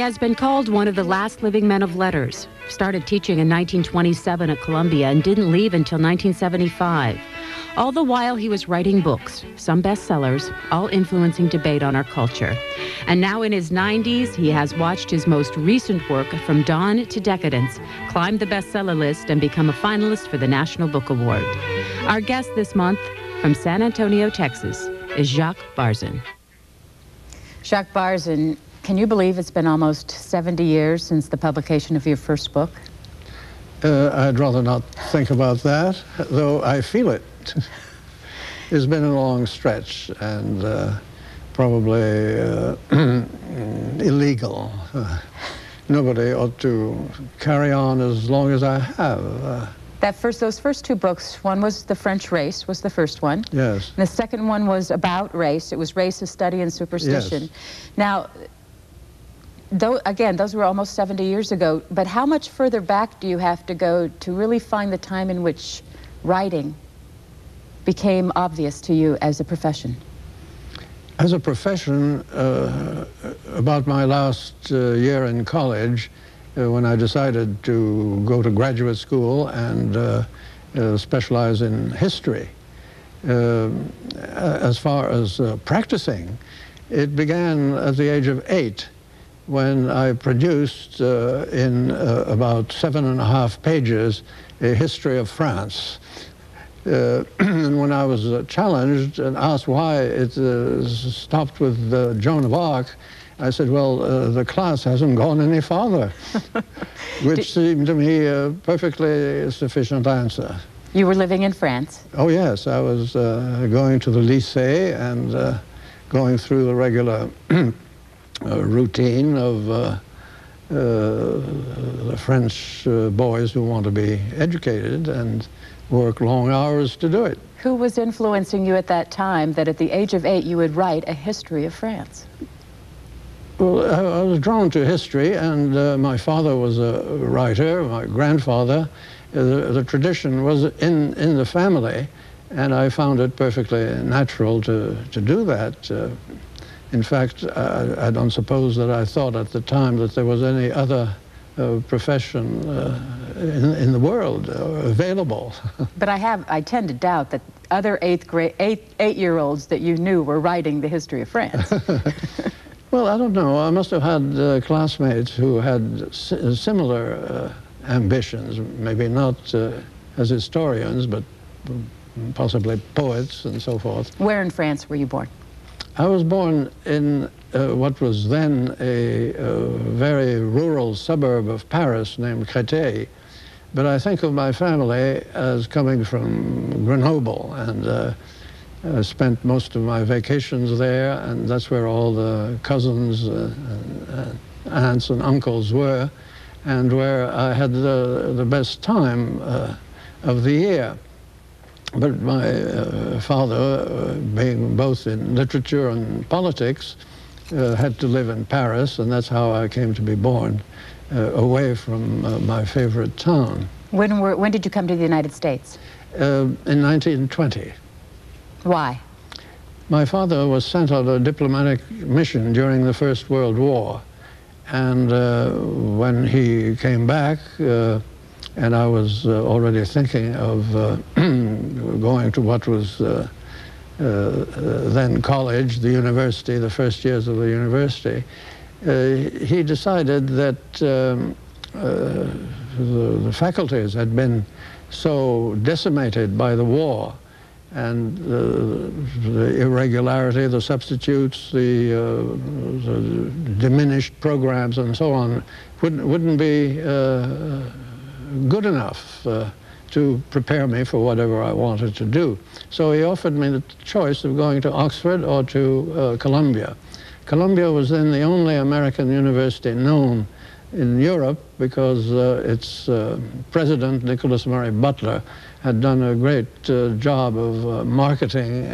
has been called one of the last living men of letters. Started teaching in 1927 at Columbia and didn't leave until 1975. All the while he was writing books, some bestsellers, all influencing debate on our culture. And now in his 90s, he has watched his most recent work, From Dawn to Decadence, climb the bestseller list and become a finalist for the National Book Award. Our guest this month, from San Antonio, Texas, is Jacques Barzun. Jacques Barzun, can you believe it's been almost 70 years since the publication of your first book? I'd rather not think about that, though I feel it. It's been a long stretch and probably illegal. Nobody ought to carry on as long as I have. Those first two books, one was The French Race, was the first one. Yes. And the second one was about race. It was Race, a Study in Superstition. Yes. Now, again, those were almost 70 years ago, but how much further back do you have to go to really find the time in which writing became obvious to you as a profession? As a profession, about my last year in college, when I decided to go to graduate school and specialize in history. As far as practicing, it began at the age of 8 when I produced in about 7.5 pages a history of France. And when I was challenged and asked why it stopped with Joan of Arc, I said, well, the class hasn't gone any farther, which seemed to me a perfectly sufficient answer. You were living in France? Oh, yes. I was going to the lycée and going through the regular routine of the French boys who want to be educated and work long hours to do it. Who was influencing you at that time that at the age of 8 you would write a history of France? Well, I was drawn to history, and my father was a writer, my grandfather. The tradition was in the family, and I found it perfectly natural to do that. In fact, I don't suppose that I thought at the time that there was any other profession in the world available. But I tend to doubt that other eight-year-olds that you knew were writing the history of France. Well, I don't know. I must have had classmates who had similar ambitions, maybe not as historians, but possibly poets and so forth. Where in France were you born? I was born in what was then a very rural suburb of Paris named Créteil, but I think of my family as coming from Grenoble, and I spent most of my vacations there, and that's where all the cousins, aunts and uncles were, and where I had the best time of the year. But my father, being both in literature and politics, had to live in Paris, and that's how I came to be born, away from my favorite town. When did you come to the United States? In 1920. Why? My father was sent on a diplomatic mission during the First World War, and when he came back, and I was already thinking of going to what was then college, the university, the first years of the university, he decided that the faculties had been so decimated by the war, and the irregularity, the substitutes, the diminished programs and so on wouldn't be good enough to prepare me for whatever I wanted to do. So he offered me the choice of going to Oxford or to Columbia. Columbia was then the only American university known in Europe because its president, Nicholas Murray Butler, had done a great job of marketing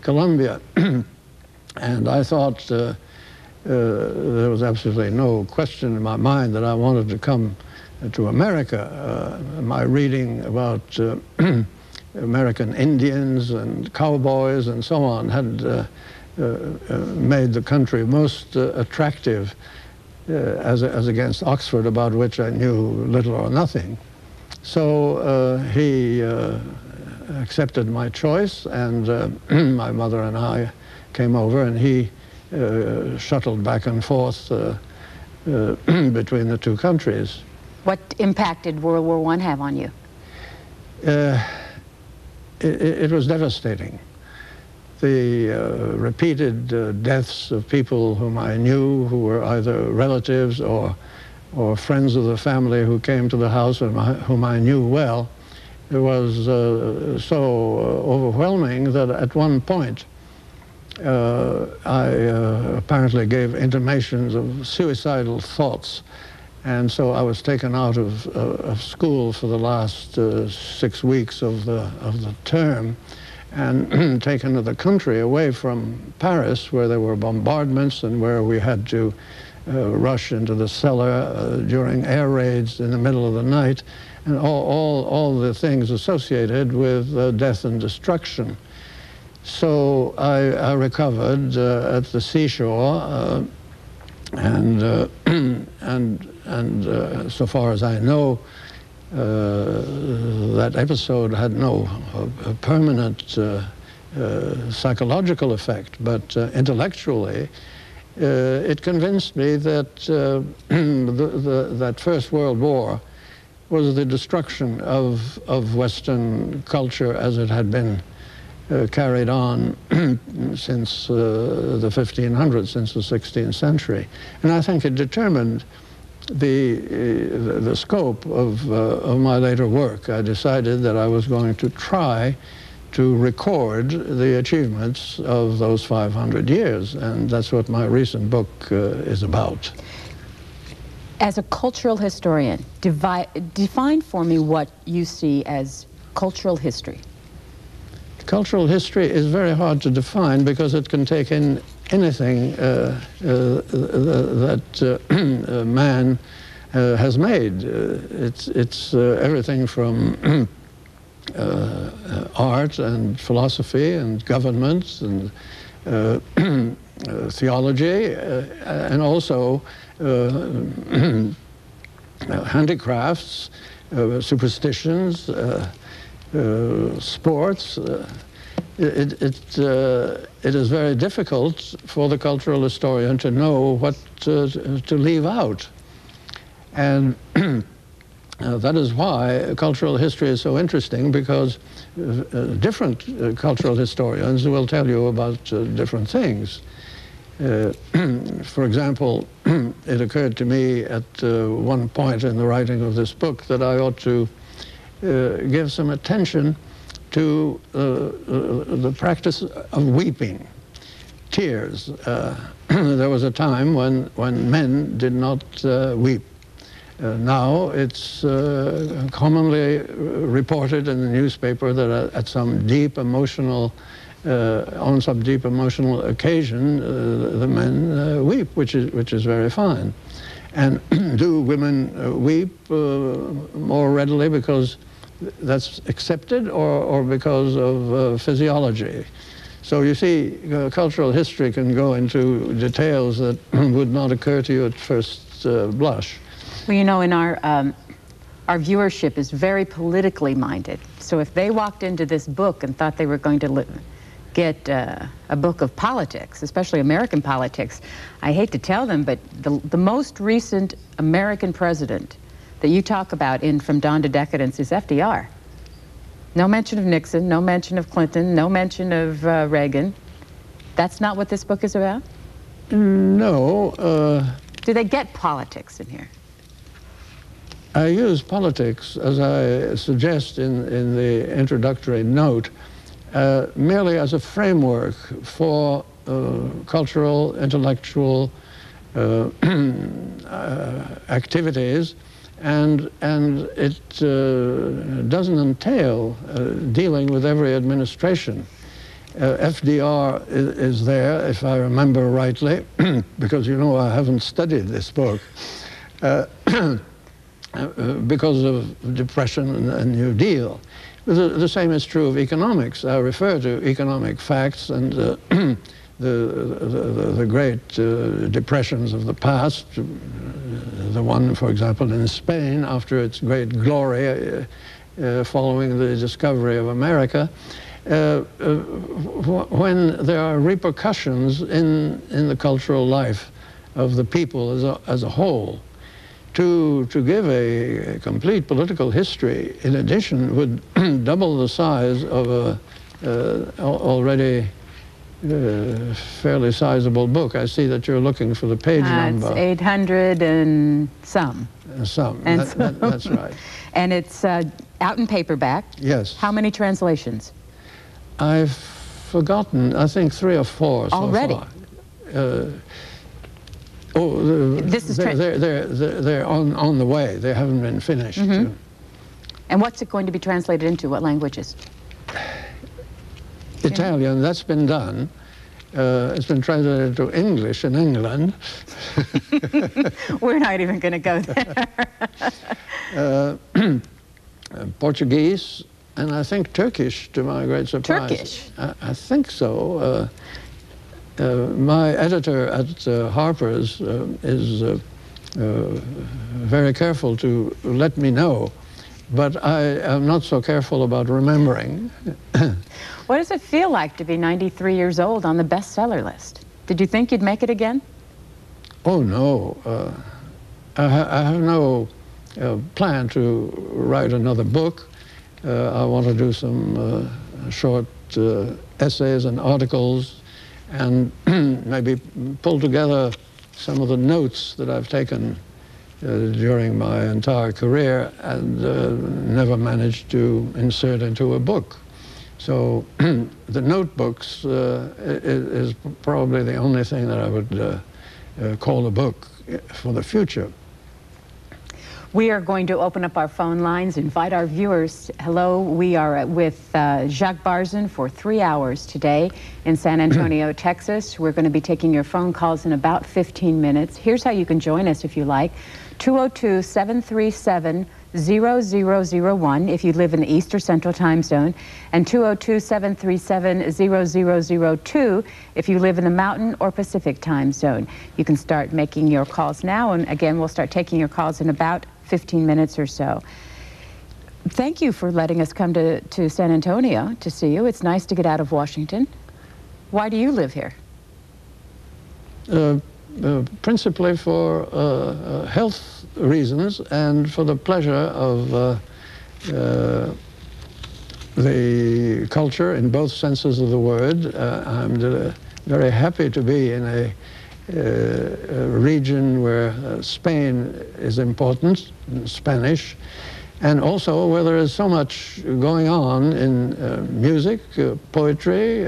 Columbia. And I thought there was absolutely no question in my mind that I wanted to come to America. My reading about American Indians and cowboys and so on had made the country most attractive as against Oxford, about which I knew little or nothing. So he accepted my choice, and my mother and I came over, and he shuttled back and forth between the two countries. What impact did World War I have on you? It was devastating. The repeated deaths of people whom I knew, who were either relatives or friends of the family who came to the house and whom I knew well, it was so overwhelming that at one point I apparently gave intimations of suicidal thoughts. And so I was taken out of school for the last 6 weeks of the term, and taken to the country away from Paris, where there were bombardments and where we had to rush into the cellar during air raids in the middle of the night, and all the things associated with death and destruction. So I recovered at the seashore, and so far as I know, that episode had no permanent psychological effect, but intellectually, it convinced me that that First World War was the destruction of Western culture as it had been carried on since the 1500s, since the 16th century. And I think it determined the scope of my later work. I decided that I was going to try to record the achievements of those 500 years, and that's what my recent book is about. As a cultural historian, define for me what you see as cultural history. Cultural history is very hard to define because it can take in anything that man has made. It's everything from art and philosophy and governments and theology, and also handicrafts, superstitions, sports. It is very difficult for the cultural historian to know what to leave out. And that is why cultural history is so interesting, because different cultural historians will tell you about different things. For example, it occurred to me at one point in the writing of this book that I ought to give some attention to the practice of weeping, tears. There was a time when men did not weep. Now it's commonly reported in the newspaper that at some deep emotional, on some deep emotional occasion, the men weep, which is very fine. And do women weep more readily because that's accepted, or because of physiology? So you see, cultural history can go into details that would not occur to you at first blush. Well, you know, in our viewership is very politically minded. So if they walked into this book and thought they were going to get a book of politics, especially American politics, I hate to tell them, but the most recent American president that you talk about in From Dawn to Decadence is FDR. No mention of Nixon, no mention of Clinton, no mention of Reagan. That's not what this book is about? No. Do they get politics in here? I use politics, as I suggest in the introductory note, merely as a framework for cultural, intellectual activities, and it doesn't entail dealing with every administration. FDR is there, if I remember rightly, because you know I haven't studied this book, because of Depression and New Deal. The same is true of economics. I refer to economic facts, and the great depressions of the past, the one, for example, in Spain after its great glory following the discovery of America, when there are repercussions in the cultural life of the people as a whole. To give a complete political history, in addition, would double the size of a already fairly sizable book. I see that you're looking for the page number. It's 800 and some. That's right. And it's out in paperback. Yes. How many translations? I've forgotten. I think 3 or 4 already. So far. They're on the way. They haven't been finished. Mm-hmm. And what's it going to be translated into? What languages? Italian, that's been done. It's been translated to English in England. We're not even going to go there. Portuguese, and I think Turkish, to my great surprise. Turkish? I think so. My editor at Harper's is very careful to let me know, but I am not so careful about remembering. What does it feel like to be 93 years old on the bestseller list? Did you think you'd make it again? Oh, no. I have no plan to write another book. I want to do some short essays and articles, and maybe pull together some of the notes that I've taken during my entire career and never managed to insert into a book. So the notebooks is probably the only thing that I would call a book for the future. We are going to open up our phone lines, invite our viewers. Hello, we are with Jacques Barzun for 3 hours today in San Antonio, Texas. We're going to be taking your phone calls in about 15 minutes. Here's how you can join us if you like. 202-737-0001 if you live in the East or Central Time Zone, and 202-737-0002 if you live in the Mountain or Pacific Time Zone. You can start making your calls now, and again, we'll start taking your calls in about 15 minutes or so. Thank you for letting us come to San Antonio to see you. It's nice to get out of Washington. Why do you live here? Principally for health reasons and for the pleasure of the culture in both senses of the word. I'm very happy to be in a region where Spain is important, Spanish, and also where there is so much going on in music, poetry,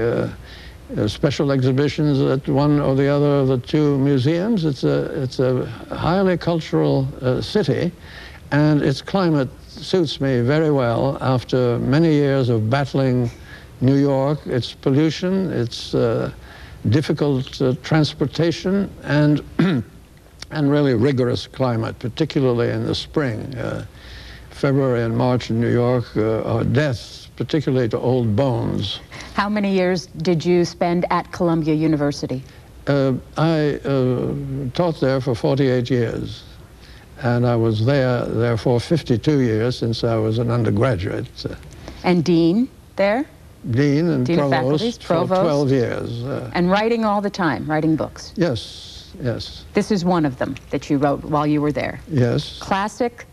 special exhibitions at one or the other of the 2 museums. It's a highly cultural city, and its climate suits me very well after many years of battling New York, its pollution, its difficult transportation, and really rigorous climate, particularly in the spring. February and March in New York are death, particularly to old bones. How many years did you spend at Columbia University? I taught there for 48 years, and I was there, therefore, 52 years since I was an undergraduate. And dean there? Dean and Dean of provost, faculties, for 12 years. And writing all the time, writing books? Yes, yes. This is one of them that you wrote while you were there? Yes. Classic,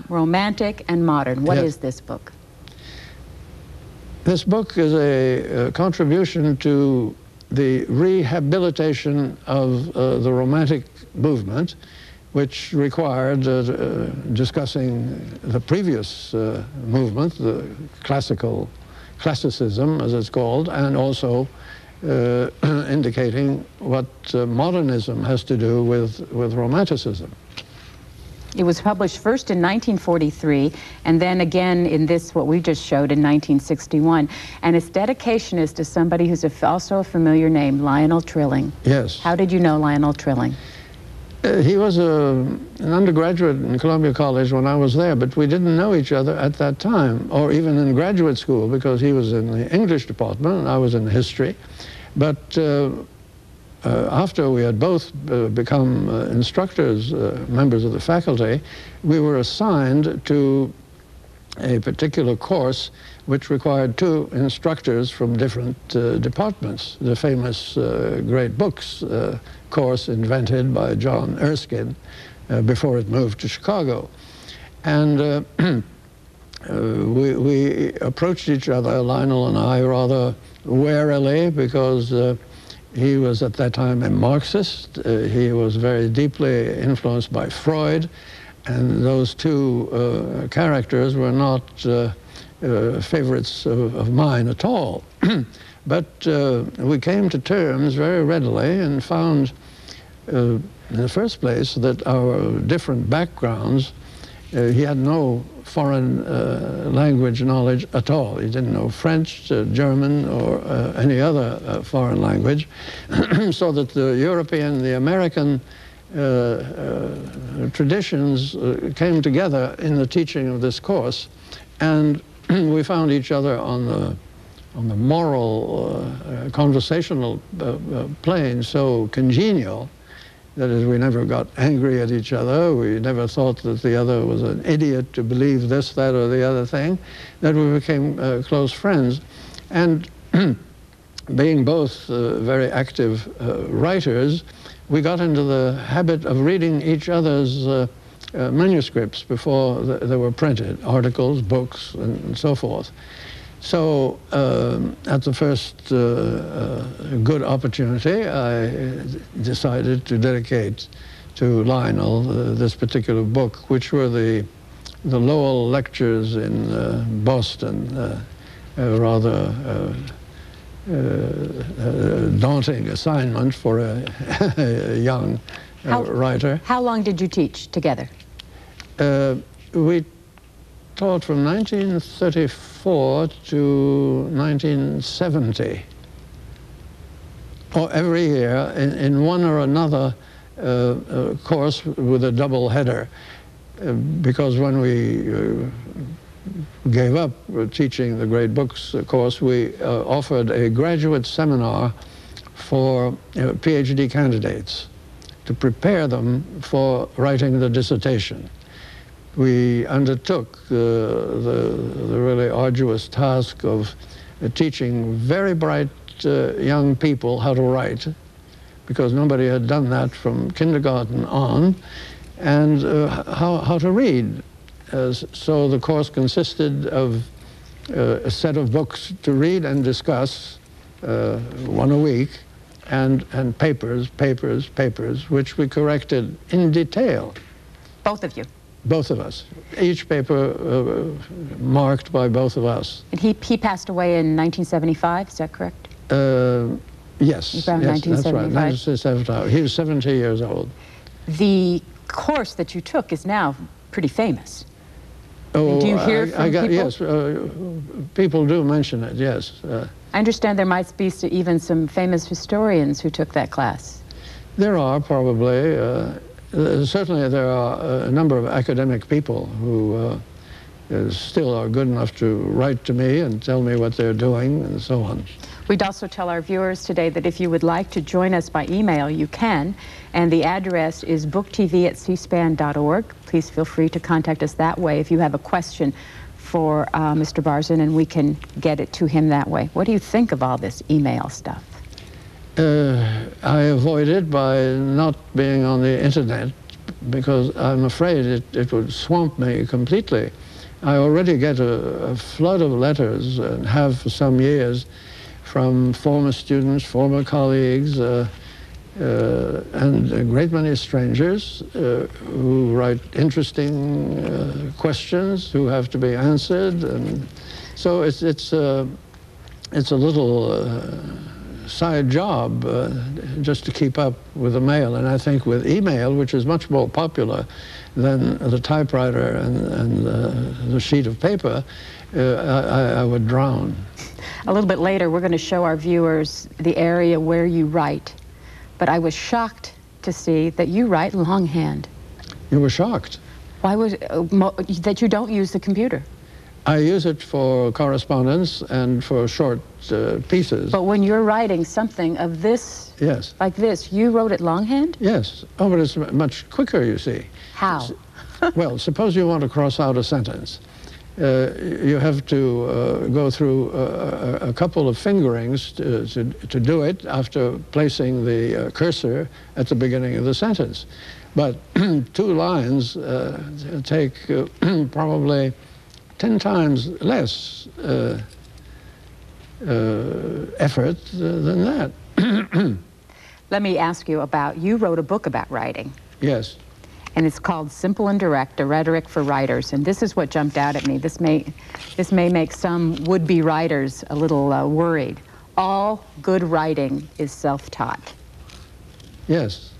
romantic, and modern. What is this book? This book is a contribution to the rehabilitation of the Romantic movement, which required discussing the previous movement, the classicism, as it's called, and also indicating what modernism has to do with Romanticism. It was published first in 1943, and then again in this, what we just showed, in 1961. And its dedication is to somebody who's also a familiar name, Lionel Trilling. Yes. How did you know Lionel Trilling? He was an undergraduate in Columbia College when I was there, but we didn't know each other at that time, or even in graduate school, because he was in the English department and I was in history. But after we had both become instructors, members of the faculty, we were assigned to a particular course which required 2 instructors from different departments. The famous Great Books course invented by John Erskine before it moved to Chicago. And we approached each other, Lionel and I, rather warily, because he was at that time a Marxist. He was very deeply influenced by Freud, and those 2 characters were not favorites of mine at all. But we came to terms very readily and found, in the first place, that our different backgrounds, he had no foreign language knowledge at all. He didn't know French, German, or any other foreign language, so that the European, the American traditions came together in the teaching of this course, and we found each other on the moral, conversational plane so congenial. That is, we never got angry at each other. We never thought that the other was an idiot to believe this, that, or the other thing. That we became close friends. And being both very active writers, we got into the habit of reading each other's manuscripts before they were printed, articles, books, and so forth. So at the first good opportunity, I decided to dedicate to Lionel this particular book, which were the Lowell lectures in Boston, a rather daunting assignment for a young writer. How long did you teach together? We taught from 1934 to 1970, or every year in one or another course with a double header, because when we gave up teaching the Great Books course, we offered a graduate seminar for Ph.D. candidates to prepare them for writing the dissertation. We undertook the really arduous task of teaching very bright young people how to write, because nobody had done that from kindergarten on, and how to read. So the course consisted of a set of books to read and discuss, 1 a week, and papers, which we corrected in detail. Both of you? Both of us. Each paper marked by both of us. And he passed away in 1975, is that correct? Yes, around yes, that's right, 1975. He was 70 years old. The course that you took is now pretty famous. Oh, do you hear from people? Yes, people do mention it, yes. I understand there might be even some famous historians who took that class. There are probably. Certainly there are a number of academic people who still are good enough to write to me and tell me what they're doing and so on. We'd also tell our viewers today that if you would like to join us by email, you can, and the address is booktv@cspan.org. Please feel free to contact us that way if you have a question for Mr. Barzun, and we can get it to him that way. What do you think of all this email stuff? I avoid it by not being on the internet, because I'm afraid it would swamp me completely. I already get a flood of letters, and have for some years, from former students, former colleagues, and a great many strangers who write interesting questions who have to be answered, and so it's a little side job just to keep up with the mail. And I think with email, which is much more popular than the typewriter and the sheet of paper, I would drown. A little bit later, we're going to show our viewers the area where you write. But I was shocked to see that you write longhand. You were shocked? Why was that you don't use the computer? I use it for correspondence and for short pieces. But when you're writing something of this, yes, like this, you wrote it longhand? Yes. Oh, but it's much quicker, you see. How? Well, suppose you want to cross out a sentence. You have to go through a couple of fingerings to do it after placing the cursor at the beginning of the sentence. But 2 lines take probably 10 times less effort than that. Let me ask you about, you wrote a book about writing. Yes. And it's called Simple and Direct, A Rhetoric for Writers. And this is what jumped out at me. This may make some would-be writers a little worried. All good writing is self-taught. Yes.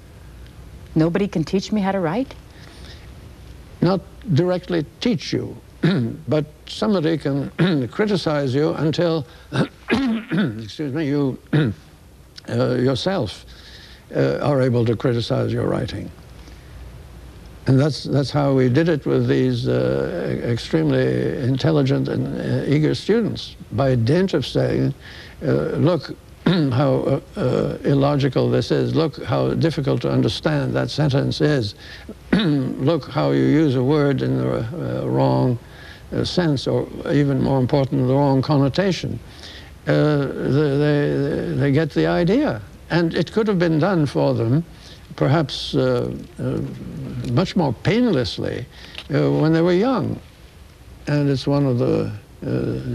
Nobody can teach me how to write? Not directly teach you, but somebody can criticize you until, excuse me, you yourself are able to criticize your writing. And that's how we did it with these extremely intelligent and eager students, by dint of saying, look how illogical this is, look how difficult to understand that sentence is, look how you use a word in the wrong sense, or even more important, the wrong connotation. They get the idea. And it could have been done for them, perhaps much more painlessly when they were young. And it's one of the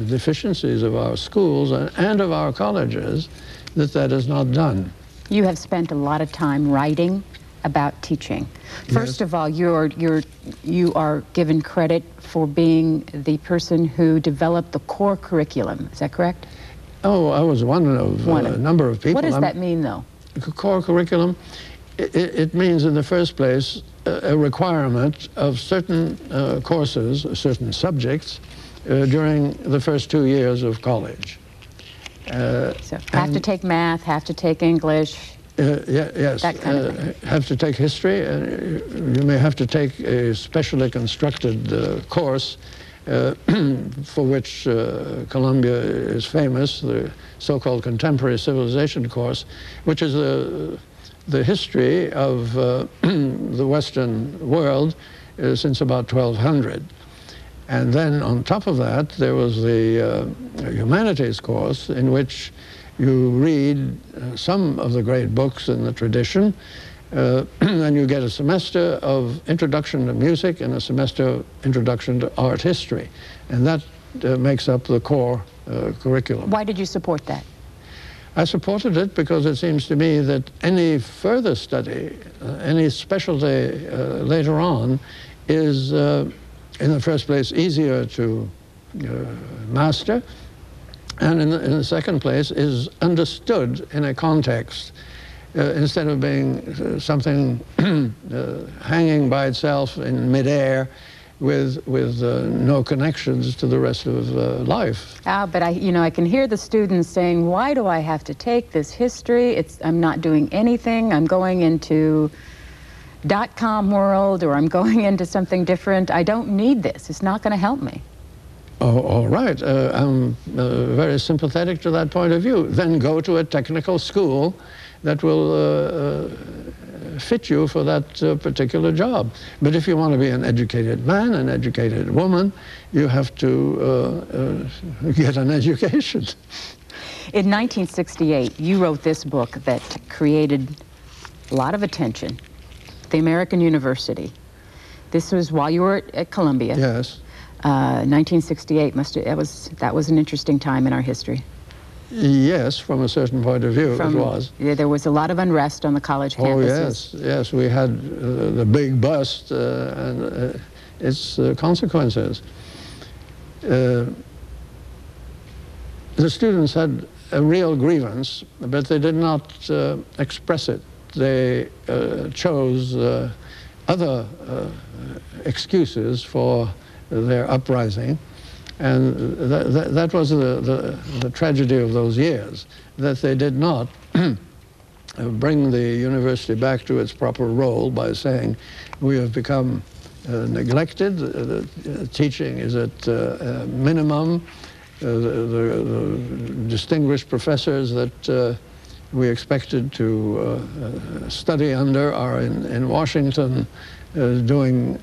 deficiencies of our schools and of our colleges that is not done. You have spent a lot of time writing about teaching. First of all, you are given credit for being the person who developed the core curriculum. Is that correct? Oh, I was one of a number of people. What does that mean, though? Core curriculum? It means, in the first place, a requirement of certain courses, certain subjects, during the first 2 years of college. So have to take math, have to take English. Yes, that kind of thing. Have to take history. You may have to take a specially constructed course for which Columbia is famous, the so-called Contemporary Civilization course, which is the history of the Western world since about 1200. And then on top of that, there was the humanities course, in which you read some of the great books in the tradition, and you get a semester of introduction to music and a semester of introduction to art history. And that makes up the core curriculum. Why did you support that? I supported it because it seems to me that any further study, any specialty later on, is in the first place easier to master, and in the second place is understood in a context instead of being something hanging by itself in midair with no connections to the rest of life. But I can hear the students saying, why do I have to take this history? I'm not doing anything. I'm going into .com world, or I'm going into something different. I don't need this. It's not going to help me. Oh, all right. I'm very sympathetic to that point of view. Then go to a technical school that will fit you for that particular job. But if you want to be an educated man, an educated woman, you have to get an education. In 1968, you wrote this book that created a lot of attention, The American University. This was while you were at Columbia. Yes. 1968 that was an interesting time in our history. Yes, from a certain point of view, it was. Yeah, there was a lot of unrest on the college campuses. Oh, yes, we had the big bust and its consequences. The students had a real grievance, but they did not express it. They chose other excuses for their uprising. And that was the tragedy of those years, that they did not bring the university back to its proper role by saying, we have become neglected. Teaching is at minimum. The distinguished professors that we expected to study under are in Washington doing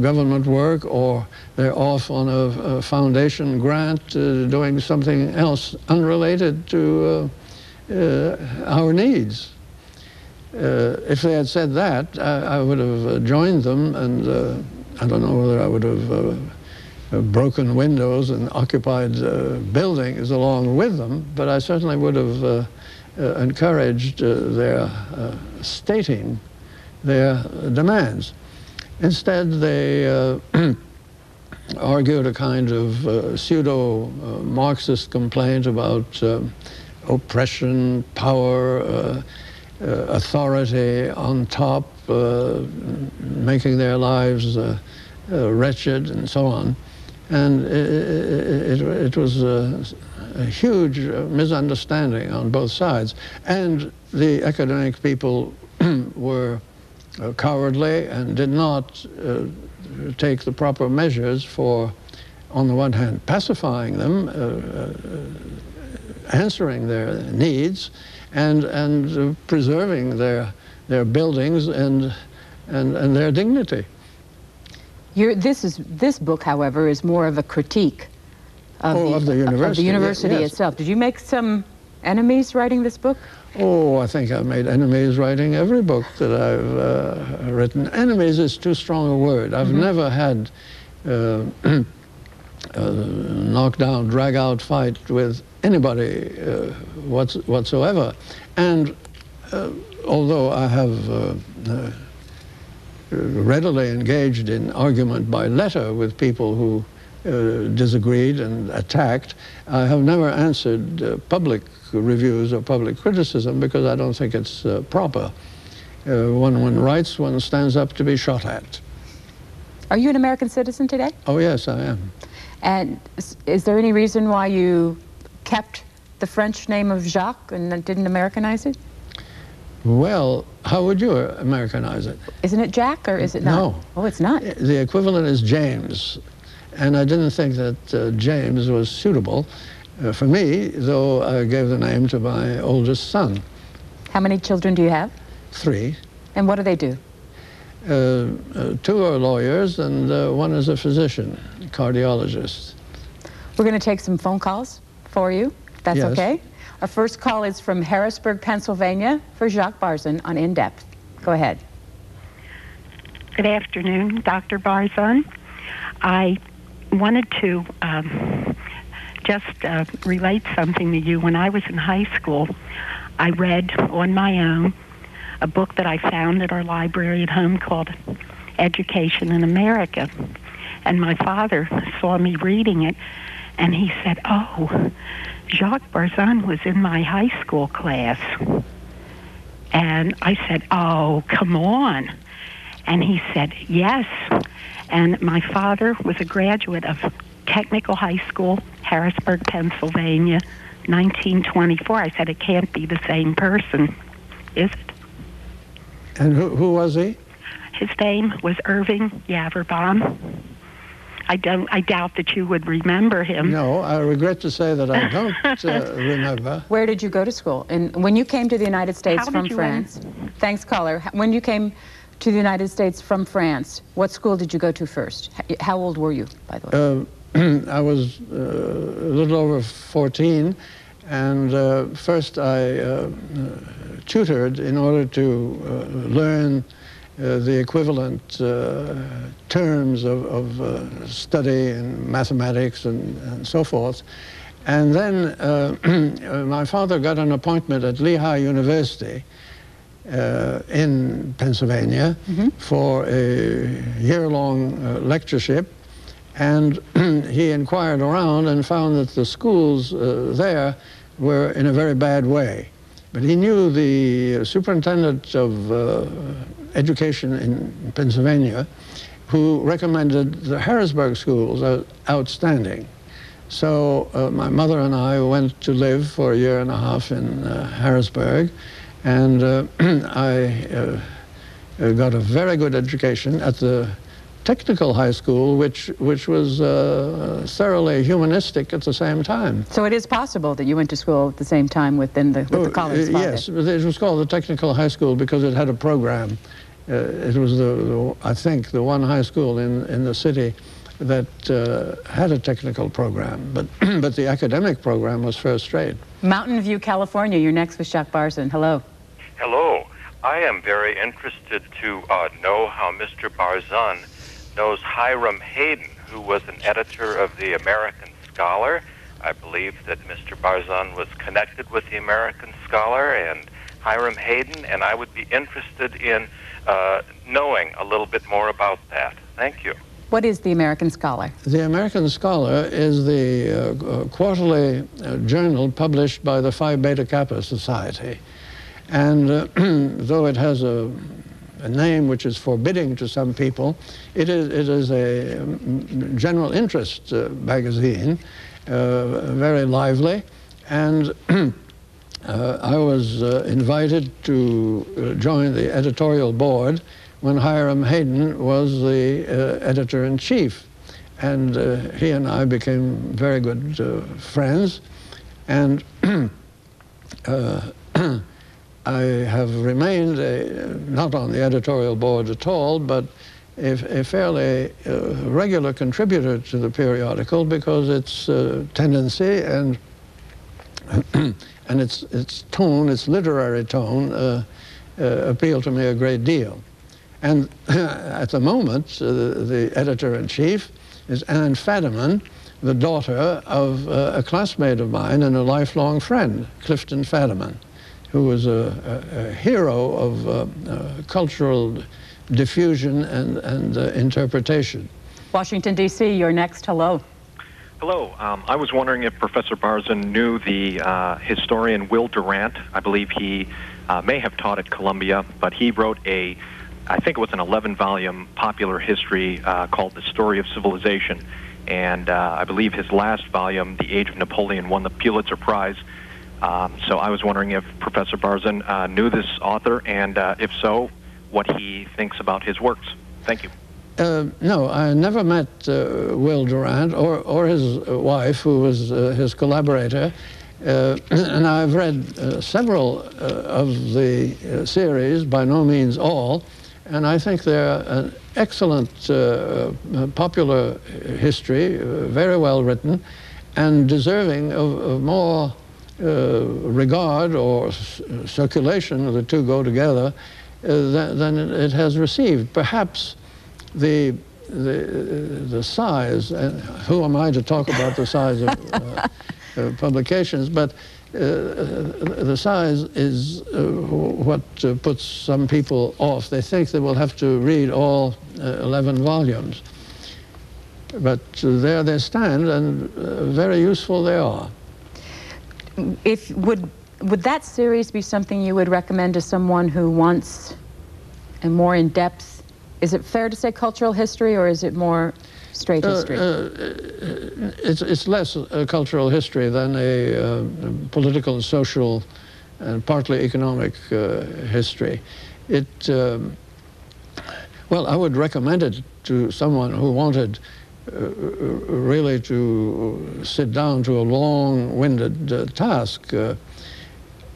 government work, or they're off on a foundation grant doing something else unrelated to our needs. If they had said that, I would have joined them, and I don't know whether I would have broken windows and occupied buildings along with them, but I certainly would have encouraged their stating their demands. Instead, they argued a kind of pseudo-Marxist complaint about oppression, power, authority on top, making their lives wretched, and so on. And it was a huge misunderstanding on both sides. And the academic people were cowardly and did not take the proper measures for, on the one hand, pacifying them, answering their needs, and preserving their buildings and their dignity. This book, however, is more of a critique of the university yes. itself. Did you make some enemies writing this book? Oh, I think I've made enemies writing every book that I've written. Enemies is too strong a word. I've never had a knockdown, drag-out fight with anybody whatsoever. And although I have readily engaged in argument by letter with people who disagreed and attacked, I have never answered public reviews or public criticism because I don't think it's proper. When one writes, one stands up to be shot at. Are you an American citizen today? Oh, yes, I am. And is there any reason why you kept the French name of Jacques and didn't Americanize it? Well, how would you Americanize it? Isn't it Jack, or is it not? No. Oh, it's not? The equivalent is James. And I didn't think that James was suitable for me, though I gave the name to my oldest son. How many children do you have? 3. And what do they do? 2 are lawyers, and one is a physician, cardiologist. We're going to take some phone calls for you. That's Yes. okay. Our first call is from Harrisburg, Pennsylvania, for Jacques Barzun on In Depth. Go ahead. Good afternoon, Dr. Barzun. I wanted to just relate something to you. When I was in high school, I read on my own a book that I found at our library at home called Education in America. And my father saw me reading it, and he said, "Oh, Jacques Barzun was in my high school class." And I said, "Oh, come on." And he said, "Yes." And my father was a graduate of Technical High School, Harrisburg, Pennsylvania, 1924. I said, "It can't be the same person, is it?" And who was he? His name was Irving Yaverbaum. I doubt that you would remember him. No, I regret to say that I don't remember. Where did you go to school? And when you came to the United States from France, thanks, caller. When you came to the United States from France, what school did you go to first? How old were you, by the way? I was a little over 14, and first I tutored in order to learn the equivalent terms of study in mathematics and so forth. And then my father got an appointment at Lehigh University in Pennsylvania for a year-long lectureship. And he inquired around and found that the schools there were in a very bad way. But he knew the superintendent of education in Pennsylvania, who recommended the Harrisburg schools as outstanding. So my mother and I went to live for a year and a half in Harrisburg, and I got a very good education at the technical high school, which was thoroughly humanistic at the same time. So it is possible that you went to school at the same time with the Collins father? Yes, it was called the technical high school because it had a program. It was, I think, the one high school in the city that had a technical program, but the academic program was first rate. Mountain View, California. You're next with Jacques Barzun. Hello. Hello. I am very interested to know how Mr. Barzun knows Hiram Hayden, who was an editor of the American Scholar. I believe that Mr. Barzun was connected with the American Scholar and Hiram Hayden, and I would be interested in knowing a little bit more about that. Thank you. What is the American Scholar? The American Scholar is the quarterly journal published by the Phi Beta Kappa Society. And though it has a name which is forbidding to some people, it is a general interest magazine, very lively. And I was invited to join the editorial board when Hiram Hayden was the editor-in-chief. And he and I became very good friends. And I have remained not on the editorial board at all, but a fairly regular contributor to the periodical because its tendency and its tone, its literary tone, appealed to me a great deal. And at the moment, the editor-in-chief is Anne Fadiman, the daughter of a classmate of mine and a lifelong friend, Clifton Fadiman, who was a hero of cultural diffusion and interpretation. Washington, D.C., you're next. Hello. Hello. I was wondering if Professor Barzun knew the historian Will Durant. I believe he may have taught at Columbia, but he wrote I think it was an 11-volume popular history called The Story of Civilization. And I believe his last volume, The Age of Napoleon, won the Pulitzer Prize. So I was wondering if Professor Barzun knew this author, and if so, what he thinks about his works. Thank you. No, I never met Will Durant or his wife, who was his collaborator. And I've read several of the series, by no means all, and I think they're an excellent popular history, very well written, and deserving of more regard or circulation, the two go together, than it has received. Perhaps the size, and who am I to talk about the size of publications, but the size is what puts some people off. They think they will have to read all 11 volumes. But there they stand, and very useful they are. Would that series be something you would recommend to someone who wants a more in-depth, is it fair to say cultural history, or is it more straight history? It's less a cultural history than a political and social and partly economic history. Well, I would recommend it to someone who wanted really to sit down to a long-winded task.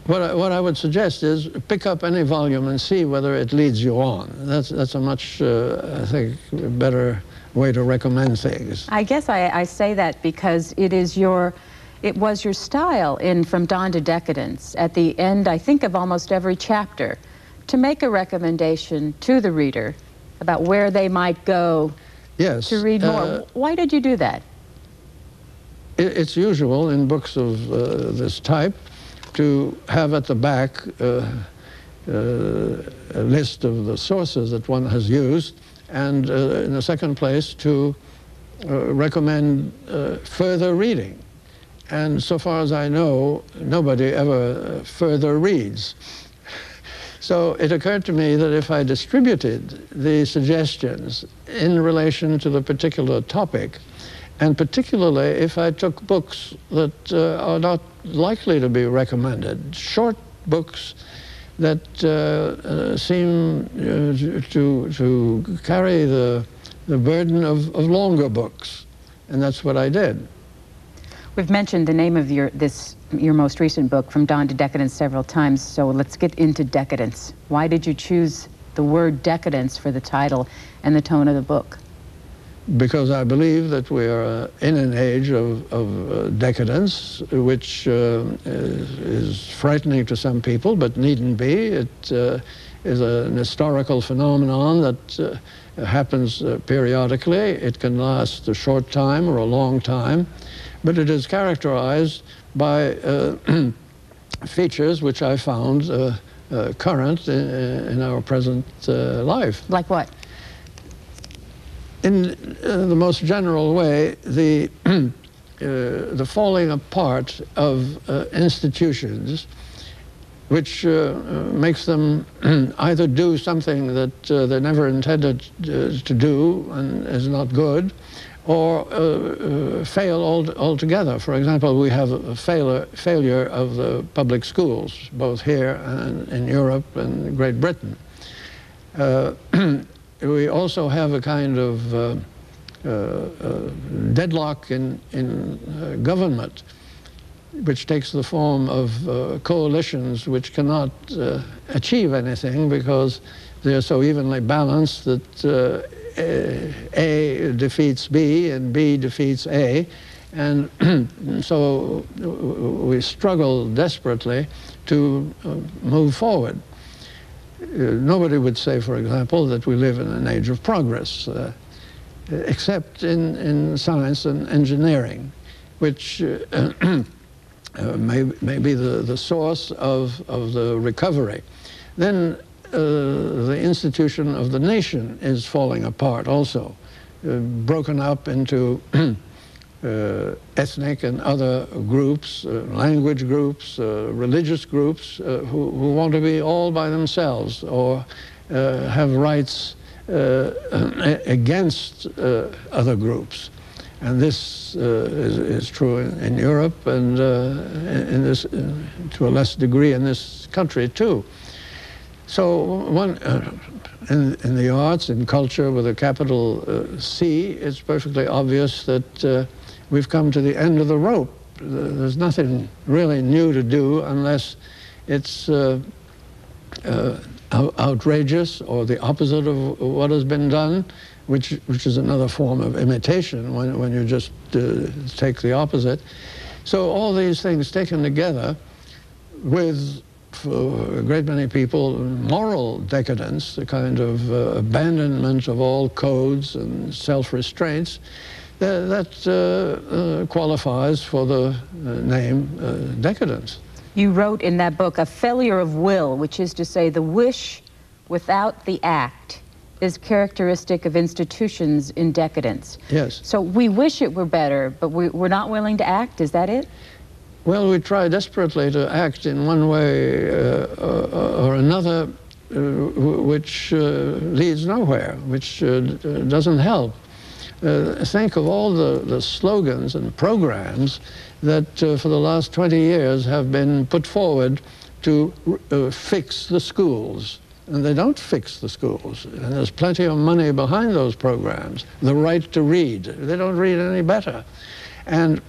What I would suggest is pick up any volume and see whether it leads you on. That's a much, I think, better way to recommend things. I guess I say that because it was your style in From Dawn to Decadence, at the end, I think, of almost every chapter, to make a recommendation to the reader about where they might go to read more. Why did you do that? It's usual in books of this type to have at the back a list of the sources that one has used, and in the second place to recommend further reading. And so far as I know, nobody ever further reads. So it occurred to me that if I distributed the suggestions in relation to the particular topic, and particularly if I took books that are not likely to be recommended, short books that seem to carry the the burden of longer books. And that's what I did. We've mentioned the name of your most recent book, From Dawn to Decadence, several times, so let's get into decadence. Why did you choose the word decadence for the title and the tone of the book? Because I believe that we are in an age of decadence, which is frightening to some people, but needn't be. It is an historical phenomenon that happens periodically. It can last a short time or a long time, but it is characterized by features which I found current in our present life. Like what? In the most general way, the falling apart of institutions, which makes them either do something that they never intended to do and is not good, or fail altogether. For example, we have a failure of the public schools, both here and in Europe and Great Britain. We also have a kind of deadlock in government, which takes the form of coalitions which cannot achieve anything because they're so evenly balanced that A defeats B and B defeats A. And so we struggle desperately to move forward. Nobody would say, for example, that we live in an age of progress, except in science and engineering, which may be the source of the recovery. Then the institution of the nation is falling apart also, broken up into ethnic and other groups, language groups, religious groups who want to be all by themselves or have rights against other groups. And this is true in Europe and to a less degree in this country too. So in the arts, in culture with a capital C, it's perfectly obvious that we've come to the end of the rope. There's nothing really new to do unless it's outrageous or the opposite of what has been done, which is another form of imitation when you just take the opposite. So all these things taken together with, for a great many people, moral decadence, the kind of abandonment of all codes and self-restraints, that qualifies for the name decadence. You wrote in that book, a failure of will, which is to say the wish without the act is characteristic of institutions in decadence. Yes. So we wish it were better, but we're not willing to act, is that it? Well, we try desperately to act in one way or another, which leads nowhere, which doesn't help. Think of all the slogans and programs that for the last 20 years have been put forward to fix the schools. And they don't fix the schools. And there's plenty of money behind those programs. The right to read. They don't read any better. And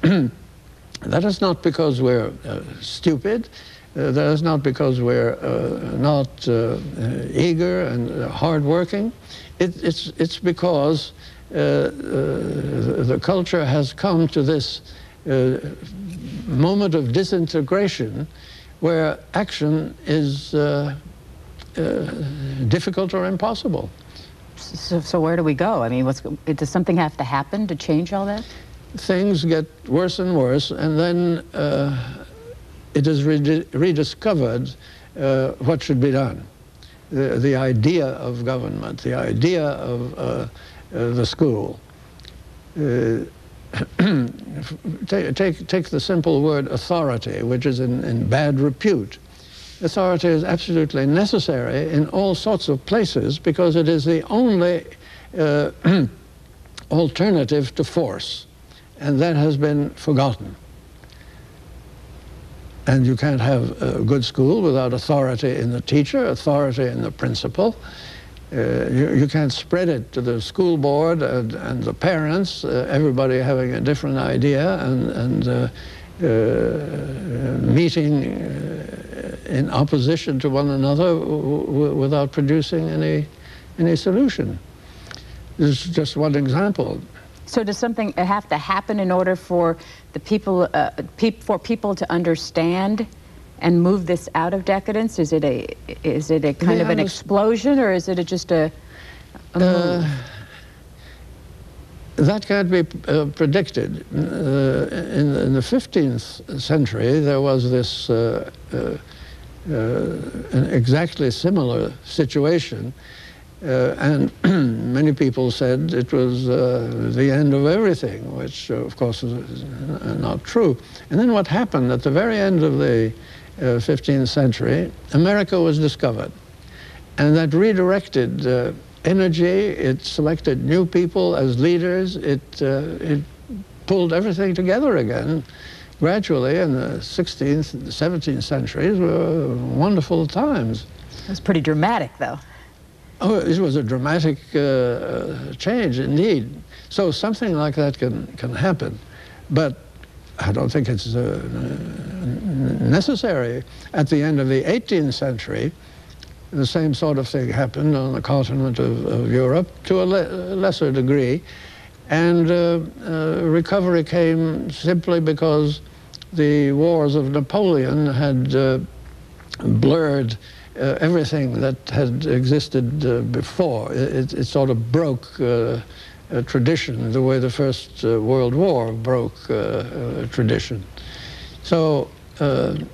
that is not because we're stupid. That is not because we're not eager and hardworking. It's because the culture has come to this moment of disintegration where action is difficult or impossible. So where do we go? I mean, does something have to happen to change all that? Things get worse and worse, and then it is rediscovered what should be done. The idea of government, the idea of the school. Take the simple word authority, which is in bad repute. Authority is absolutely necessary in all sorts of places because it is the only alternative to force, and that has been forgotten. And you can't have a good school without authority in the teacher, authority in the principal, You can't spread it to the school board and the parents, everybody having a different idea and meeting in opposition to one another without producing any solution. This is just one example. So does something have to happen in order for the people, for people to understand and move this out of decadence? Is it a kind of an explosion, or is it just a move? That can't be predicted. In the 15th century, there was this an exactly similar situation, and many people said it was the end of everything, which of course is not true. And then what happened at the very end of the 15th century, America was discovered, and that redirected energy. It selected new people as leaders. It pulled everything together again. Gradually, in the 16th and 17th centuries were wonderful times. It was pretty dramatic, though. Oh, it was a dramatic change, indeed. So something like that can happen, but I don't think it's necessary. At the end of the 18th century, the same sort of thing happened on the continent of Europe to a lesser degree, and recovery came simply because the wars of Napoleon had blurred everything that had existed before. It sort of broke a tradition, the way the First World War broke tradition. So the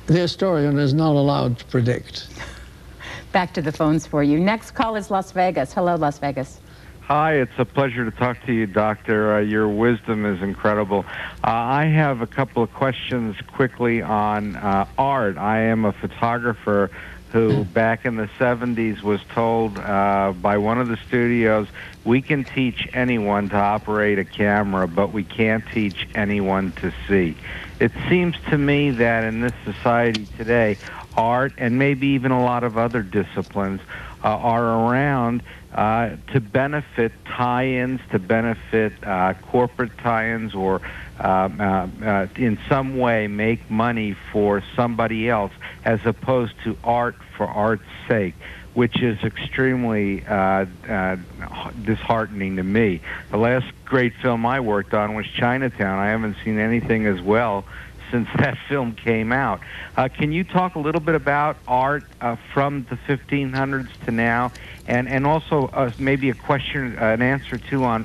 historian is not allowed to predict. Back to the phones for you. Next call is Las Vegas. Hello, Las Vegas. Hi, it's a pleasure to talk to you, Doctor. Your wisdom is incredible. I have a couple of questions quickly on art. I am a photographer who, back in the 70s, was told by one of the studios, we can teach anyone to operate a camera, but we can't teach anyone to see. It seems to me that in this society today, art and maybe even a lot of other disciplines are around to benefit tie-ins, to benefit corporate tie-ins, or in some way make money for somebody else, as opposed to art for art's sake, which is extremely disheartening to me. The last great film I worked on was Chinatown. I haven't seen anything as well since that film came out. Can you talk a little bit about art from the 1500s to now, and also maybe a question, an answer too on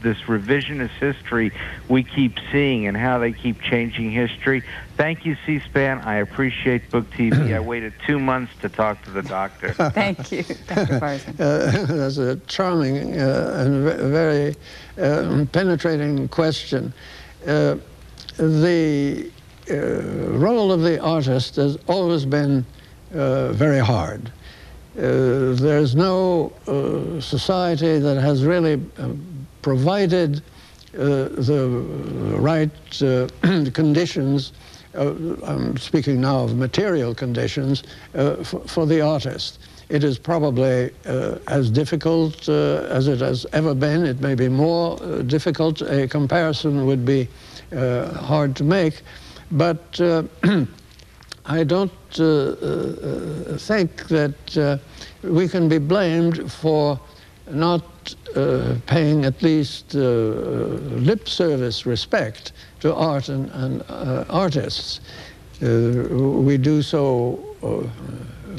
this revisionist history we keep seeing and how they keep changing history? Thank you, C-SPAN. I appreciate Book TV. I waited 2 months to talk to the doctor. Thank you, Dr. Barzun. That's a charming and very penetrating question. The role of the artist has always been very hard. There's no society that has really provided the right conditions, I'm speaking now of material conditions, for the artist. It is probably as difficult as it has ever been. It may be more difficult. A comparison would be hard to make. But I don't think that we can be blamed for not paying at least lip service respect to art and artists. We do so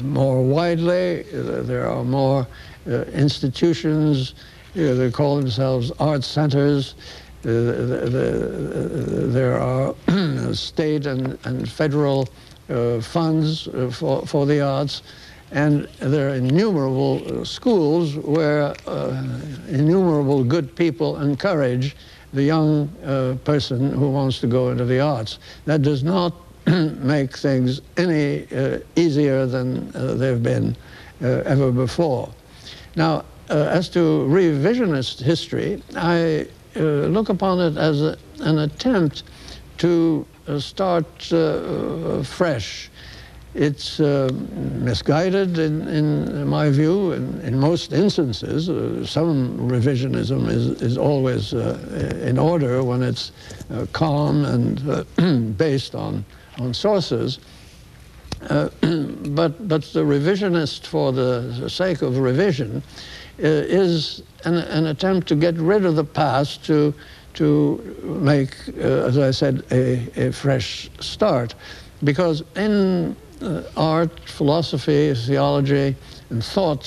more widely. There are more institutions. They call themselves art centers. There are state and federal funds for the arts, and there are innumerable schools where innumerable good people encourage the young person who wants to go into the arts. That does not make things any easier than they've been ever before. Now, as to revisionist history, I look upon it as an attempt to start fresh. It's misguided in my view. In most instances, some revisionism is always in order when it's calm and based on sources. But the revisionist for the sake of revision is an attempt to get rid of the past to make, as I said, a fresh start. Because in art, philosophy, theology, and thought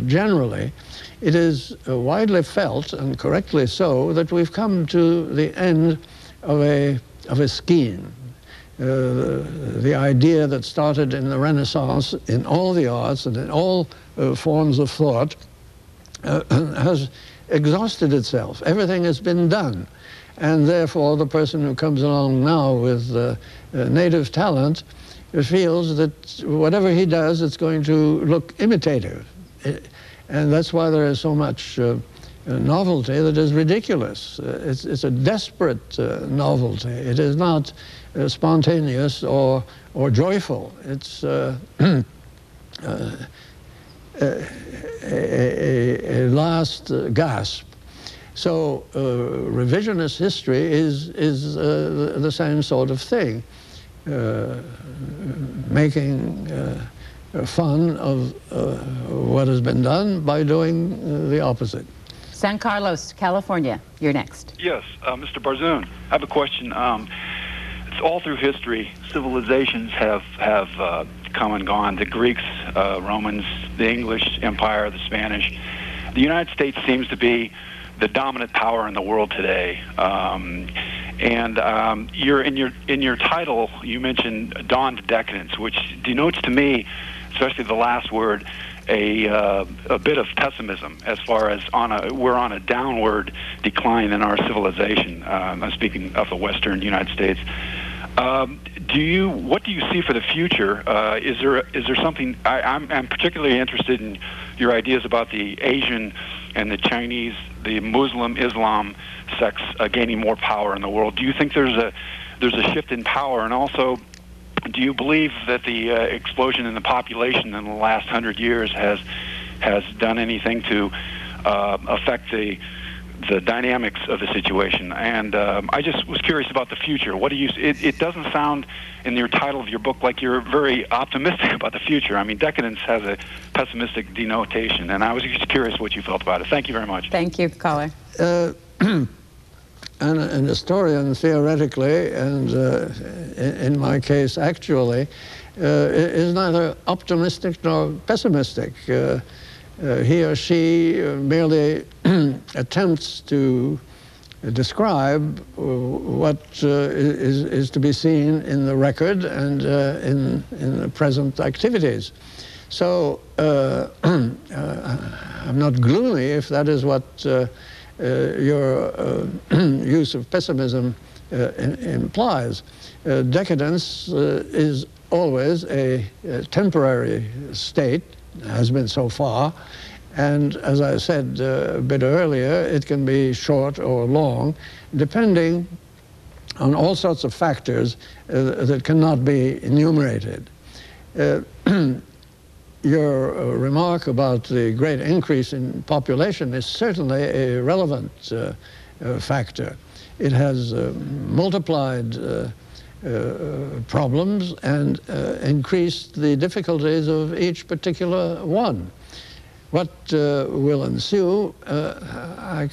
generally, it is widely felt, and correctly so, that we've come to the end of a scheme. The idea that started in the Renaissance in all the arts and in all forms of thought has exhausted itself. Everything has been done. And therefore, the person who comes along now with native talent feels that whatever he does, it's going to look imitative. And that's why there is so much novelty that is ridiculous. It's a desperate novelty. It is not spontaneous or joyful. It's a last gasp. So revisionist history is the same sort of thing, making fun of what has been done by doing the opposite. San Carlos, California, you're next. Yes, Mr. Barzun, I have a question. It's all through history. Civilizations have come and gone. The Greeks, Romans, the English Empire, the Spanish. The United States seems to be the dominant power in the world today. You're in your title, you mentioned dawn to decadence, which denotes to me, especially the last word, a bit of pessimism as far as we're on a downward decline in our civilization. I'm speaking of the Western United States. What do you see for the future? Is there something? I'm particularly interested in your ideas about the Asian and the Chinese, the Muslim Islam sects gaining more power in the world. Do you think there's a shift in power? And also, do you believe that the explosion in the population in the last 100 years has done anything to affect the dynamics of the situation? And I just was curious about the future. What do you? It doesn't sound in your title of your book like you're very optimistic about the future. I mean, decadence has a pessimistic denotation, and I was just curious what you felt about it. Thank you very much. Thank you, caller. An historian, theoretically, and in my case, actually, is neither optimistic nor pessimistic. He or she merely attempts to describe what is to be seen in the record and in the present activities. So I'm not gloomy if that is what your use of pessimism implies. Decadence is always a temporary state, has been so far, and as I said a bit earlier, it can be short or long, depending on all sorts of factors that cannot be enumerated. Your remark about the great increase in population is certainly a relevant factor. It has multiplied problems and increased the difficulties of each particular one. What will ensue, I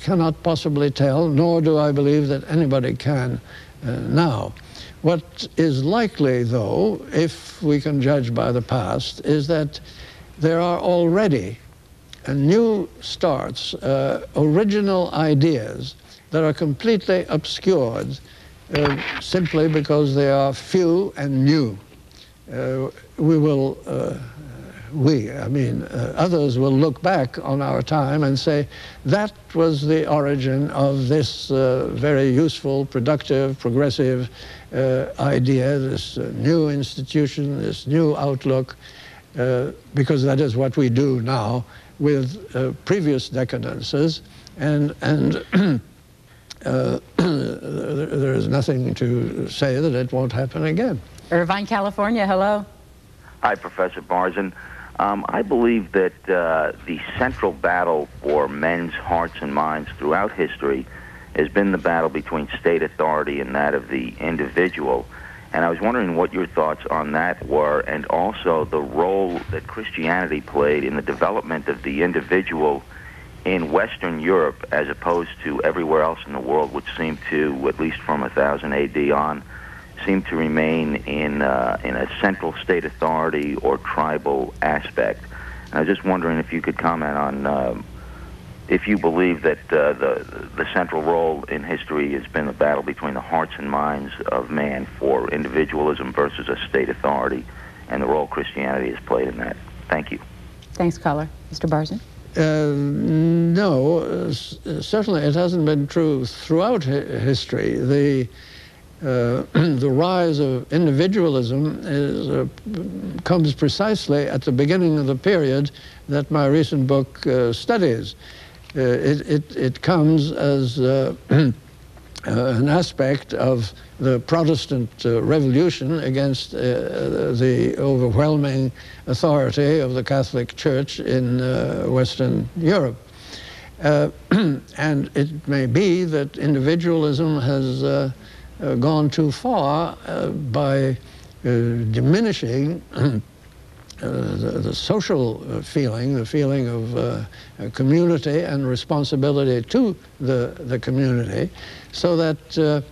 cannot possibly tell, nor do I believe that anybody can now. What is likely, though, if we can judge by the past, is that there are already new starts, original ideas that are completely obscured simply because they are few and new. Others will look back on our time and say, that was the origin of this very useful, productive, progressive idea, this new institution, this new outlook, because that is what we do now with previous decadences. And there is nothing to say that it won't happen again. Irvine, California, hello. Hi, Professor Barzun. I believe that the central battle for men's hearts and minds throughout history has been the battle between state authority and that of the individual. And I was wondering what your thoughts on that were, and also the role that Christianity played in the development of the individual in Western Europe as opposed to everywhere else in the world, which seemed to, at least from 1000 AD on, seemed to remain in a central state authority or tribal aspect. And I was just wondering if you could comment on if you believe that the central role in history has been the battle between the hearts and minds of man for individualism versus a state authority, and the role Christianity has played in that. Thank you. Thanks, caller. Mr. Barzun? No, certainly it hasn't been true throughout history. The rise of individualism comes precisely at the beginning of the period that my recent book studies. It comes as an aspect of the Protestant Revolution against the overwhelming authority of the Catholic Church in Western Europe. And it may be that individualism has gone too far by diminishing the social feeling, the feeling of community and responsibility to the community, so that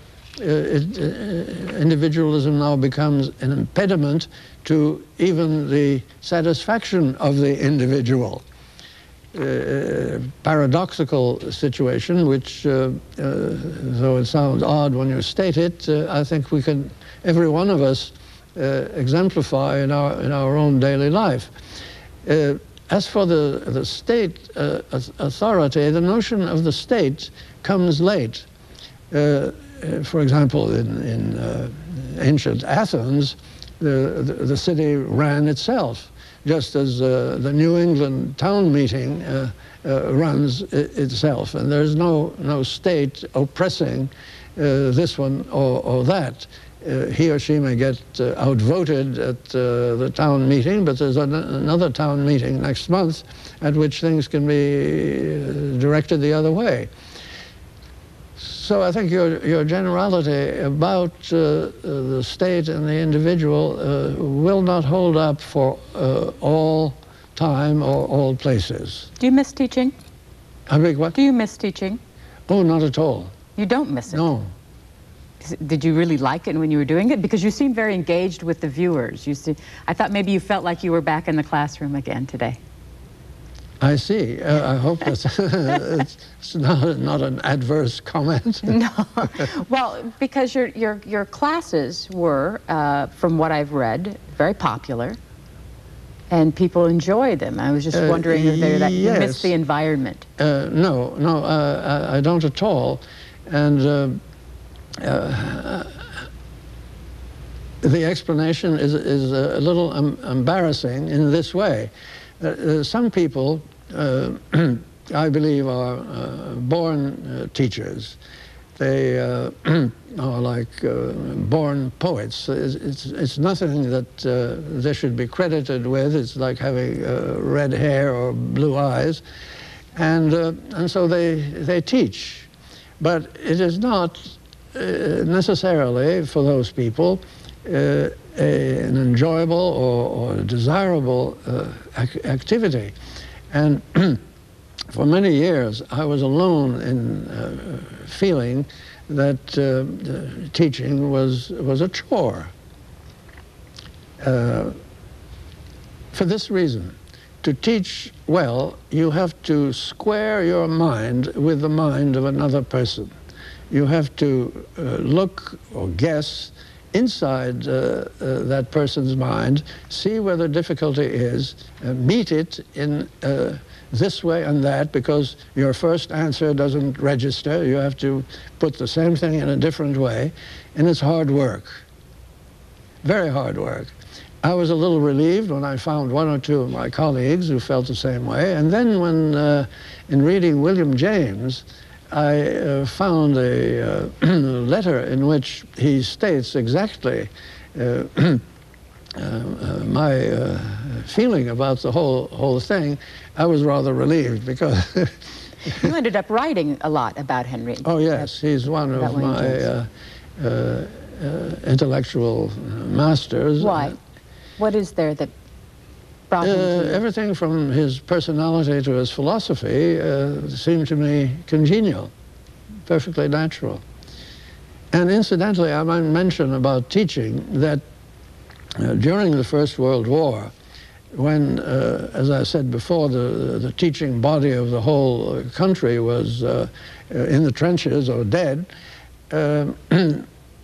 individualism now becomes an impediment to even the satisfaction of the individual. Paradoxical situation, which, though it sounds odd when you state it, I think we can, every one of us, exemplify in our own daily life. As for the state authority, the notion of the state comes late. For example, in ancient Athens, the city ran itself, just as the New England town meeting runs itself, and there's no state oppressing this one or that. He or she may get outvoted at the town meeting, but there's another town meeting next month at which things can be directed the other way. So I think your generality about the state and the individual will not hold up for all time or all places. Do you miss teaching? I beg what? Do you miss teaching? Oh, not at all. You don't miss it? No. Did you really like it when you were doing it? Because you seem very engaged with the viewers. I thought maybe you felt like you were back in the classroom again today. I see. I hope that's it's not an adverse comment. No. Well, because your classes were, from what I've read, very popular, and people enjoy them. I was just wondering if that you miss the environment. No, I don't at all. And the explanation is a little embarrassing in this way. Some people, I believe, are born teachers. They are like born poets. It's nothing that they should be credited with. It's like having red hair or blue eyes, and so they teach. But it is not necessarily for those people an enjoyable or desirable activity. And for many years, I was alone in feeling that teaching was a chore. For this reason, to teach well, you have to square your mind with the mind of another person. You have to look or guess inside that person's mind, see where the difficulty is, meet it in this way and that, because your first answer doesn't register. You have to put the same thing in a different way, and it's hard work, very hard work. I was a little relieved when I found one or two of my colleagues who felt the same way, and then when, in reading William James, I found a letter in which he states exactly my feeling about the whole thing. I was rather relieved because you ended up writing a lot about Henry. Oh yes, he's one of my intellectual masters. Why? What is there that brought him to you? Everything from his personality to his philosophy seemed to me congenial, perfectly natural. And incidentally, I might mention about teaching that during the First World War, when, as I said before, the teaching body of the whole country was in the trenches or dead,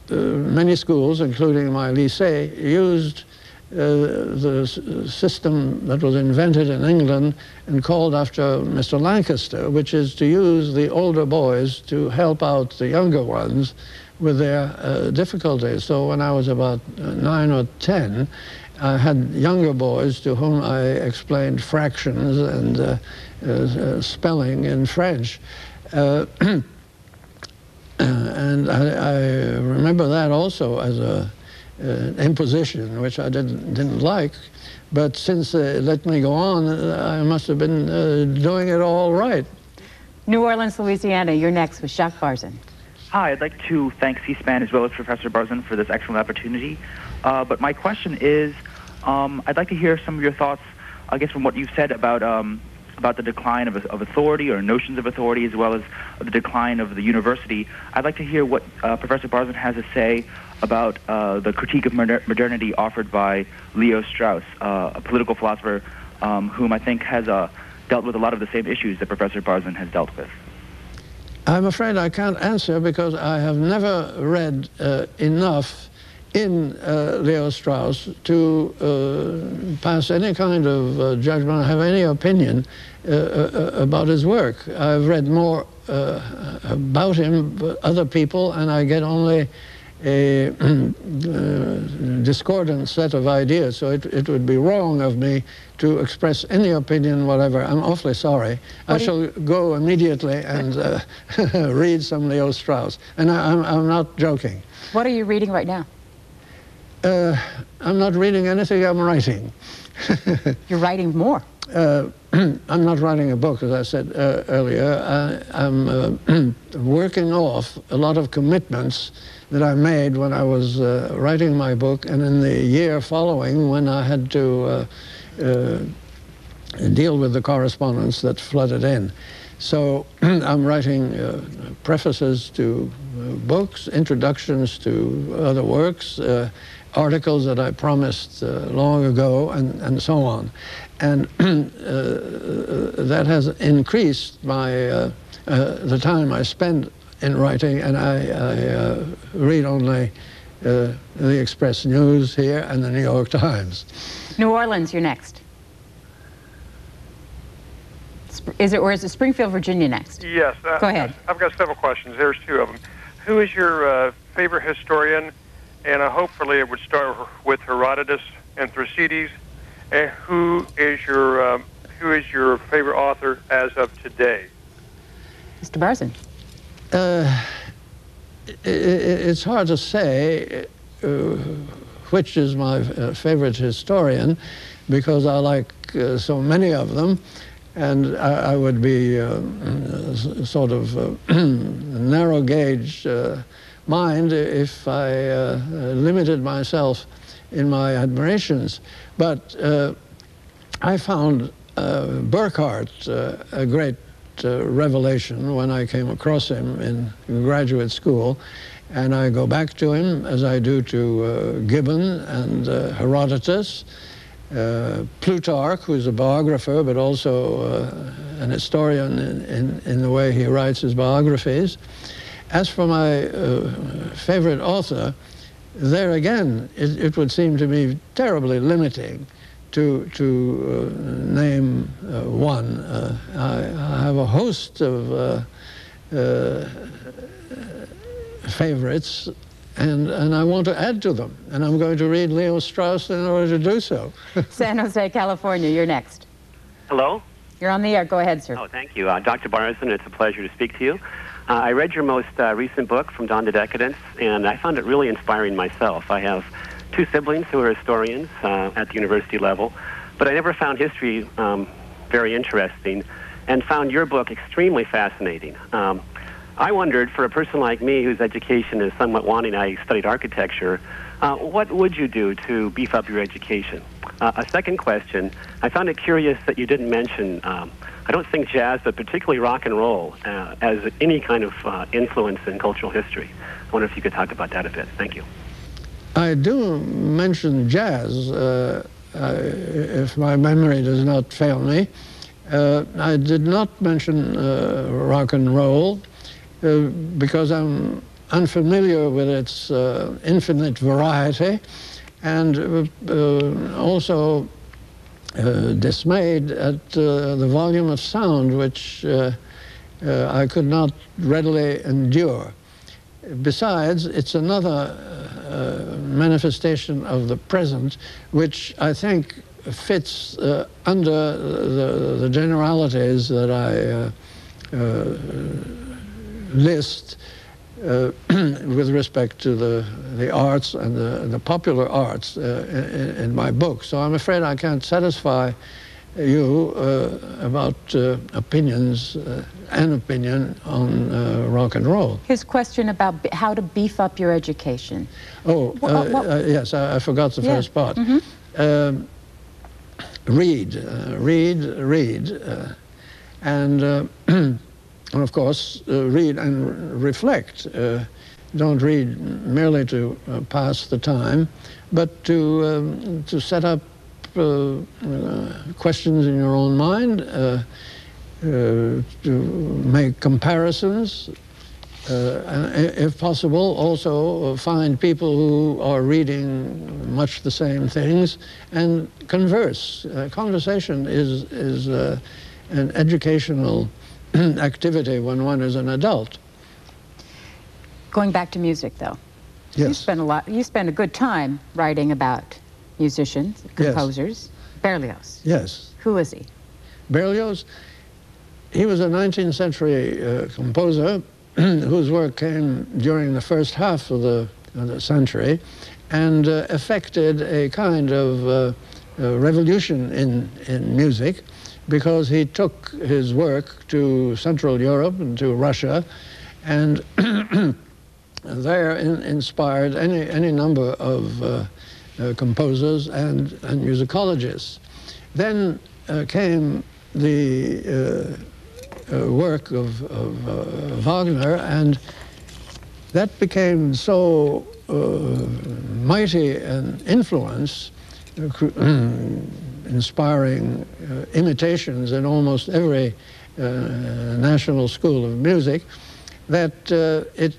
many schools, including my lycée, used the system that was invented in England and called after Mr. Lancaster, which is to use the older boys to help out the younger ones with their difficulties. So when I was about 9 or 10, I had younger boys to whom I explained fractions and spelling in French. And I remember that also as an imposition, which I didn't like. But since they let me go on, I must have been doing it all right. New Orleans, Louisiana, you're next with Jacques Barzun. Hi, I'd like to thank C-SPAN as well as Professor Barzun for this excellent opportunity. But my question is, I'd like to hear some of your thoughts, I guess, from what you've said about the decline of authority or notions of authority, as well as the decline of the university. I'd like to hear what Professor Barzun has to say about the critique of modernity offered by Leo Strauss, a political philosopher whom I think has dealt with a lot of the same issues that Professor Barzun has dealt with. I'm afraid I can't answer because I have never read enough in Leo Strauss to pass any kind of judgment, have any opinion about his work. I've read more about him, other people, and I get only a discordant set of ideas, so it would be wrong of me to express any opinion whatever. I'm awfully sorry. I shall go immediately and read some Leo Strauss, and I'm not joking. What are you reading right now? I'm not reading anything, I'm writing. You're writing more? I'm not writing a book, as I said earlier. I'm working off a lot of commitments that I made when I was writing my book, and in the year following when I had to deal with the correspondence that flooded in. So I'm writing prefaces to books, introductions to other works, articles that I promised long ago, and so on. And that has increased my the time I spend in writing, and I read only the Express News here and the New York Times. New Orleans, you're next. Is it Springfield, Virginia next? Yes. Go ahead. I've got several questions. There's two of them. Who is your favorite historian? And hopefully it would start with Herodotus and Thucydides. And who is your favorite author as of today? Mr. Barzun. It's hard to say which is my favorite historian, because I like so many of them, and I would be sort of narrow gauge mind if I limited myself in my admirations. But I found Burckhardt a great revelation when I came across him in graduate school, and I go back to him as I do to Gibbon and Herodotus, Plutarch, who's a biographer but also an historian in the way he writes his biographies. As for my favorite author, there again, it would seem to me terribly limiting to name one. I have a host of favorites, and I want to add to them, and I'm going to read Leo Strauss in order to do so. San Jose, California, you're next. Hello? You're on the air. Go ahead, sir. Oh, thank you. Dr. Barzun, it's a pleasure to speak to you. I read your most recent book, From Dawn to Decadence, and I found it really inspiring myself. I have two siblings who are historians at the university level, but I never found history very interesting, and found your book extremely fascinating. I wondered, for a person like me whose education is somewhat wanting, I studied architecture, what would you do to beef up your education? A second question, I found it curious that you didn't mention, I don't think jazz, but particularly rock and roll, as any kind of influence in cultural history. I wonder if you could talk about that a bit. Thank you. I do mention jazz, if my memory does not fail me. I did not mention rock and roll because I'm unfamiliar with its infinite variety, and also dismayed at the volume of sound which I could not readily endure. Besides, it's another manifestation of the present, which I think fits under the generalities that I list with respect to the arts and the popular arts in my book. So I'm afraid I can't satisfy you about opinions, an opinion on rock and roll. His question about how to beef up your education. Oh, yes, I forgot the first part. Mm-hmm. Read, and of course, read and reflect. Don't read merely to pass the time, but to set up questions in your own mind, to make comparisons, and if possible, also find people who are reading much the same things and converse. Conversation is an educational activity when one is an adult. Going back to music, though. Yes. You spend a good time writing about musicians, composers. Yes. Berlioz. Yes. Who is he? Berlioz, he was a 19th century composer whose work came during the first half of the century and affected a kind of revolution in music, because he took his work to Central Europe and to Russia, and there inspired any number of composers and musicologists. Then came the work of Wagner, and that became so mighty an influence, inspiring imitations in almost every national school of music, that it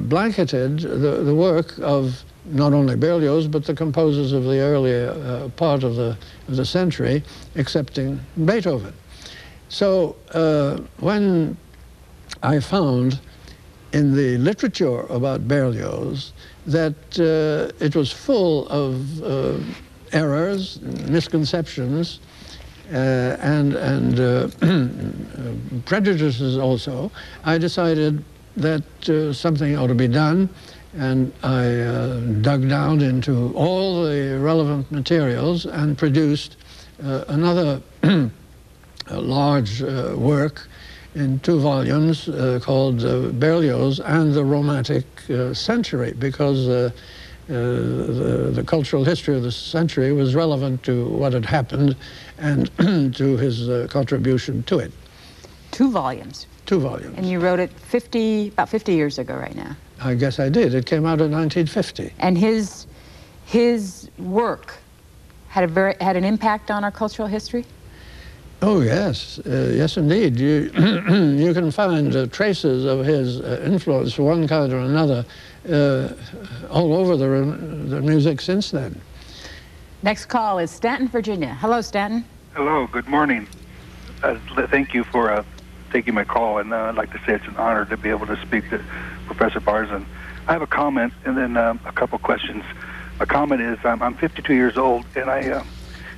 blanketed the work of not only Berlioz, but the composers of the earlier part of the century, excepting Beethoven. So when I found in the literature about Berlioz that it was full of errors, misconceptions, and prejudices also, I decided that something ought to be done, and I dug down into all the relevant materials and produced another large work in 2 volumes called Berlioz and the Romantic Century, because the cultural history of the century was relevant to what had happened and to his contribution to it. 2 volumes? 2 volumes. And you wrote it about 50 years ago right now? I guess I did. It came out in 1950. And his work had an impact on our cultural history? Oh, yes. Yes, indeed. You can find traces of his influence, one kind or another, all over the music since then. Next call is Stanton, Virginia. Hello, Stanton. Hello, good morning. Thank you for taking my call, and I'd like to say it's an honor to be able to speak to Professor Barzun. I have a comment and then a couple questions. A comment is I'm 52 years old, and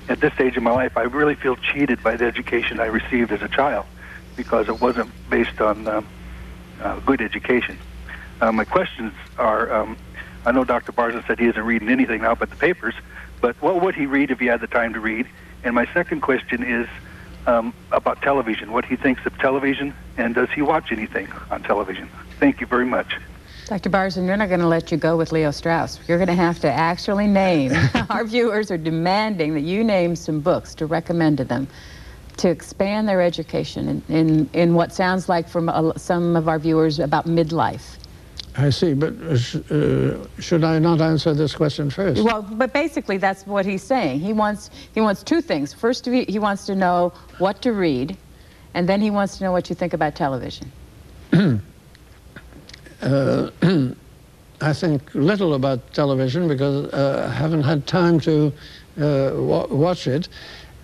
at this stage of my life, I really feel cheated by the education I received as a child, because it wasn't based on good education. My questions are, I know Dr. Barzun said he isn't reading anything now but the papers, but what would he read if he had the time to read? And my second question is about television, what he thinks of television, and does he watch anything on television? Thank you very much. Dr. Barzun, we're not going to let you go with Leo Strauss. You're going to have to actually name. Our viewers are demanding that you name some books to recommend to them to expand their education in what sounds like from some of our viewers about midlife. I see, but should I not answer this question first? Well, but basically that's what he's saying. He wants two things. First, he wants to know what to read, and then he wants to know what you think about television. I think little about television because I haven't had time to watch it,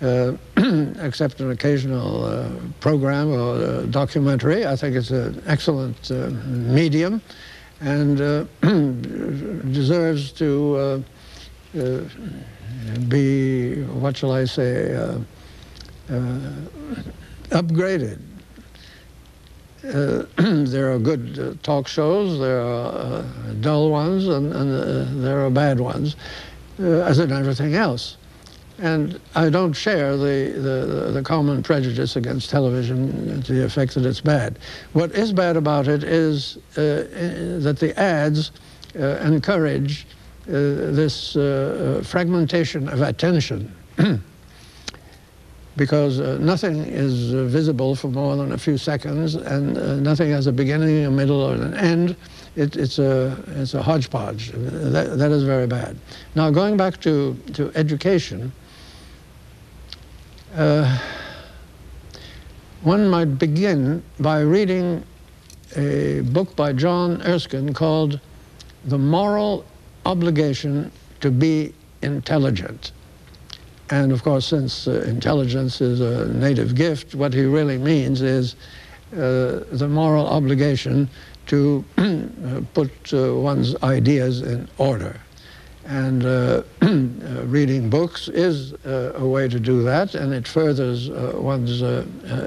except an occasional program or documentary. I think it's an excellent medium and deserves to be, what shall I say, upgraded. There are good talk shows, there are dull ones, and there are bad ones, as in everything else. And I don't share the common prejudice against television to the effect that it's bad. What is bad about it is that the ads encourage this fragmentation of attention. Because nothing is visible for more than a few seconds, and nothing has a beginning, a middle, or an end. It's a hodgepodge. That is very bad. Now, going back to education, one might begin by reading a book by John Erskine called The Moral Obligation to Be Intelligent. And of course, since intelligence is a native gift, what he really means is the moral obligation to put one's ideas in order. And reading books is a way to do that, and it furthers one's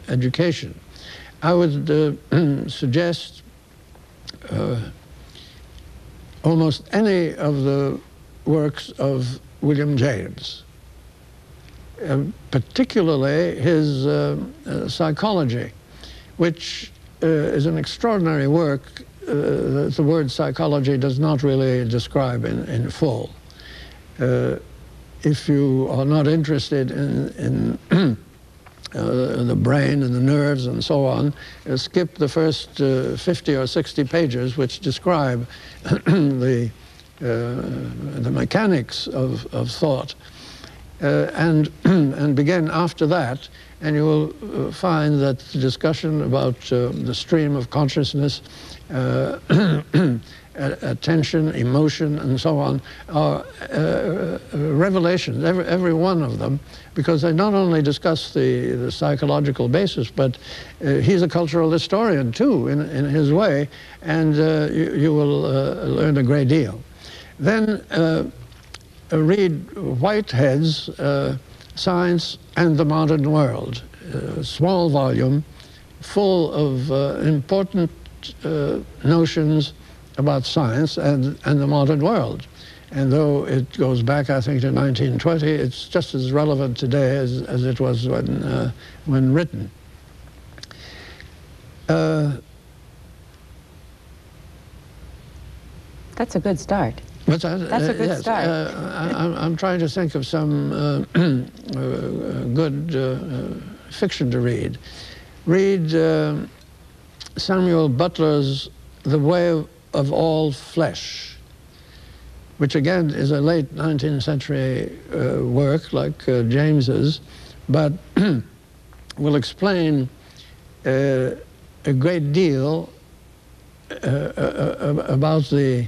education. I would suggest almost any of the works of William James. Particularly his psychology, which is an extraordinary work that the word psychology does not really describe in full. If you are not interested in the brain and the nerves and so on, skip the first 50 or 60 pages which describe the mechanics of thought. And begin after that, and you will find that the discussion about the stream of consciousness, attention, emotion, and so on are revelations, every one of them, because they not only discuss the psychological basis, but he's a cultural historian too, in his way, and you will learn a great deal. Then read Whitehead's Science and the Modern World, a small volume full of important notions about science and the modern world. And though it goes back, I think, to 1920, it's just as relevant today as it was when written. That's a good start. What's that? That's a good yes. start. I'm trying to think of some good fiction to read. Read Samuel Butler's The Way of All Flesh, which again is a late 19th century work like James's, but will explain a great deal about the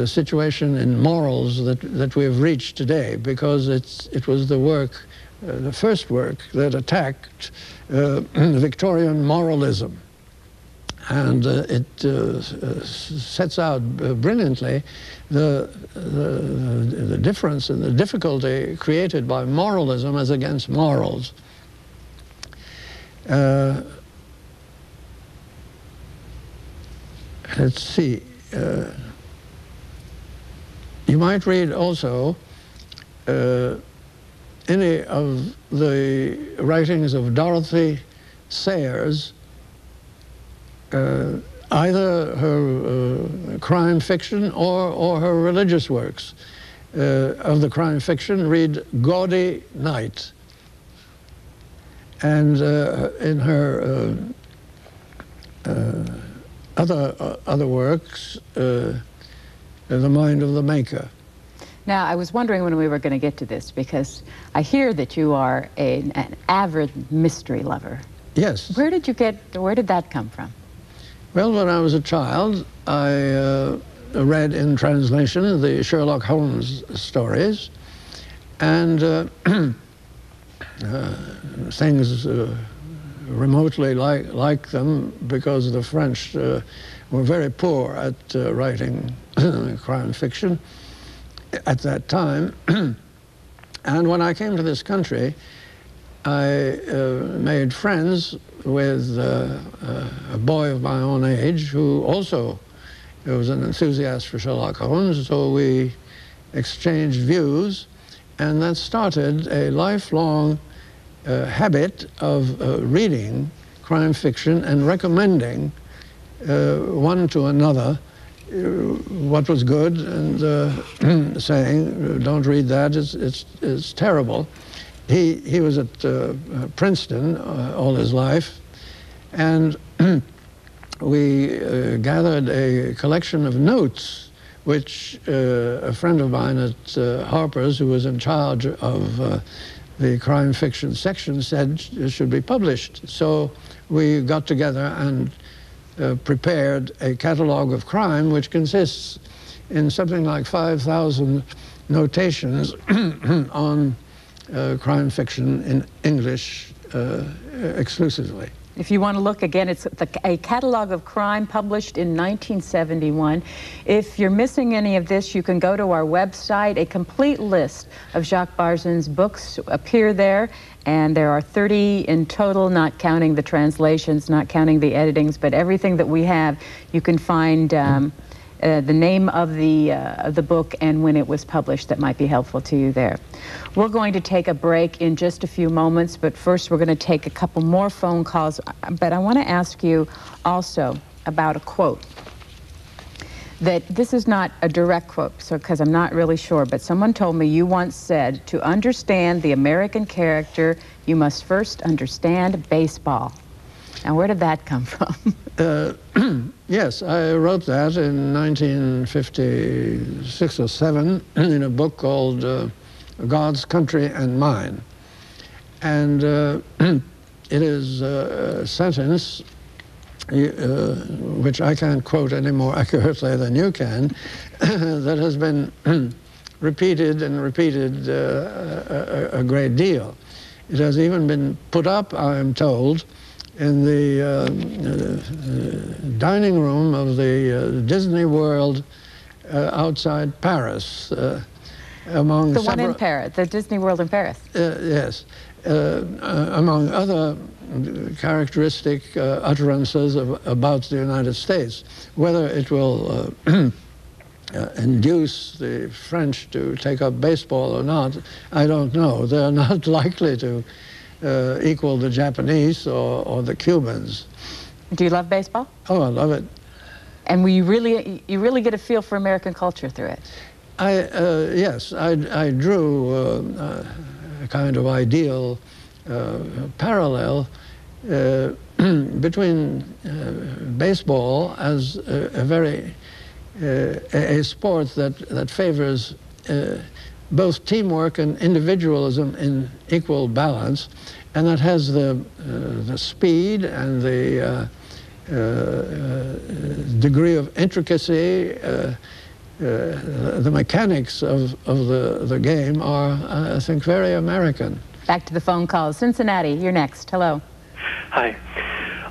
situation in morals that we have reached today, because it was the work, the first work that attacked Victorian moralism. And it sets out brilliantly the difference and the difficulty created by moralism as against morals. let's see. You might read also any of the writings of Dorothy Sayers, either her crime fiction or her religious works. Of the crime fiction, read Gaudy Night. And in her other works, The Mind of the Maker. Now, I was wondering when we were going to get to this, because I hear that you are an avid mystery lover. Yes. Where did that come from? Well, when I was a child, I read in translation the Sherlock Holmes stories, and things remotely like them, because the French were very poor at writing crime fiction at that time. And when I came to this country, I made friends with a boy of my own age who also was an enthusiast for Sherlock Holmes, so we exchanged views, and that started a lifelong habit of reading crime fiction and recommending one to another what was good, and saying, don't read that, it's terrible. He was at Princeton all his life, and we gathered a collection of notes which a friend of mine at Harper's, who was in charge of the crime fiction section, said should be published. So we got together and prepared a catalog of crime, which consists in something like 5,000 notations on crime fiction in English exclusively. If you want to look again, it's a catalog of crime published in 1971. If you're missing any of this, you can go to our website. A complete list of Jacques Barzun's books appear there, and there are 30 in total, not counting the translations, not counting the editings, but everything that we have, you can find the name of the book and when it was published. That might be helpful to you there. We're going to take a break in just a few moments, but first we're going to take a couple more phone calls. But I want to ask you also about a quote. That this is not a direct quote, so because I'm not really sure, but someone told me you once said, to understand the American character, you must first understand baseball. Now, where did that come from? Yes, I wrote that in 1956 or 7 in a book called God's Country and Mine. And it is a sentence which I can't quote any more accurately than you can, that has been repeated and repeated a great deal. It has even been put up, I am told, in the dining room of the Disney World outside Paris. Among the one in Paris, the Disney World in Paris. Yes. Among other characteristic utterances about the United States. Whether it will induce the French to take up baseball or not, I don't know. They're not likely to equal the Japanese or the Cubans. Do you love baseball? Oh, I love it. And you really get a feel for American culture through it? Yes, I drew a kind of ideal parallel between baseball as a sport that favors both teamwork and individualism in equal balance, and that has the speed and the degree of intricacy. The mechanics of the game are, I think, very American. Back to the phone calls. Cincinnati, you're next. Hello. Hi.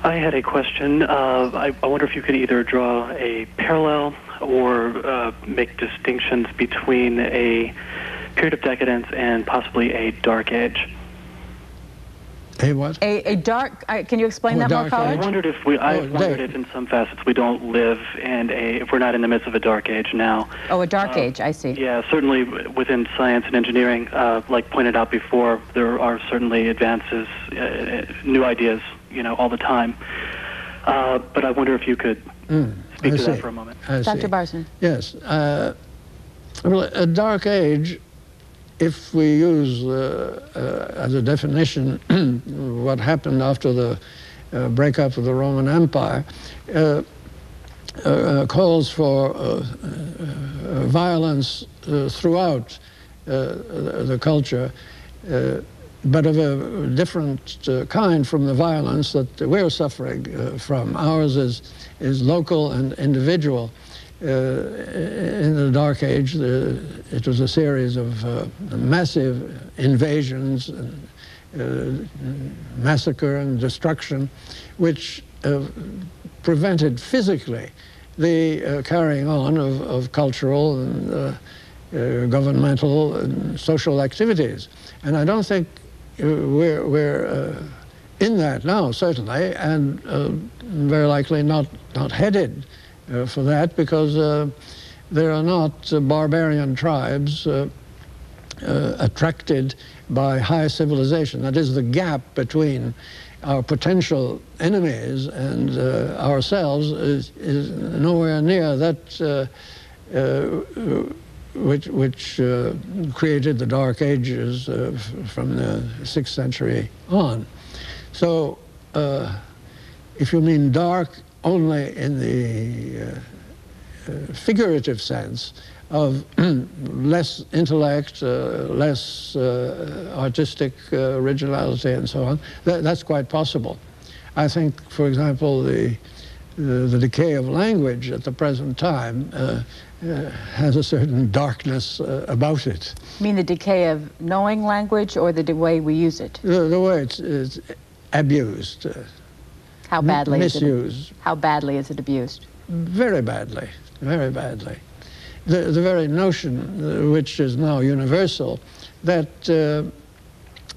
I had a question. I wonder if you could either draw a parallel or make distinctions between a period of decadence and possibly a dark age. A what? A dark, can you explain that more, Colin? I wondered if in some facets we don't live if we're not in the midst of a dark age now. Oh, a dark age, I see. Yeah, certainly within science and engineering, like pointed out before, there are certainly advances, new ideas, all the time. But I wonder if you could speak to that for a moment. Dr. Barzun. Yes. Well, a dark age, if we use as a definition what happened after the breakup of the Roman Empire, calls for violence throughout the culture, but of a different kind from the violence that we're suffering from. Ours is local and individual. In the Dark Age, it was a series of massive invasions, and, massacre and destruction, which prevented physically the carrying on of cultural and governmental and social activities. And I don't think we're in that now, certainly, and very likely not headed for that, because there are not barbarian tribes attracted by high civilization. That is, the gap between our potential enemies and ourselves is nowhere near that which created the Dark Ages from the 6th century on. So if you mean dark only in the figurative sense of less intellect, less artistic originality, and so on, that's quite possible. I think, for example, the decay of language at the present time has a certain darkness about it. You mean the decay of knowing language, or the way we use it? The way it's abused. How badly misused. Is it? How badly is it abused? Very badly, very badly. The very notion, which is now universal, that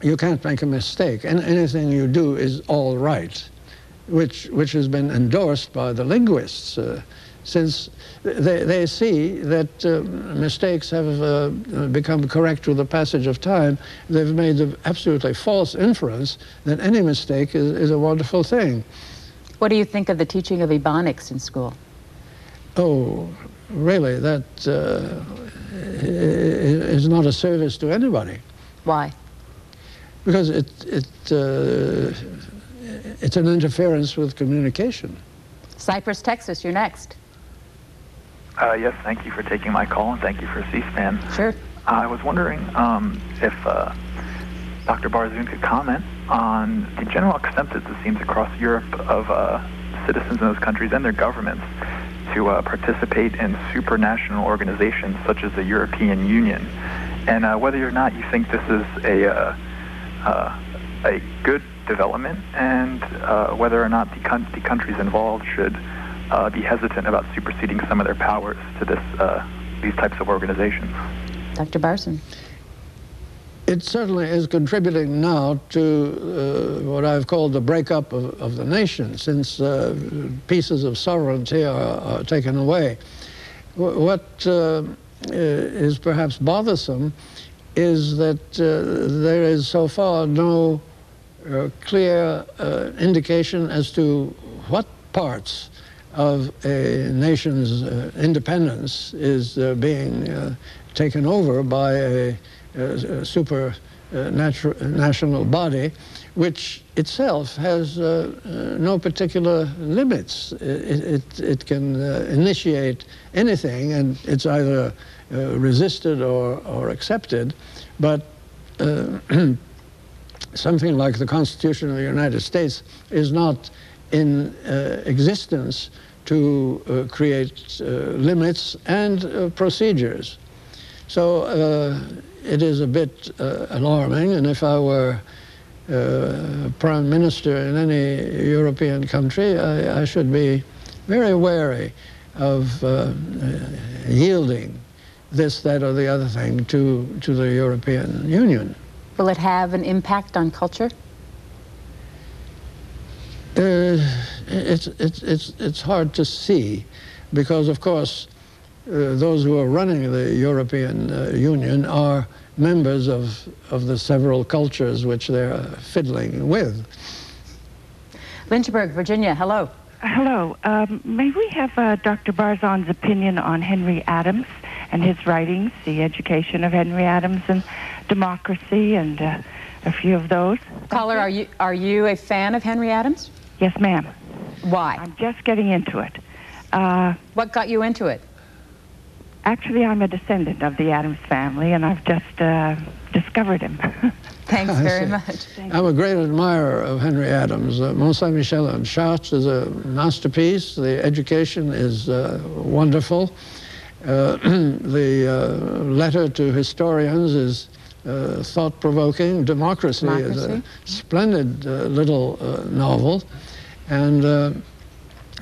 you can't make a mistake, and anything you do is all right, which has been endorsed by the linguists, since they see that mistakes have become correct with the passage of time. They've made the absolutely false inference that any mistake is a wonderful thing. What do you think of the teaching of Ebonics in school? Oh, really, that is not a service to anybody. Why? Because it's an interference with communication. Cypress, Texas, you're next. Yes, thank you for taking my call, and thank you for C-SPAN. Sure. I was wondering if Dr. Barzun could comment on the general acceptance, it seems, across Europe of citizens in those countries and their governments to participate in supranational organizations such as the European Union, and whether or not you think this is a good development, and whether or not the countries involved should be hesitant about superseding some of their powers to these types of organizations. Dr. Barzun. It certainly is contributing now to what I've called the breakup of the nation, since pieces of sovereignty are taken away. What is perhaps bothersome is that there is so far no clear indication as to what parts of a nation's independence is being taken over by a national body, which itself has no particular limits. It can initiate anything, and it's either resisted or accepted. But something like the Constitution of the United States is not in existence to create limits and procedures. So it is a bit alarming, and if I were Prime Minister in any European country, I should be very wary of yielding this, that, or the other thing to the European Union. Will it have an impact on culture? It's hard to see, because of course those who are running the European Union are members of the several cultures which they're fiddling with. Lynchburg, Virginia, hello. Hello. May we have Dr. Barzun's opinion on Henry Adams and his writings, the education of Henry Adams and democracy, and a few of those? Caller, are you a fan of Henry Adams? Yes, ma'am. Why? I'm just getting into it. What got you into it? Actually, I'm a descendant of the Adams family, and I've just discovered him. Thanks very much. I'm a great admirer of Henry Adams. Mont Saint-Michel and Chartres is a masterpiece. The education is wonderful. The letter to historians is thought-provoking. Democracy is a splendid little novel. And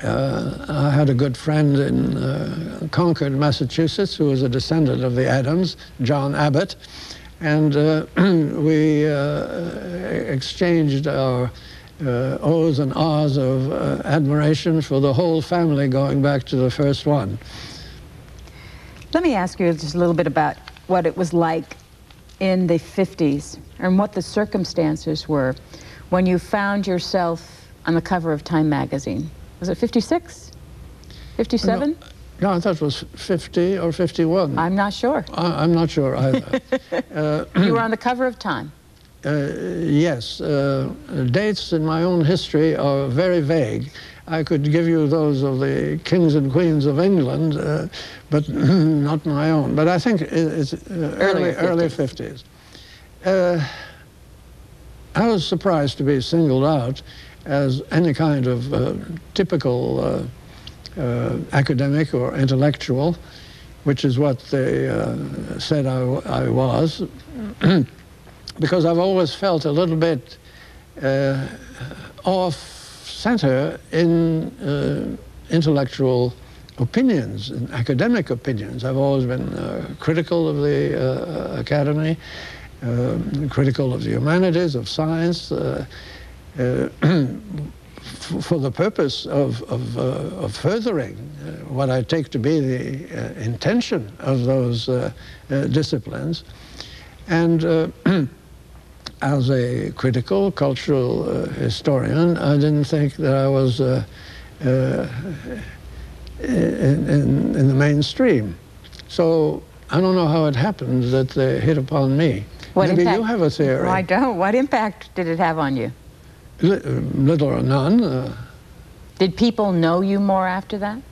I had a good friend in Concord, Massachusetts, who was a descendant of the Adams, John Abbott. And we exchanged our O's and R's of admiration for the whole family going back to the first one. Let me ask you just a little bit about what it was like in the 50s and what the circumstances were when you found yourself on the cover of Time magazine. Was it 56? 57? No, I thought it was 50 or 51. I'm not sure. I'm not sure either. You were on the cover of Time. Yes. Dates in my own history are very vague. I could give you those of the kings and queens of England, but not my own. But I think it's early 50s. I was surprised to be singled out as any kind of typical academic or intellectual, which is what they said I was, because I've always felt a little bit off-center in intellectual opinions, in academic opinions. I've always been critical of the academy, critical of the humanities, of science, for the purpose of furthering what I take to be the intention of those disciplines. And as a critical cultural historian, I didn't think that I was in the mainstream. So I don't know how it happened that they hit upon me. Maybe you have a theory. Well, I don't. What impact did it have on you? Little or none. Did people know you more after that?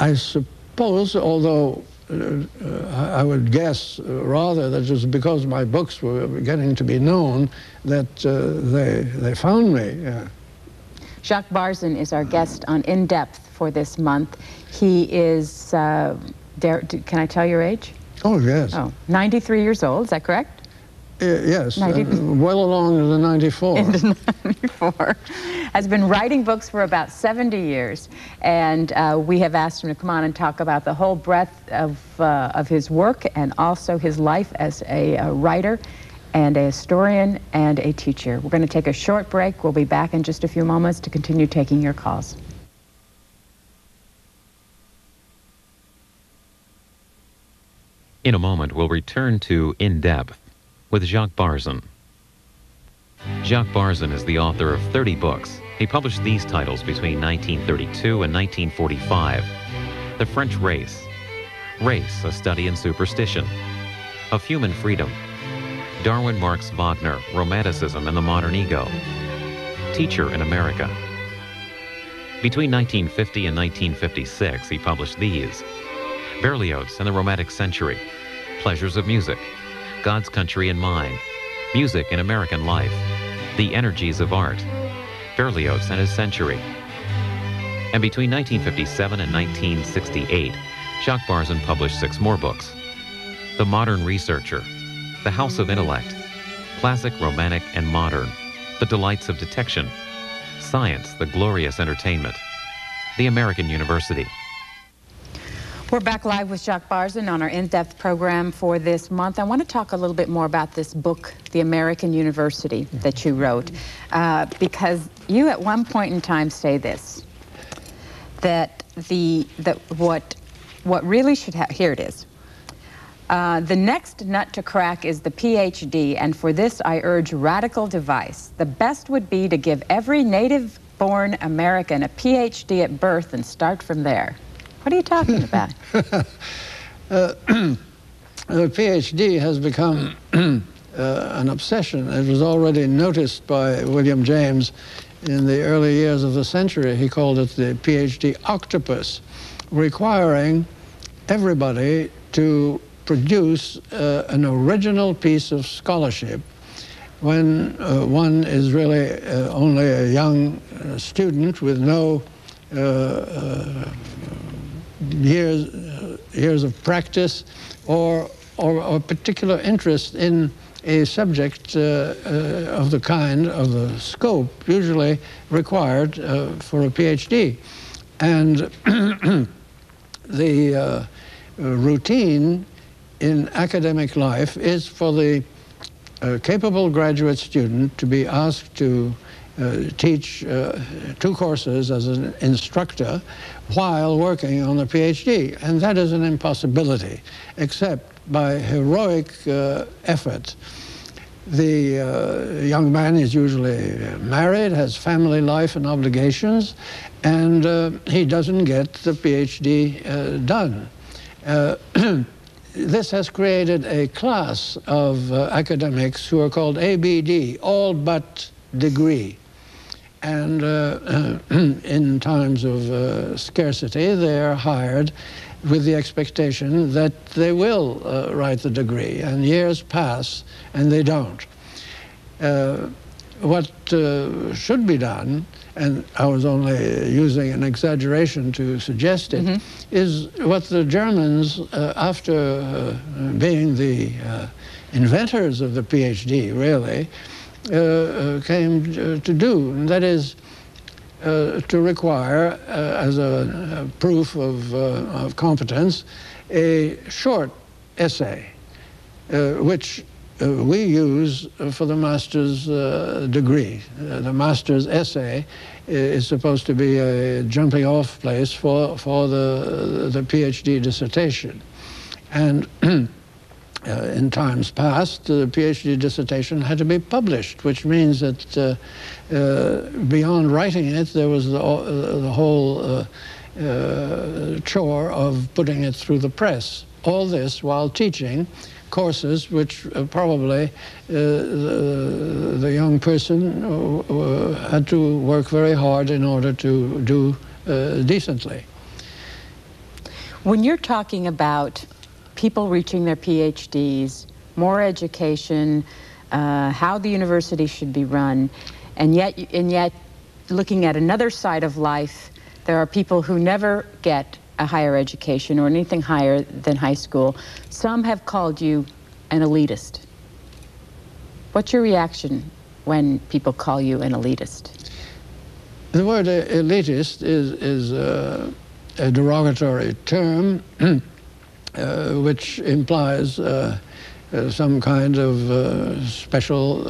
I suppose, although I would guess rather that it was because my books were beginning to be known that they found me. Jacques Barzun is our guest on In Depth for this month. He is, can I tell your age? Oh, yes. Oh, 93 years old, is that correct? Yes, well along in the 94. Into 94. Has been writing books for about 70 years. And we have asked him to come on and talk about the whole breadth of his work and also his life as a writer and a historian and a teacher. We're going to take a short break. We'll be back in just a few moments to continue taking your calls. In a moment, we'll return to In Depth with Jacques Barzun. Jacques Barzun is the author of 30 books. He published these titles between 1932 and 1945. The French Race, Race, A Study in Superstition, Of Human Freedom, Darwin Marx Wagner, Romanticism and the Modern Ego, Teacher in America. Between 1950 and 1956, he published these: Berlioz and the Romantic Century, Pleasures of Music, God's Country and Mine, Music in American Life, The Energies of Art, Berlioz and His Century. And between 1957 and 1968, Jacques Barzun published 6 more books: The Modern Researcher, The House of Intellect, Classic, Romantic, and Modern, The Delights of Detection, Science, The Glorious Entertainment, The American University. We're back live with Jacques Barzun on our in-depth program for this month. I want to talk a little bit more about this book, The American University, that you wrote, because you at one point in time say this, that what really should happen, here it is. The next nut to crack is the Ph.D., and for this I urge radical device. The best would be to give every native-born American a Ph.D. at birth and start from there. What are you talking about? The PhD has become an obsession. It was already noticed by William James in the early years of the century. He called it the PhD octopus, requiring everybody to produce an original piece of scholarship when one is really only a young student with no years of practice or particular interest in a subject of the kind, of the scope usually required for a PhD. And the routine in academic life is for the capable graduate student to be asked to teach 2 courses as an instructor while working on a PhD. And that is an impossibility, except by heroic effort. The young man is usually married, has family life and obligations, and he doesn't get the PhD done. This has created a class of academics who are called ABD, all but degree. And in times of scarcity, they are hired with the expectation that they will write the degree, and years pass and they don't. What should be done, and I was only using an exaggeration to suggest it, is what the Germans, after being the inventors of the PhD, really, came to do, and that is to require, as a proof of competence, a short essay, which we use for the master's degree. The master's essay is supposed to be a jumping-off place for the PhD dissertation. And in times past, the PhD dissertation had to be published, which means that beyond writing it, there was the whole chore of putting it through the press. All this while teaching courses which probably the young person had to work very hard in order to do decently. When you're talking about people reaching their PhDs, more education, how the university should be run, and yet looking at another side of life, there are people who never get a higher education or anything higher than high school. Some have called you an elitist. What's your reaction when people call you an elitist? The word elitist is a derogatory term which implies some kind of special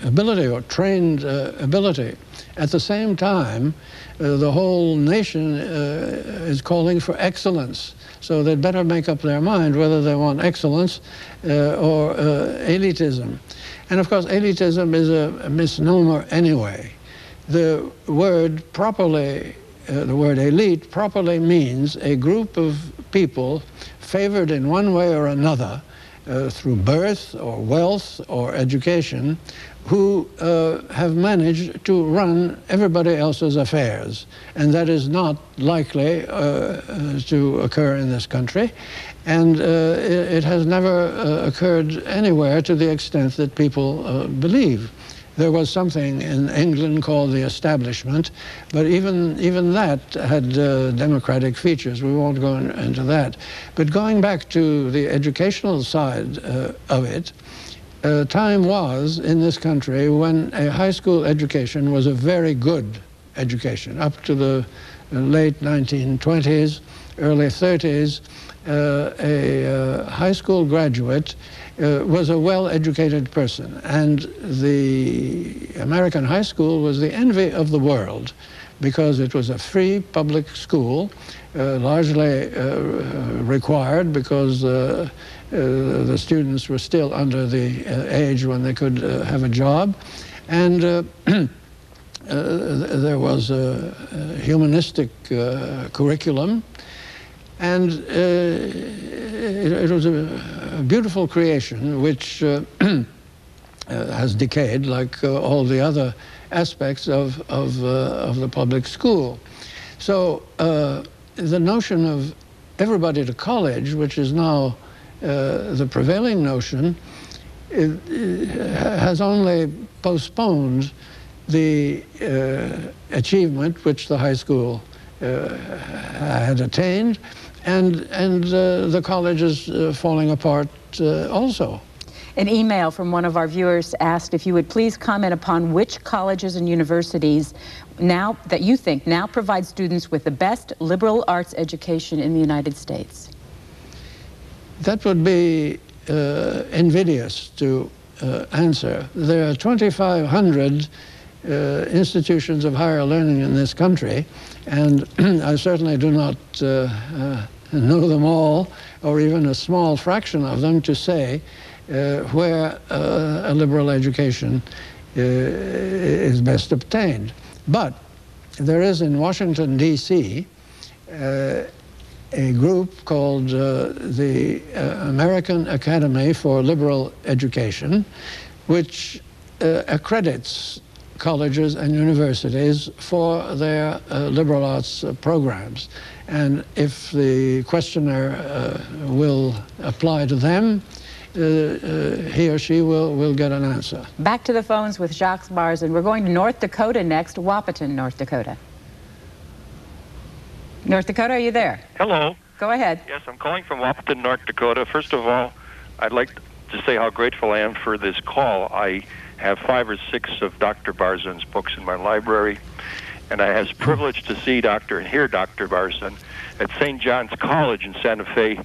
ability or trained ability. At the same time, the whole nation is calling for excellence. So they'd better make up their mind whether they want excellence or elitism. And of course, elitism is a misnomer anyway. The word properly, the word elite properly means a group of people favored in one way or another through birth or wealth or education, who have managed to run everybody else's affairs. And that is not likely to occur in this country. And it has never occurred anywhere to the extent that people believe. There was something in England called the establishment, but even that had democratic features. We won't go into that. But going back to the educational side of it, time was in this country when a high school education was a very good education. Up to the late 1920s, early 30s, a high school graduate was a well-educated person, and the American high school was the envy of the world because it was a free public school, largely required because the students were still under the age when they could have a job, and there was a humanistic curriculum, and it was a beautiful creation which has decayed like all the other aspects of the public school. So the notion of everybody to college, which is now the prevailing notion, it has only postponed the achievement which the high school had attained, and the college is falling apart also. An email from one of our viewers asked if you would please comment upon which colleges and universities now that you think now provide students with the best liberal arts education in the United States. That would be invidious to answer. There are 2,500 institutions of higher learning in this country, and I certainly do not know them all, or even a small fraction of them, to say where a liberal education is best obtained. But there is in Washington, D.C., a group called the American Academy for Liberal Education, which accredits colleges and universities for their liberal arts programs. And if the questioner will apply to them, he or she will get an answer. Back to the phones with Jacques Barzun. We're going to North Dakota next, Wahpeton, North Dakota. North Dakota, are you there? Hello. Go ahead. Yes, I'm calling from Wahpeton, North Dakota. First of all, I'd like to say how grateful I am for this call. I have 5 or 6 of Dr. Barzun's books in my library, and I had the privilege to see and hear Dr. Barzun at St. John's College in Santa Fe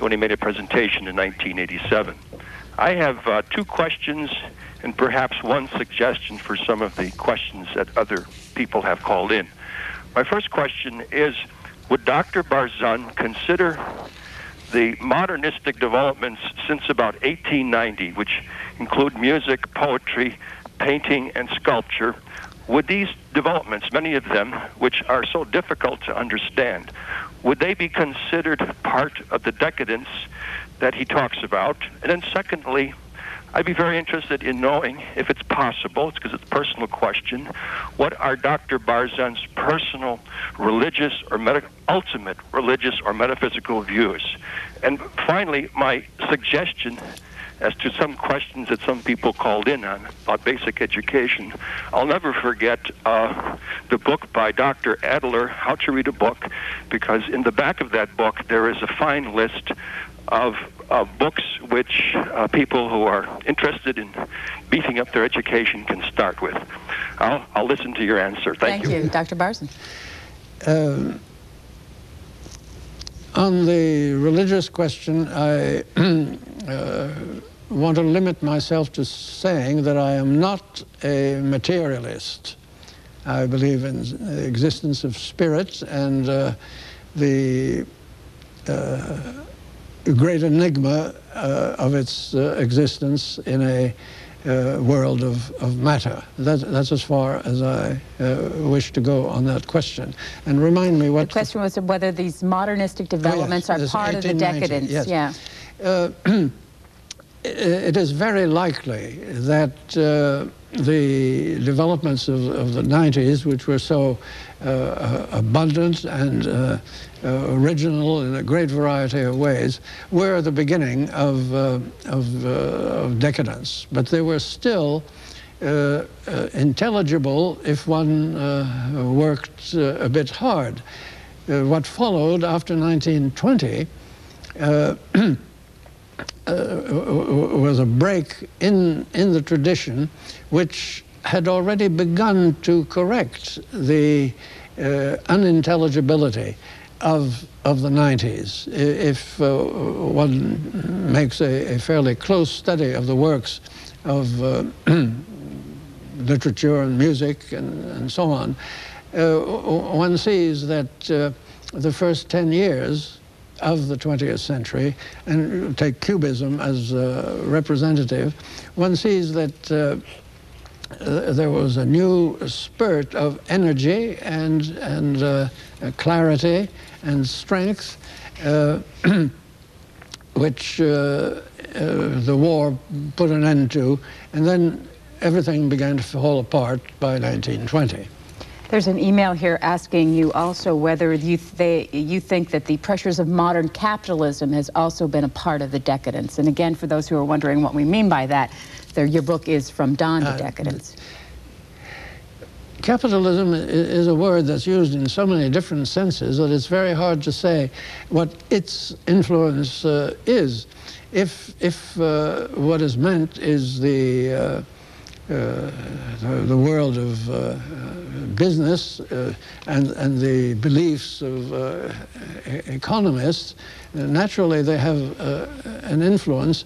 when he made a presentation in 1987. I have 2 questions and perhaps 1 suggestion for some of the questions that other people have called in. My first question is, would Dr. Barzun consider the modernistic developments since about 1890, which include music, poetry, painting, and sculpture, would these developments, many of them, which are so difficult to understand, would they be considered part of the decadence that he talks about? And then secondly, I'd be very interested in knowing, if it's possible, it's because it's a personal question, what are Dr. Barzun's personal religious or ultimate religious or metaphysical views? And finally, my suggestion as to some questions that some people called in on about basic education. I'll never forget the book by Dr. Adler, How to Read a Book, because in the back of that book there is a fine list of books which people who are interested in beefing up their education can start with. I'll listen to your answer. Thank you. Dr. Barzun. On the religious question, I want to limit myself to saying that I am not a materialist. I believe in the existence of spirit and the great enigma of its existence in a world of matter. That's as far as I wish to go on that question. And remind me what... The question was whether these modernistic developments are part of the decadence. Yes. Yeah. It is very likely that the developments of the 90s, which were so abundant and original in a great variety of ways, were the beginning of decadence. But they were still intelligible if one worked a bit hard. What followed after 1920 was a break in the tradition which had already begun to correct the unintelligibility of the 90s. If one makes a fairly close study of the works of literature and music and so on, one sees that the first 10 years of the 20th century, and take Cubism as representative, one sees that there was a new spurt of energy and clarity and strength, which the war put an end to, and then everything began to fall apart by 1920. There's an email here asking you also whether you think that the pressures of modern capitalism has also been a part of the decadence. And again, for those who are wondering what we mean by that, your book is From Dawn to Decadence. Capitalism is a word that's used in so many different senses that it's very hard to say what its influence is. If what is meant is the world of business and the beliefs of economists, naturally they have an influence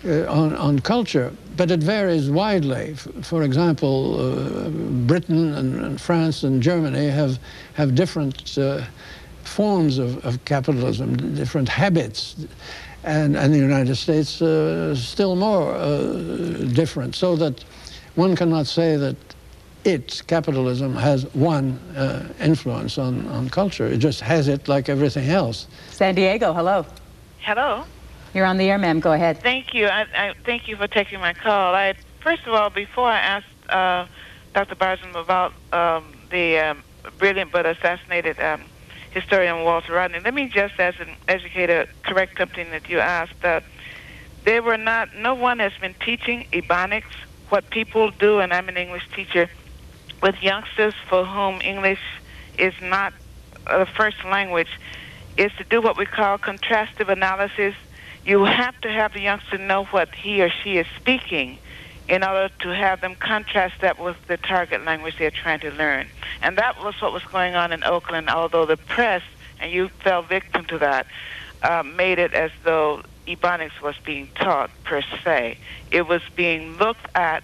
on culture, but it varies widely. For example, Britain and France and Germany have different forms of capitalism, different habits, and the United States still more different, so that one cannot say that capitalism has one influence on culture. It just has it like everything else. San Diego, hello. Hello. You're on the air, ma'am. Go ahead. Thank you. I thank you for taking my call. First of all, before I asked Dr. Barzun about the brilliant but assassinated historian Walter Rodney, let me just, as an educator, correct something that you asked. No one has been teaching Ebonics, what people do, and I'm an English teacher, with youngsters for whom English is not the first language, is to do what we call contrastive analysis. You have to have the youngster know what he or she is speaking in order to have them contrast that with the target language they're trying to learn. And that was what was going on in Oakland, although the press, and you fell victim to that, made it as though Ebonics was being taught per se. It was being looked at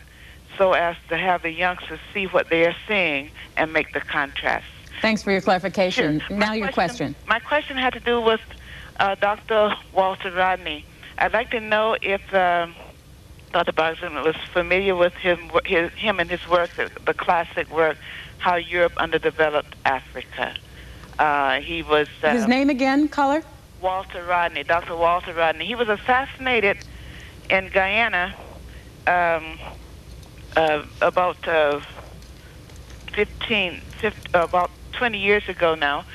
so as to have the youngsters see what they are seeing and make the contrast. Thanks for your clarification. Sure. Now your question. My question had to do with Dr. Walter Rodney. I'd like to know if Dr. Barzun was familiar with him and his work, the classic work, How Europe Underdeveloped Africa. He was... His name again, caller? Walter Rodney, Dr. Walter Rodney. He was assassinated in Guyana about 20 years ago now,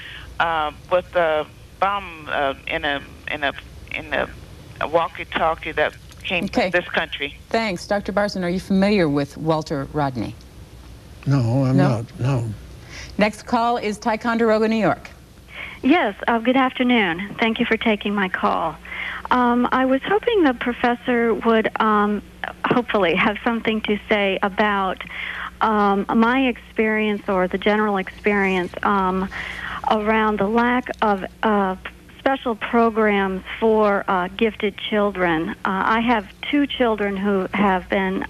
with a bomb in a walkie-talkie that came from this country. Thanks. Dr. Barzun, are you familiar with Walter Rodney? No, I'm not, no. Next call is Ticonderoga, New York. Yes, good afternoon. Thank you for taking my call. I was hoping the professor would hopefully have something to say about my experience, or the general experience, around the lack of special programs for gifted children. I have two children who have been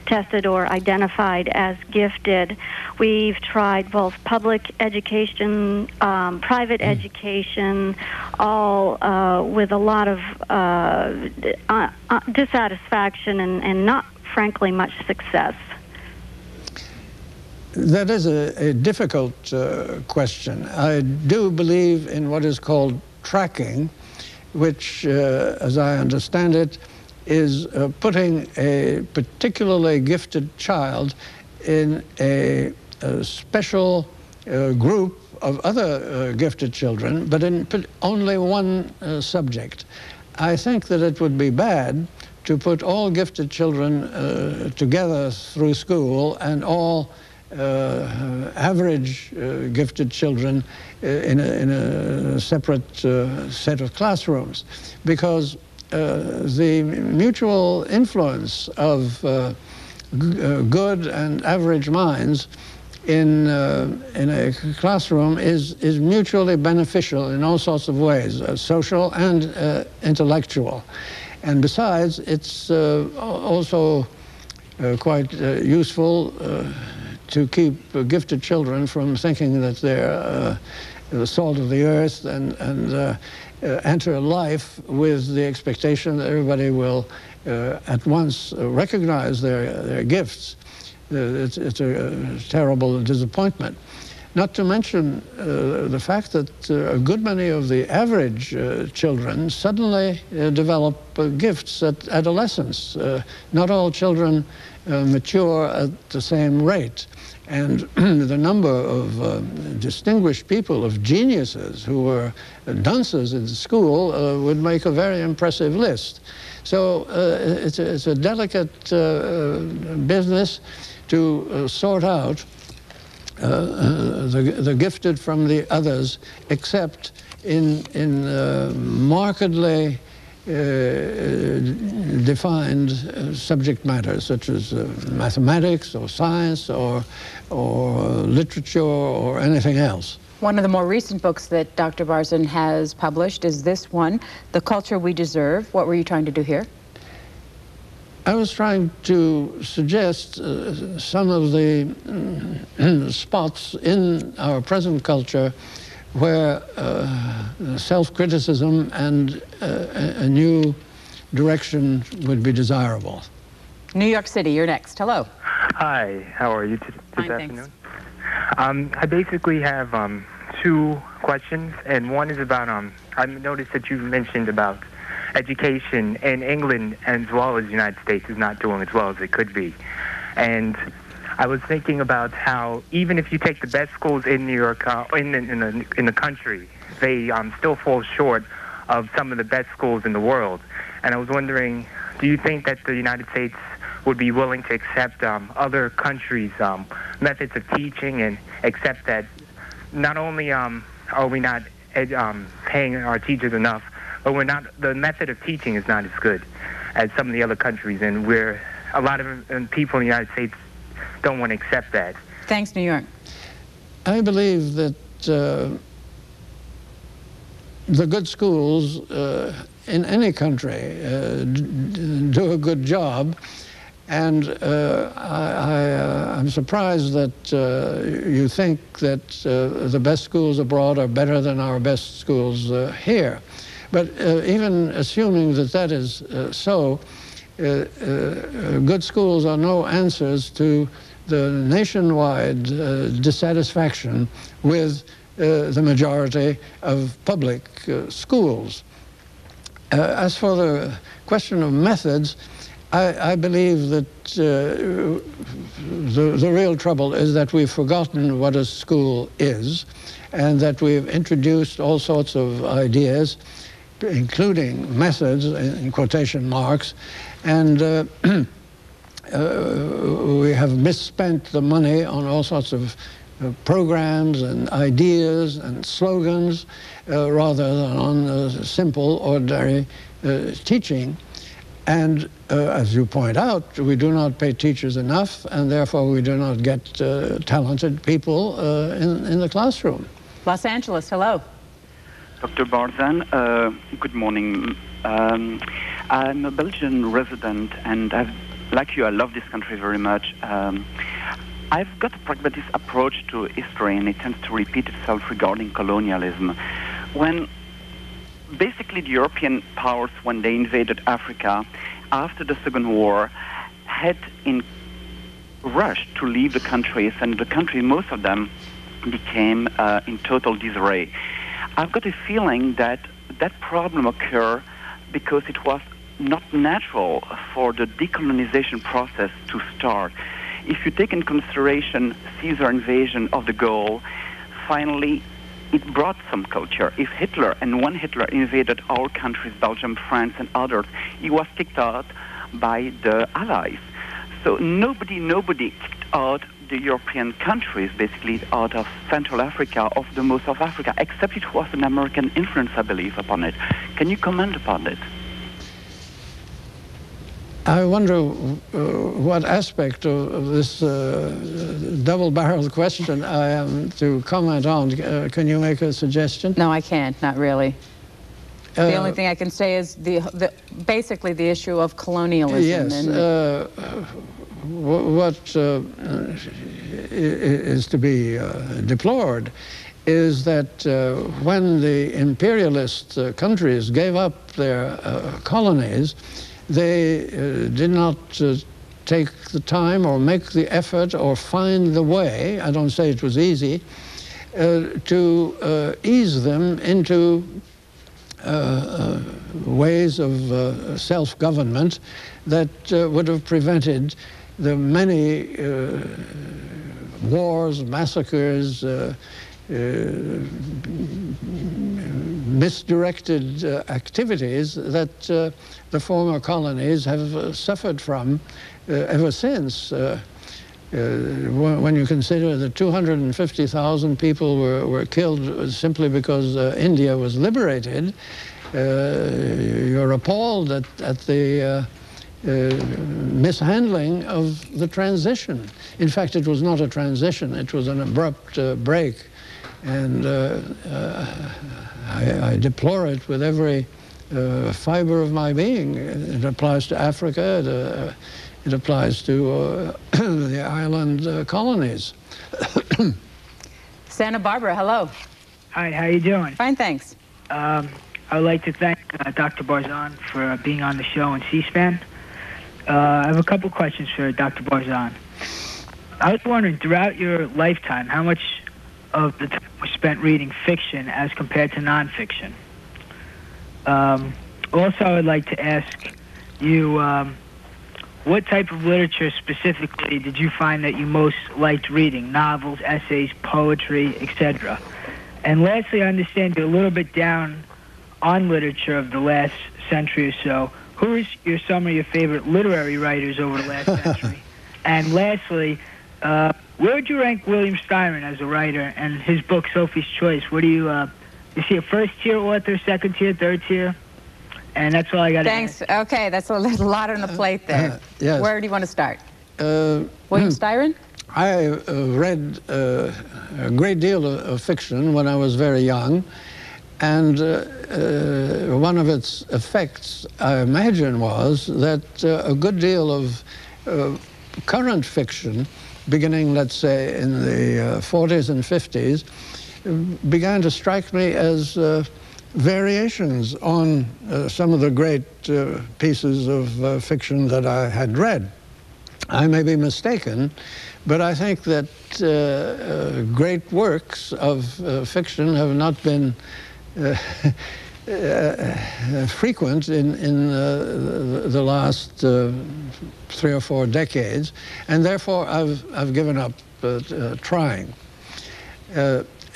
tested or identified as gifted. We've tried both public education, private education, all with a lot of dissatisfaction and not, frankly, much success. That is a difficult question. I do believe in what is called tracking, which, as I understand it, is putting a particularly gifted child in a special group of other gifted children, but in only one subject. I think that it would be bad to put all gifted children together through school and all average gifted children in a separate set of classrooms, because the mutual influence of good and average minds in a classroom is mutually beneficial in all sorts of ways, social and intellectual. And besides, it's also quite useful to keep gifted children from thinking that they're the salt of the earth and enter life with the expectation that everybody will at once recognize their gifts. It's a terrible disappointment. Not to mention the fact that a good many of the average children suddenly develop gifts at adolescence. Not all children mature at the same rate. And the number of distinguished people, of geniuses who were dunces in school would make a very impressive list. So it's a delicate business to sort out the gifted from the others, except in markedly defined subject matters, such as mathematics or science or literature or anything else. One of the more recent books that Dr. Barzun has published is this one, The Culture We Deserve. What were you trying to do here? I was trying to suggest some of the spots in our present culture where self-criticism and a new direction would be desirable. New York City, you're next. Hello. Hi, how are you this afternoon? I basically have two questions, and one is about, I noticed that you mentioned about education in England as well as the United States is not doing as well as it could be. And I was thinking about how even if you take the best schools in New York, in the country, they still fall short of some of the best schools in the world. And I was wondering, do you think that the United States would be willing to accept other countries' methods of teaching and accept that not only are we not paying our teachers enough, but the method of teaching is not as good as some of the other countries, and a lot of people in the United States don't want to accept that. Thanks, New York. I believe that the good schools in any country do a good job, and I'm surprised that you think that the best schools abroad are better than our best schools here. But even assuming that that is so, good schools are no answers to the nationwide dissatisfaction with the majority of public schools. As for the question of methods, I believe that the real trouble is that we've forgotten what a school is, and that we've introduced all sorts of ideas, including methods, in quotation marks, and we have misspent the money on all sorts of programs and ideas and slogans rather than on simple, ordinary teaching. And as you point out, we do not pay teachers enough, and therefore we do not get talented people in the classroom. Los Angeles, hello. Dr. Barzun, good morning. I'm a Belgian resident, and like you, I love this country very much. I've got a pragmatist approach to history, and it tends to repeat itself regarding colonialism. When basically the European powers, when they invaded Africa after the Second War, had in rush to leave the countries, and the country, most of them, became in total disarray. I've got a feeling that that problem occurred because it was not natural for the decolonization process to start. If you take in consideration Caesar's invasion of the Gaul, finally it brought some culture. If Hitler, and when Hitler invaded our countries, Belgium, France, and others, he was kicked out by the Allies. So nobody kicked out the European countries, basically out of Central Africa, of the most of Africa, except it was an American influence, I believe, upon it. Can you comment upon it? I wonder what aspect of this double-barreled question I am to comment on. Can you make a suggestion? No, I can't, not really. The only thing I can say is basically the issue of colonialism. Yes. And what is to be deplored is that when the imperialist countries gave up their colonies, they did not take the time or make the effort or find the way, I don't say it was easy, to ease them into ways of self-government that would have prevented the many wars, massacres, misdirected activities that the former colonies have suffered from ever since. When you consider that 250,000 people were killed simply because India was liberated, you're appalled at the mishandling of the transition. In fact, it was not a transition, it was an abrupt break. And I deplore it with every fiber of my being. It applies to Africa, it applies to the island colonies. Santa Barbara, hello. Hi, how you doing? Fine, thanks. I would like to thank Dr. Barzun for being on the show on C-SPAN. I have a couple questions for Dr. Barzun. I was wondering, throughout your lifetime, how much of the time was spent reading fiction as compared to nonfiction? Also, I would like to ask you, what type of literature specifically did you find that you most liked reading? Novels, essays, poetry, etc. And lastly, I understand you're a little bit down on literature of the last century or so. Who is some of your favorite literary writers over the last century? And lastly, where would you rank William Styron as a writer and his book, Sophie's Choice? What do you, is he a first-tier author, second-tier, third-tier? And that's all I got to Thanks. Okay, that's a lot on the plate there. Yes. Where do you want to start? William Styron? I read a great deal of fiction when I was very young, and one of its effects, I imagine, was that a good deal of current fiction, beginning, let's say, in the 40s and 50s, began to strike me as variations on some of the great pieces of fiction that I had read. I may be mistaken, but I think that great works of fiction have not been frequent in the last 3 or 4 decades, and therefore I've given up trying.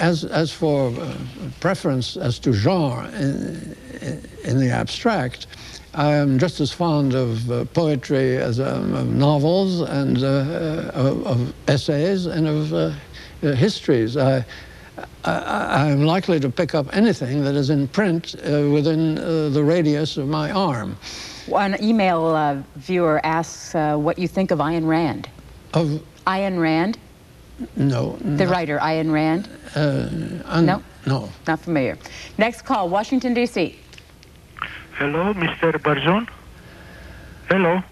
As for preference as to genre in the abstract, I am just as fond of poetry as of novels and of essays and of histories. I'm likely to pick up anything that is in print within the radius of my arm. One email viewer asks what you think of Ayn Rand. Of Ayn Rand? No. The writer, Ayn Rand? No? No. Not familiar. Next call, Washington, D.C. Hello, Mr. Barzun. Hello.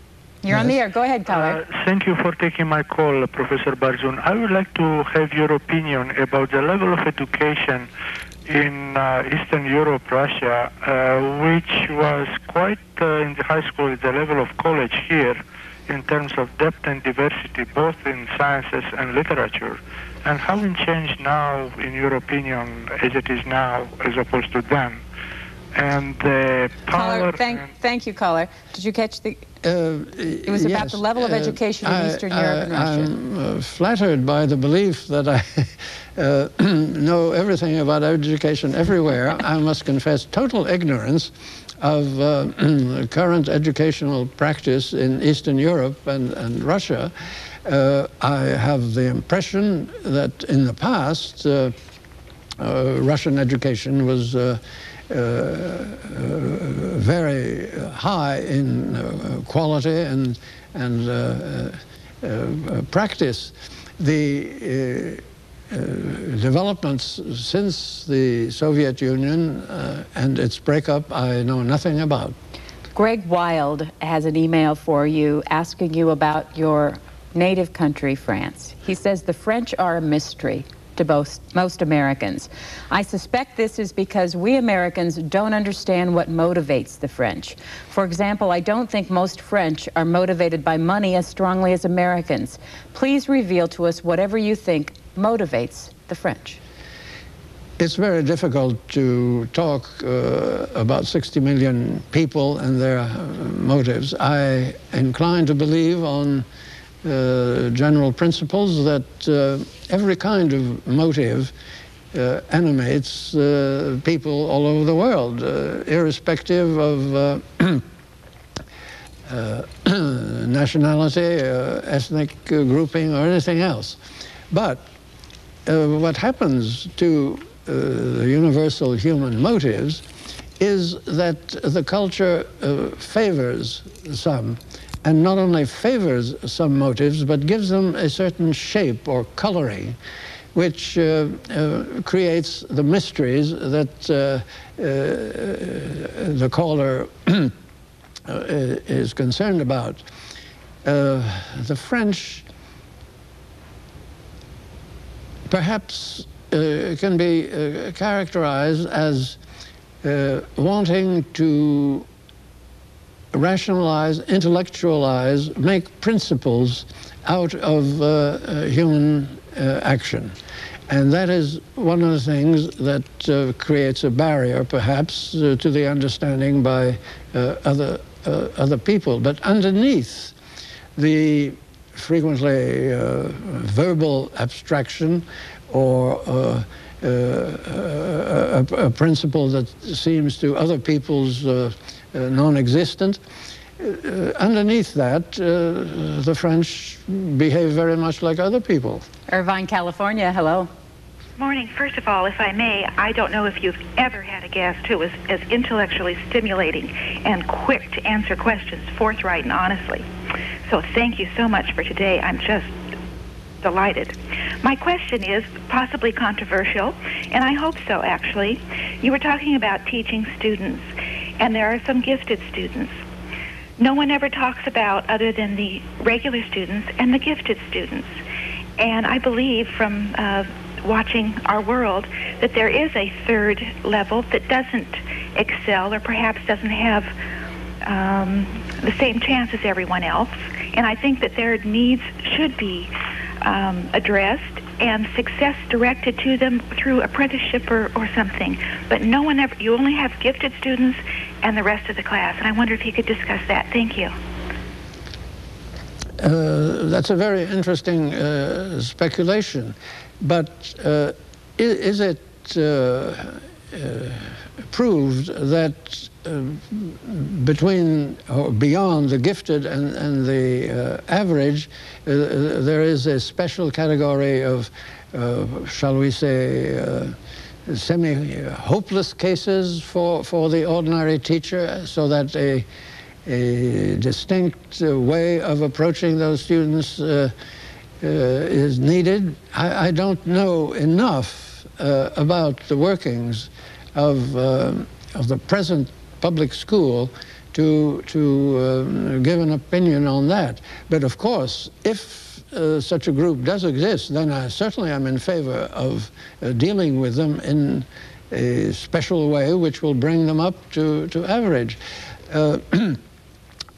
You're on the air. Go ahead, caller. Thank you for taking my call, Professor Barzun. I would like to have your opinion about the level of education in Eastern Europe, Russia, which was quite in the high school at the level of college here in terms of depth and diversity, both in sciences and literature. And how it changed now, in your opinion, as it is now, as opposed to then? And the power... Caller, thank you, caller. Did you catch the... it was about the level of education in Eastern Europe and Russia. I'm flattered by the belief that I know everything about education everywhere. I must confess total ignorance of current educational practice in Eastern Europe and Russia. I have the impression that in the past, Russian education was very high in quality and practice. The developments since the Soviet Union and its breakup I know nothing about. Greg Wild has an email for you asking you about your native country, France. He says the French are a mystery to most Americans. I suspect this is because we Americans don't understand what motivates the French. For example, I don't think most French are motivated by money as strongly as Americans. Please reveal to us whatever you think motivates the French. It's very difficult to talk about 60 million people and their motives. I incline to believe on general principles that every kind of motive animates people all over the world, irrespective of nationality, ethnic grouping, or anything else. But what happens to the universal human motives is that the culture favors some, and not only favors some motives, but gives them a certain shape or coloring, which creates the mysteries that the caller is concerned about. The French perhaps can be characterized as wanting to rationalize, intellectualize, make principles out of human action. And that is one of the things that creates a barrier, perhaps, to the understanding by other people. But underneath the frequently verbal abstraction or a principle that seems to other people's non-existent, underneath that, the French behave very much like other people. Irvine, California, hello. Morning. First of all, if I may, I don't know if you've ever had a guest who was as intellectually stimulating and quick to answer questions, forthright and honestly. So thank you so much for today. I'm just delighted. My question is possibly controversial, and I hope so, actually. You were talking about teaching students, and there are some gifted students. No one ever talks about, other than the regular students and the gifted students. And I believe from watching our world that there is a third level that doesn't excel or perhaps doesn't have the same chance as everyone else. And I think that their needs should be addressed and success directed to them through apprenticeship or something. But no one ever, you only have gifted students and the rest of the class. And I wonder if you could discuss that. Thank you. That's a very interesting speculation. But is it proved that between or beyond the gifted and the average, there is a special category of, shall we say, semi-hopeless cases for the ordinary teacher, so that a distinct way of approaching those students is needed? I don't know enough about the workings of the present public school to give an opinion on that. But of course, if such a group does exist, then I certainly am in favor of dealing with them in a special way which will bring them up to average.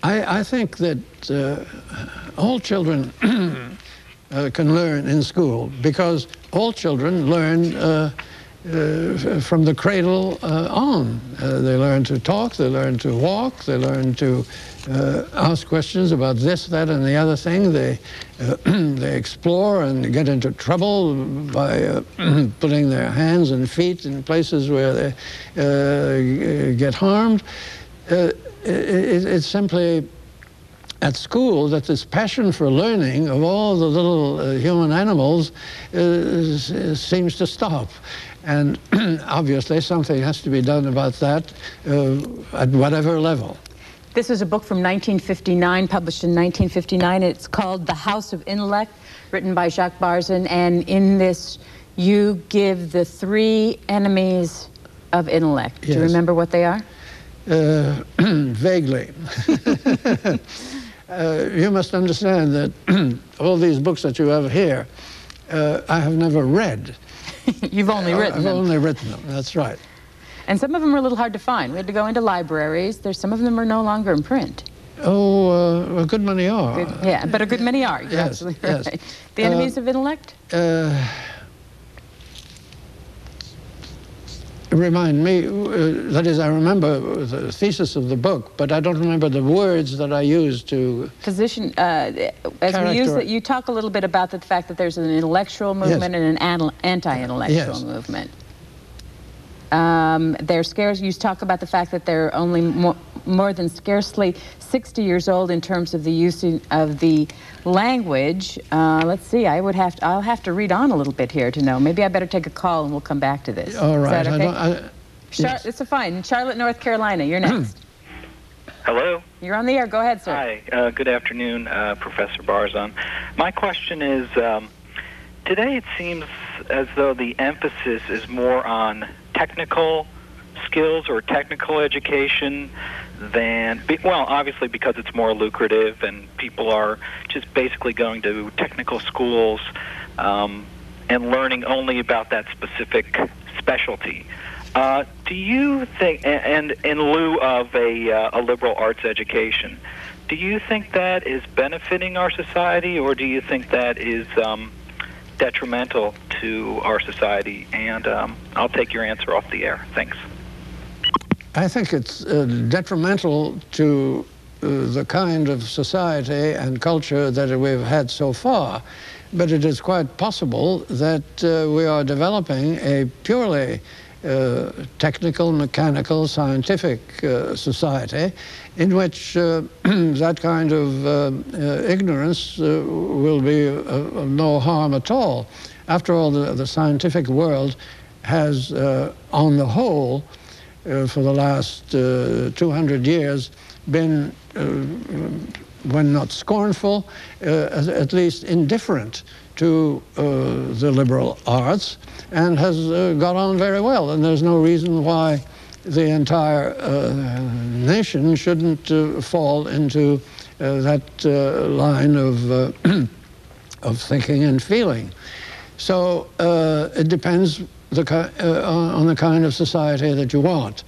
I think that all children can learn in school, because all children learn from the cradle on. They learn to talk, they learn to walk, they learn to ask questions about this, that, and the other thing. They explore and get into trouble by putting their hands and feet in places where they get harmed. It's simply at school that this passion for learning of all the little human animals seems to stop. And obviously something has to be done about that at whatever level. This is a book from 1959, published in 1959. It's called The House of Intellect, written by Jacques Barzun. And in this, you give the 3 enemies of intellect. Yes. Do you remember what they are? Vaguely. You must understand that all these books that you have here, I have never read. You've only written them. I've only written them, that's right. And some of them are a little hard to find. We had to go into libraries. Some of them are no longer in print. Oh, a good many are. Yeah, but a good many are. You're yes, absolutely right. Yes. The enemies of intellect? Remind me, that is, I remember the thesis of the book, but I don't remember the words that I used to... Position, as we use it, you talk a little bit about the fact that there's an intellectual movement and an anti-intellectual movement. They're scarce. You talk about the fact that they're only more than scarcely 60 years old in terms of the use of the language. Let's see. I'll have to read on a little bit here to know. Maybe I better take a call and we'll come back to this. All right. Is that okay? Yes. It's fine. Charlotte, North Carolina. You're next. Hello. You're on the air. Go ahead, sir. Hi. Good afternoon, Professor Barzun. My question is, today it seems as though the emphasis is more on technical skills or technical education than, well, obviously because it's more lucrative and people are just basically going to technical schools and learning only about that specific specialty. Do you think, and in lieu of a liberal arts education, do you think that is benefiting our society, or do you think that is detrimental to our society? And I'll take your answer off the air. Thanks. I think it's detrimental to the kind of society and culture that we've had so far. But it is quite possible that we are developing a purely technical, mechanical, scientific society in which that kind of ignorance will be of no harm at all. After all, the scientific world has, on the whole, for the last 200 years, been, when not scornful, at least indifferent to the liberal arts, and has got on very well. And there's no reason why the entire nation shouldn't fall into that line of thinking and feeling. So it depends on the kind of society that you want,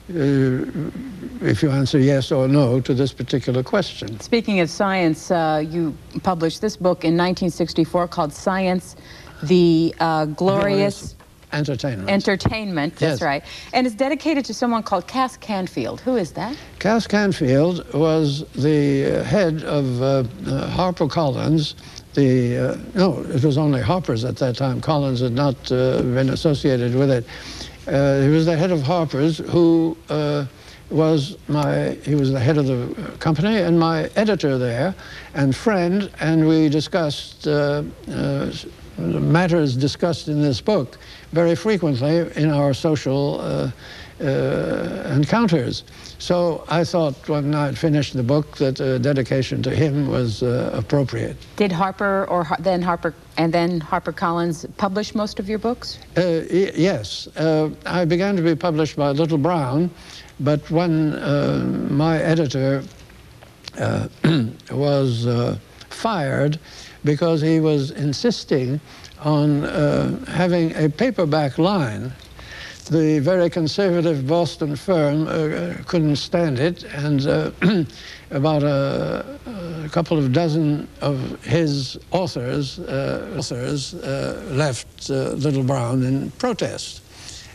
if you answer yes or no to this particular question. Speaking of science, you published this book in 1964 called Science, the Glorious Entertainment, that's right. And it's dedicated to someone called Cass Canfield. Who is that? Cass Canfield was the head of HarperCollins. No, it was only Harper's at that time. Collins had not been associated with it. He was the head of Harper's, who was the head of the company and my editor there and friend, and we discussed matters discussed in this book very frequently in our social encounters. So I thought when I'd finished the book that a dedication to him was appropriate. Did Harper then HarperCollins publish most of your books? Yes. I began to be published by Little Brown, but when my editor was fired because he was insisting on having a paperback line, the very conservative Boston firm couldn't stand it, and about a couple of dozen of his authors left Little Brown in protest.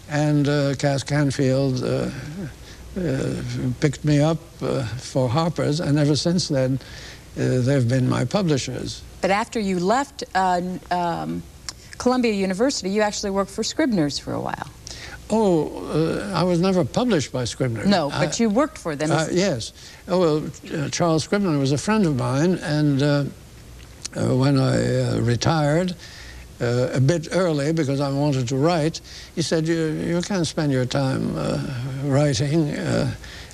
And Cass Canfield picked me up for Harper's, and ever since then, they've been my publishers. But after you left Columbia University, you actually worked for Scribner's for a while. I was never published by Scribner. No, but you worked for them. Yes. Charles Scribner was a friend of mine, and when I retired, a bit early because I wanted to write, he said, you can't spend your time writing,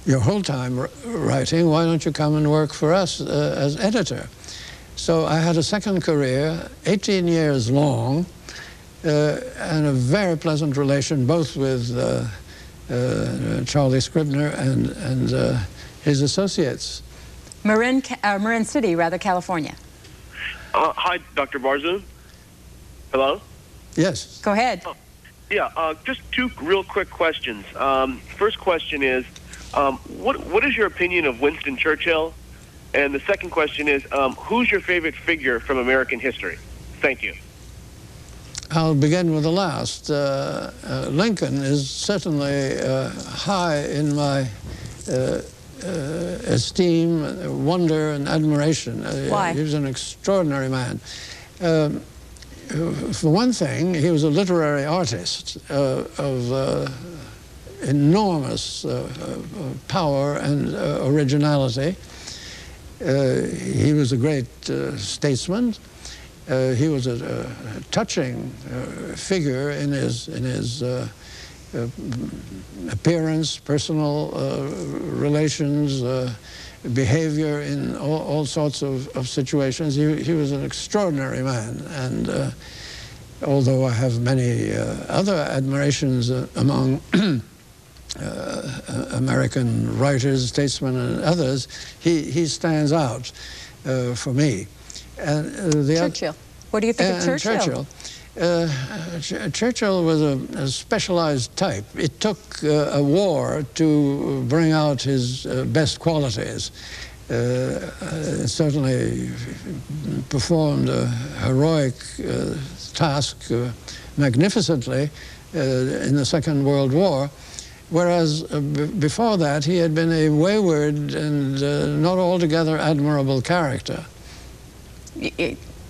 your whole time writing. Why don't you come and work for us as editor? So I had a second career, 18 years long, and a very pleasant relation both with Charlie Scribner and his associates. Marin City, California. Hi, Dr. Barzun. Hello? Yes. Go ahead. Just two real quick questions. First question is, what is your opinion of Winston Churchill? And the second question is, who's your favorite figure from American history? Thank you. I'll begin with the last. Lincoln is certainly high in my esteem, wonder, and admiration. Why? He was an extraordinary man. For one thing, he was a literary artist of enormous power and originality. He was a great statesman. He was a touching figure in his appearance, personal relations, behavior in all sorts of situations. He was an extraordinary man, and although I have many other admirations among American writers, statesmen, and others, he stands out for me. And Churchill. What do you think of Churchill? Churchill was a specialized type. It took a war to bring out his best qualities. Certainly performed a heroic task magnificently in the Second World War, whereas before that he had been a wayward and not altogether admirable character.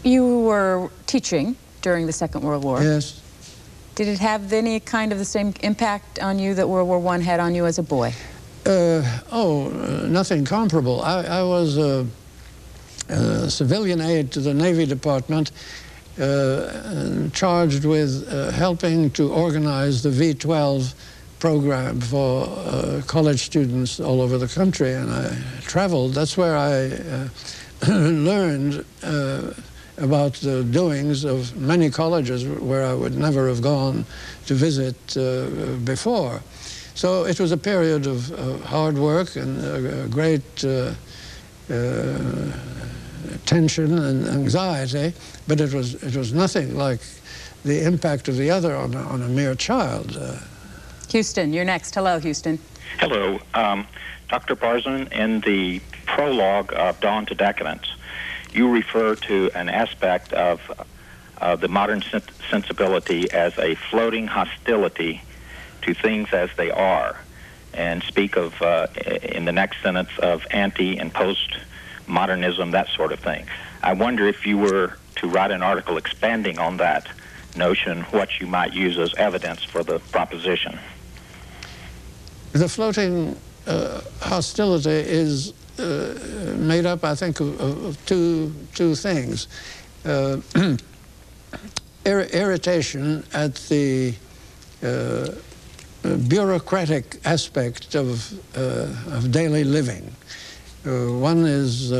You were teaching during the Second World War. Yes. Did it have any kind of the same impact on you that World War I had on you as a boy? Nothing comparable. I was a civilian aide to the Navy Department, charged with helping to organize the V-12 program for college students all over the country, and I traveled. That's where I learned about the doings of many colleges where I would never have gone to visit before. So it was a period of hard work and great tension and anxiety, but it was nothing like the impact of the other on a mere child. Houston, you're next. Hello, Houston. Hello. Dr. Barzun, in the prologue of Dawn to Decadence, you refer to an aspect of the modern sensibility as a floating hostility to things as they are, and speak of, in the next sentence, of anti- and post-modernism, that sort of thing. I wonder if you were to write an article expanding on that notion, what you might use as evidence for the proposition. The floating hostility is made up, I think, of two things. Irritation at the bureaucratic aspect of daily living. One is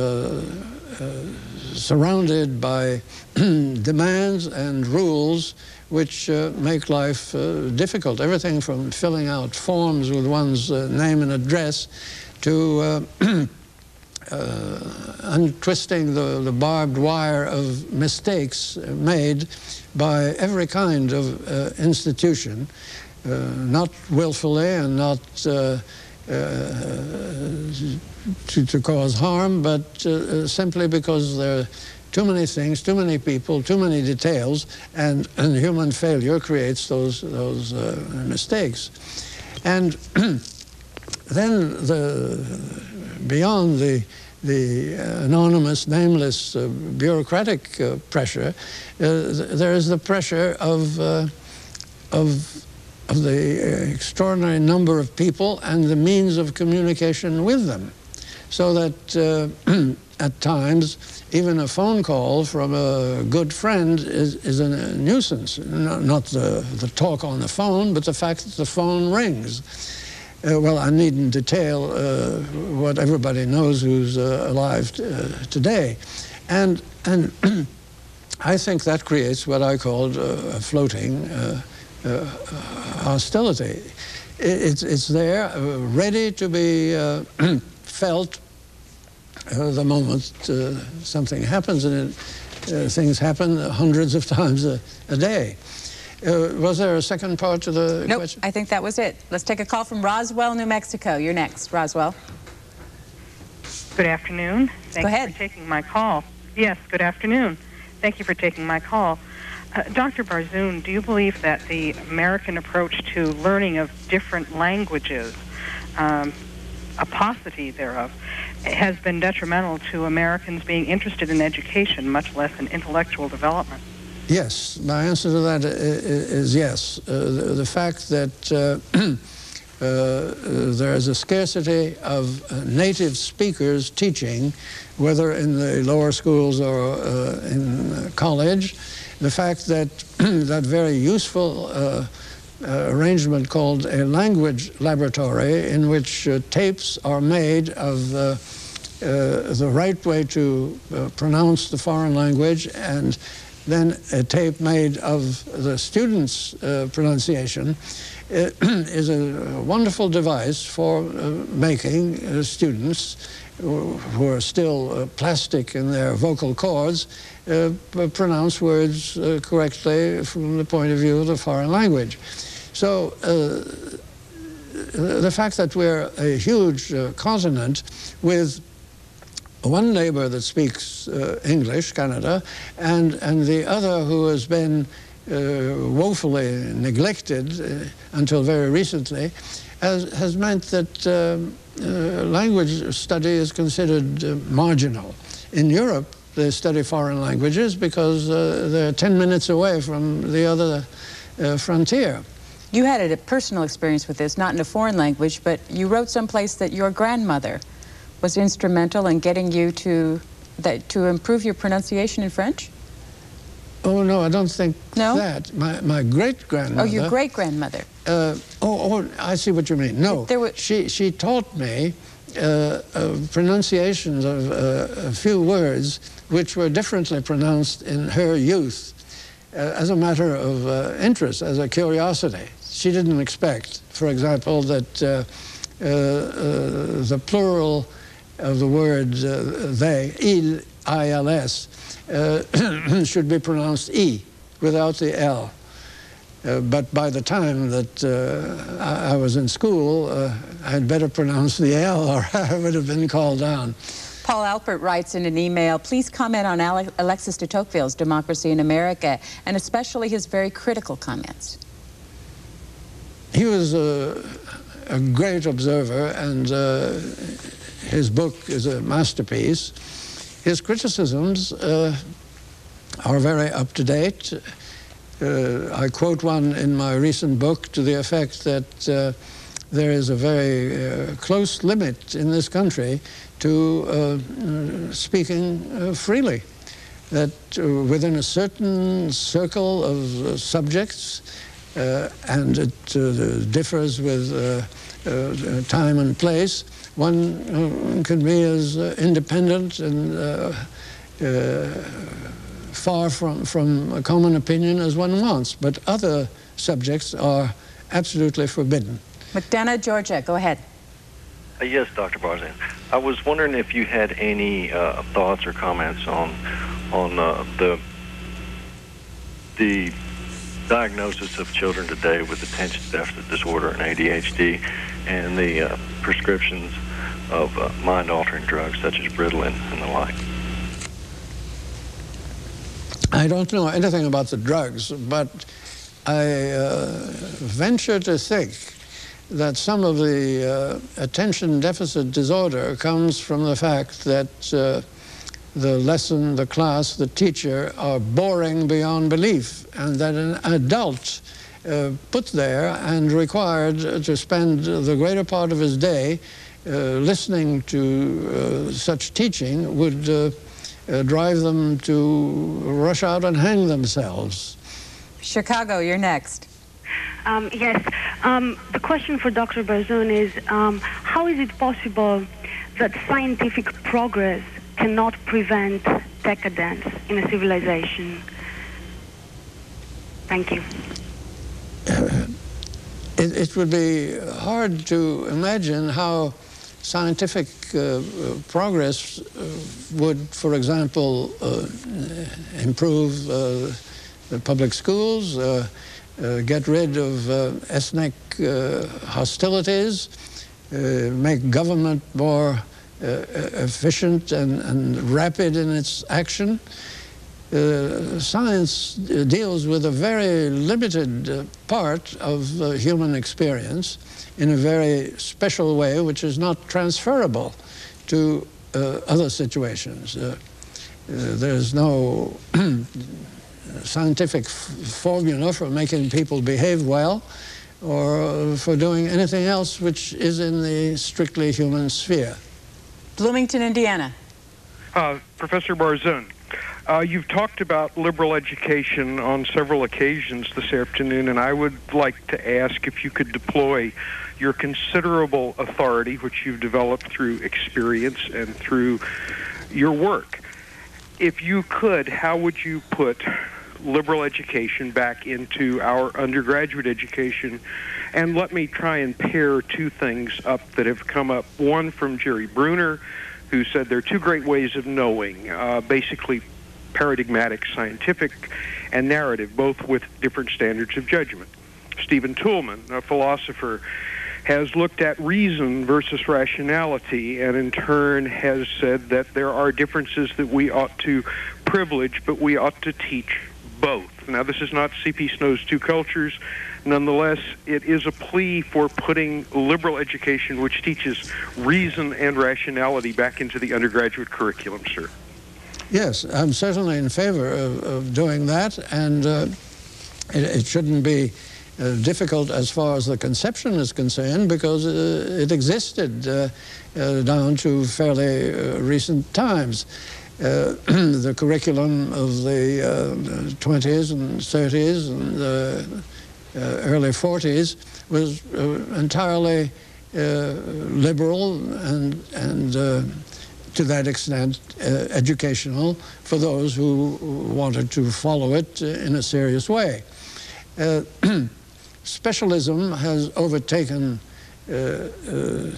surrounded by demands and rules which make life difficult. Everything from filling out forms with one's name and address to untwisting the barbed wire of mistakes made by every kind of institution, not willfully and not to cause harm, but simply because there are too many things, too many people, too many details, and human failure creates those mistakes. And then beyond the anonymous, nameless bureaucratic pressure, there is the pressure of the extraordinary number of people and the means of communication with them. So that at times, even a phone call from a good friend is a nuisance. Not the talk on the phone, but the fact that the phone rings. Well, I needn't detail what everybody knows who's alive today. And I think that creates what I called a floating hostility. It's there, ready to be felt the moment something happens, and things happen hundreds of times a day. Was there a second part to the question? Nope, I think that was it. Let's take a call from Roswell, New Mexico. You're next, Roswell. Good afternoon. Thank you for taking my call. Yes, good afternoon. Thank you for taking my call. Dr. Barzun, do you believe that the American approach to learning of different languages, a paucity thereof, has been detrimental to Americans being interested in education, much less in intellectual development? Yes, my answer to that is yes. The fact that there is a scarcity of native speakers teaching, whether in the lower schools or in college, the fact that that very useful arrangement called a language laboratory, in which tapes are made of the right way to pronounce the foreign language, and then a tape made of the student's pronunciation, is a wonderful device for making students who are still plastic in their vocal cords pronounce words correctly from the point of view of the foreign language. So the fact that we're a huge continent with one neighbor that speaks English, Canada, and the other who has been woefully neglected until very recently, has meant that language study is considered marginal. In Europe, they study foreign languages because they're 10 minutes away from the other frontier. You had a personal experience with this, not in a foreign language, but you wrote someplace that your grandmother was instrumental in getting you to improve your pronunciation in French? Oh, no, I don't think that. My great-grandmother... Oh, your great-grandmother. I see what you mean. No, she taught me pronunciations of a few words which were differently pronounced in her youth as a matter of interest, as a curiosity. She didn't expect, for example, that the plural of the word they, il, I-L-S, should be pronounced E without the L. But by the time that I was in school, I had better pronounce the L or I would have been called down. Paul Alpert writes in an email, please comment on Alexis de Tocqueville's Democracy in America, and especially his very critical comments. He was a great observer, and his book is a masterpiece. His criticisms are very up-to-date. I quote one in my recent book to the effect that there is a very close limit in this country to speaking freely, that within a certain circle of subjects, and it differs with time and place, one can be as independent and far from a common opinion as one wants, but other subjects are absolutely forbidden. McDonough, Georgia, go ahead. Yes, Dr. Barzun. I was wondering if you had any thoughts or comments on the diagnosis of children today with attention deficit disorder and ADHD, and the prescriptions of mind-altering drugs such as Ritalin and the like. I don't know anything about the drugs, but I venture to think that some of the attention deficit disorder comes from the fact that the lesson, the class, the teacher are boring beyond belief, and that an adult put there and required to spend the greater part of his day listening to such teaching would drive them to rush out and hang themselves. Chicago, you're next. Yes. The question for Dr. Barzun is, how is it possible that scientific progress cannot prevent decadence in a civilization? Thank you. It would be hard to imagine how scientific progress would, for example, improve the public schools, get rid of ethnic hostilities, make government more efficient and rapid in its action. Science deals with a very limited part of human experience in a very special way, which is not transferable to other situations. There's no scientific formula for making people behave well or for doing anything else which is in the strictly human sphere. Bloomington, Indiana. Professor Barzun, you've talked about liberal education on several occasions this afternoon, and I would like to ask if you could deploy your considerable authority, which you've developed through experience and through your work. If you could, how would you put liberal education back into our undergraduate education? And let me try and pair two things up that have come up. One from Jerry Bruner, who said there are two great ways of knowing, basically paradigmatic, scientific, and narrative, both with different standards of judgment. Stephen Toulmin, a philosopher, has looked at reason versus rationality, and in turn has said that there are differences that we ought to privilege, but we ought to teach both. Now, this is not C.P. Snow's Two Cultures. Nonetheless, it is a plea for putting liberal education, which teaches reason and rationality, back into the undergraduate curriculum, sir. Yes, I'm certainly in favor of doing that, and it shouldn't be difficult as far as the conception is concerned, because it existed down to fairly recent times. The curriculum of the 20s and 30s and the early 40s was entirely liberal and to that extent educational for those who wanted to follow it in a serious way. Specialism has overtaken the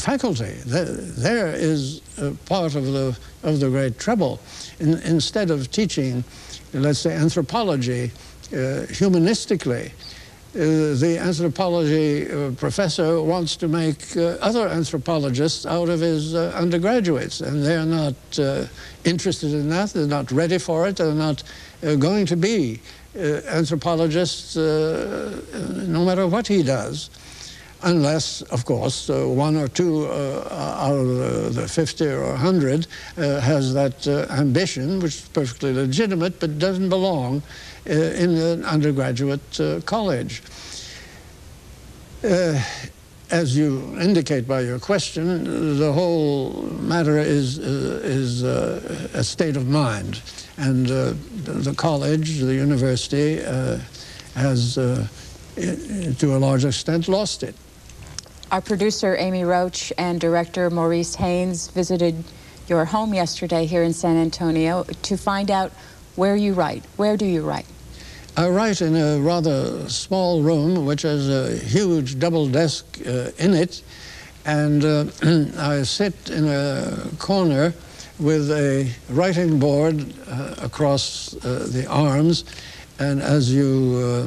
faculty. There is part of the great trouble. Instead of teaching, let's say, anthropology humanistically, the anthropology professor wants to make other anthropologists out of his undergraduates, and they're not interested in that. They're not ready for it. They're not going to be anthropologists no matter what he does, unless, of course, one or two out of the 50 or 100 has that ambition, which is perfectly legitimate, but doesn't belong in an undergraduate college. As you indicate by your question, the whole matter is a state of mind. And the college, the university, has, to a large extent, lost it. Our producer, Amy Roach, and director Maurice Haynes visited your home yesterday here in San Antonio to find out where you write. Where do you write? I write in a rather small room, which has a huge double desk in it, and I sit in a corner with a writing board across the arms, and as you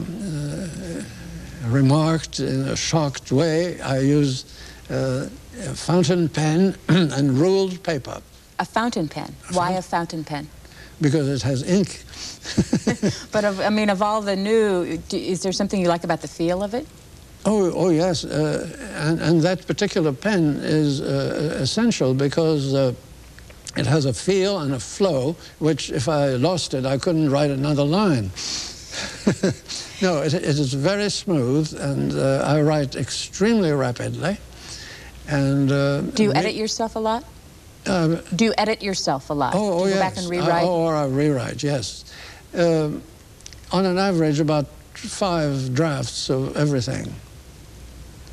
remarked in a shocked way, I use a fountain pen and ruled paper. A fountain pen? Why a fountain pen? Because it has ink. But I mean, of all the new, is there something you like about the feel of it? Oh yes, and that particular pen is essential because it has a feel and a flow, which if I lost it, I couldn't write another line. No, it is very smooth, and I write extremely rapidly. And do you edit yourself a lot? Do you edit yourself a lot? Oh, do you yes. Go back and rewrite? Or I rewrite, yes. On an average, about 5 drafts of everything.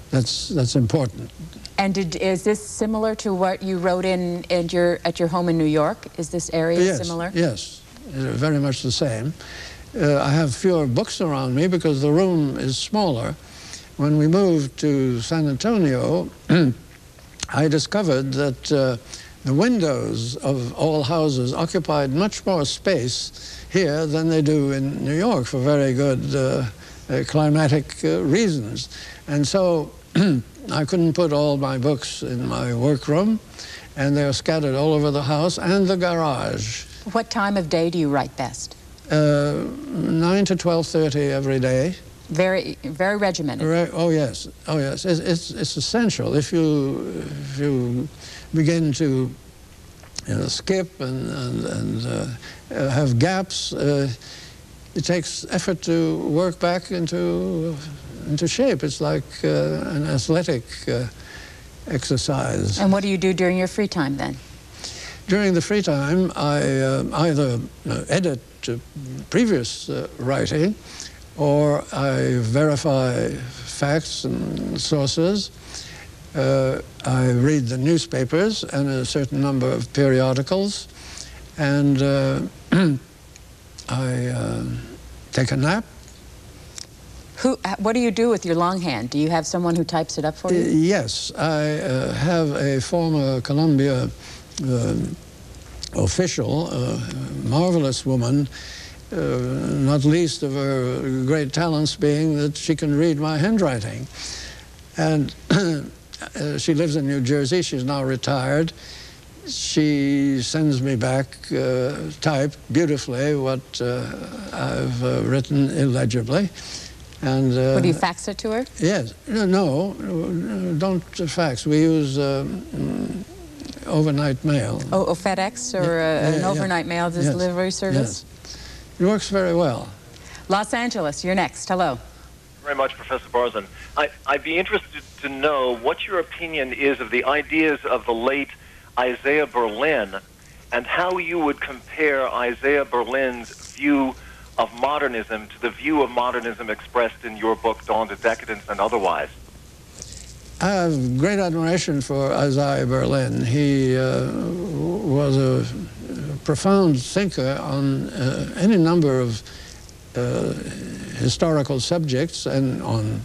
That's important. And is this similar to what you wrote at your home in New York? Is this area similar? Yes, very much the same. I have fewer books around me because the room is smaller. When we moved to San Antonio, I discovered that the windows of all houses occupied much more space here than they do in New York for very good climatic reasons. And so I couldn't put all my books in my workroom, and they're scattered all over the house and the garage. What time of day do you write best? 9 to 12:30 every day. Very, very regimented. Oh yes, oh yes. It's essential. If you begin to skip and have gaps, it takes effort to work back into shape. It's like an athletic exercise. And what do you do during your free time then? During the free time, I either edit previous writing, or I verify facts and sources. I read the newspapers and a certain number of periodicals, and I take a nap. What do you do with your longhand? Do you have someone who types it up for you? Yes, I have a former Columbia official, a marvelous woman, not least of her great talents being that she can read my handwriting. And she lives in New Jersey. She's now retired. She sends me back, typed beautifully, what I've written illegibly. And would you fax it to her? Yes. No, don't fax. We use overnight mail. Oh, FedEx or an overnight mail delivery service? Yes. It works very well. Los Angeles, you're next. Hello. Very much, Professor Barzun. I'd be interested to know what your opinion is of the ideas of the late Isaiah Berlin and how you would compare Isaiah Berlin's view of modernism to the view of modernism expressed in your book, Dawn to Decadence, and otherwise. I have great admiration for Isaiah Berlin. He was a profound thinker on any number of historical subjects and on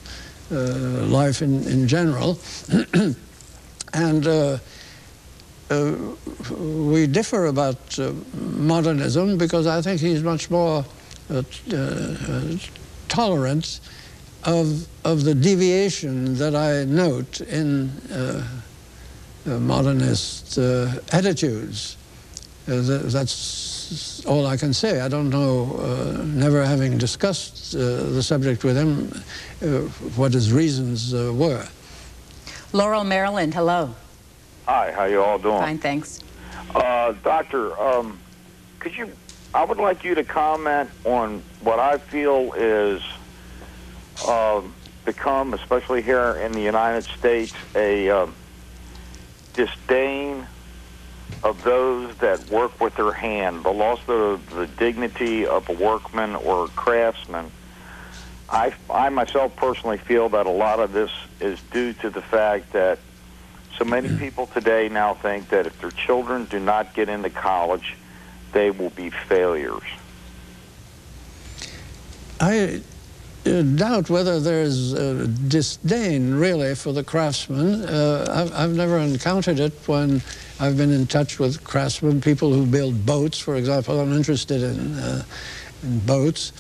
life in general. And we differ about modernism because I think he's much more tolerant of the deviation that I note in modernist attitudes. That's all I can say. I don't know, never having discussed the subject with him, what his reasons were. Laurel, Maryland, hello. Hi, how you all doing? Fine, thanks. Doctor, I would like you to comment on what I feel is become, especially here in the United States, a disdain of those that work with their hand, the loss of the dignity of a workman or a craftsman. I myself personally feel that a lot of this is due to the fact that so many people today now think that if their children do not get into college, they will be failures. I doubt whether there's disdain, really, for the craftsman. I've never encountered it when I've been in touch with craftsmen, people who build boats, for example. I'm interested in boats.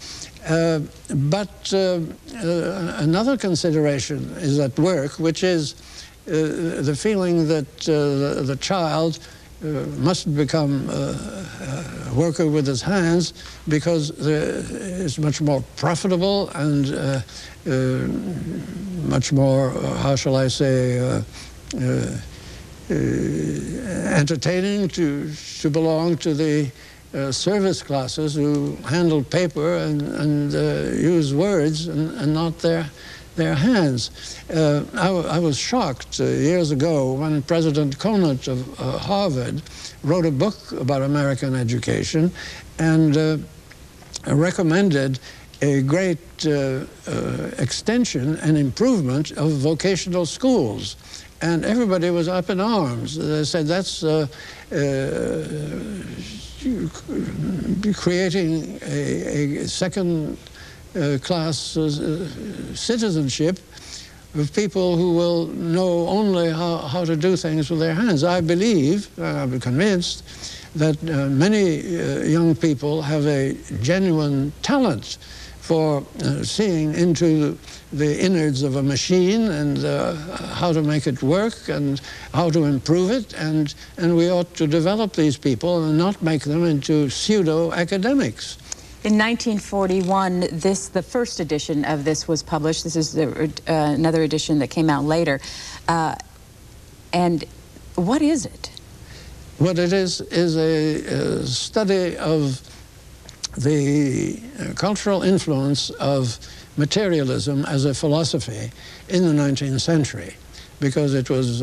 But another consideration is at work, which is the feeling that the child must become a worker with his hands because it's much more profitable and much more, how shall I say, entertaining to belong to the service classes who handled paper and used words and not their hands. I was shocked years ago when President Conant of Harvard wrote a book about American education and recommended a great extension and improvement of vocational schools. And everybody was up in arms. They said that's creating a second-class citizenship of people who will know only how to do things with their hands. I believe, I'm convinced, that many young people have a genuine talent for seeing into the innards of a machine and how to make it work and how to improve it, and we ought to develop these people and not make them into pseudo-academics. In 1941, the first edition of this was published. This is another edition that came out later. And what is it? What it is a study of the cultural influence of materialism as a philosophy in the 19th century, because it was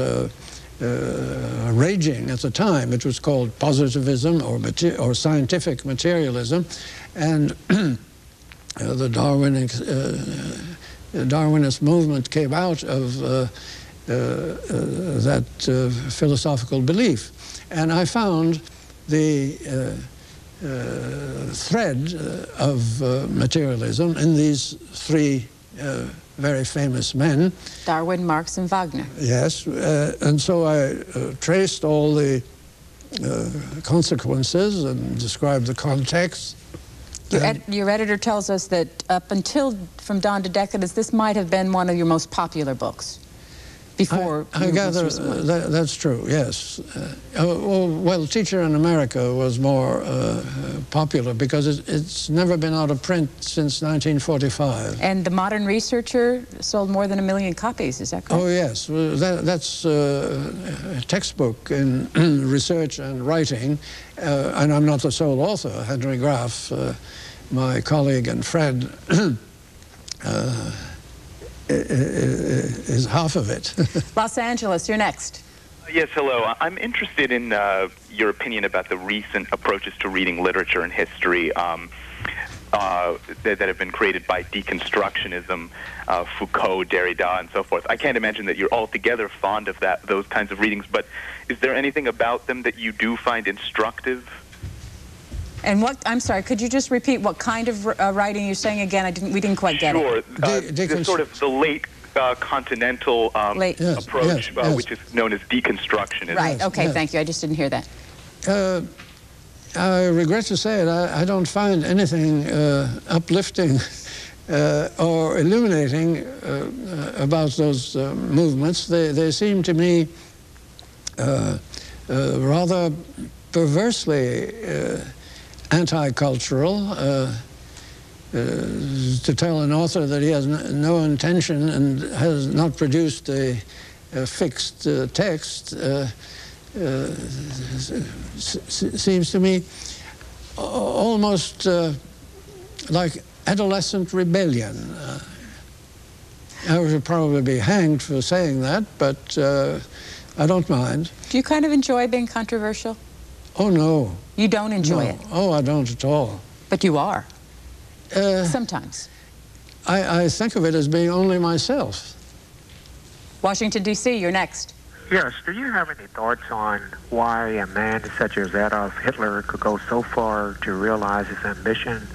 raging at the time. It was called positivism or scientific materialism, and the Darwinist movement came out of that philosophical belief. And I found the thread of materialism in these three very famous men. Darwin, Marx, and Wagner. Yes, and so I traced all the consequences and described the context. Your editor tells us that up until From Dawn to Decadence, this might have been one of your most popular books. Before I gather that's true, yes. Well, Teacher in America was more popular because it's never been out of print since 1945. And The Modern Researcher sold more than 1 million copies, is that correct? Oh, yes. That's a textbook in research and writing. And I'm not the sole author. Henry Graff, my colleague and friend, is half of it. Los Angeles, you're next. Yes, hello. I'm interested in your opinion about the recent approaches to reading literature and history that have been created by deconstructionism, Foucault, Derrida, and so forth. I can't imagine that you're altogether fond of those kinds of readings, but is there anything about them that you do find instructive? And I'm sorry, could you just repeat what kind of writing you're saying again? We didn't quite get it. Sure. Sort of the late continental approach, which is known as deconstructionism. Right, okay, thank you. I just didn't hear that. I regret to say it, I don't find anything uplifting or illuminating about those movements. They seem to me rather perversely anti-cultural. To tell an author that he has no intention and has not produced a fixed text seems to me almost like adolescent rebellion. I would probably be hanged for saying that, but I don't mind. Do you kind of enjoy being controversial? Oh, no. You don't enjoy it? Oh, I don't at all. But you are? Sometimes. I think of it as being only myself. Washington, D.C., you're next. Yes. Do you have any thoughts on why a man such as Adolf Hitler could go so far to realize his ambition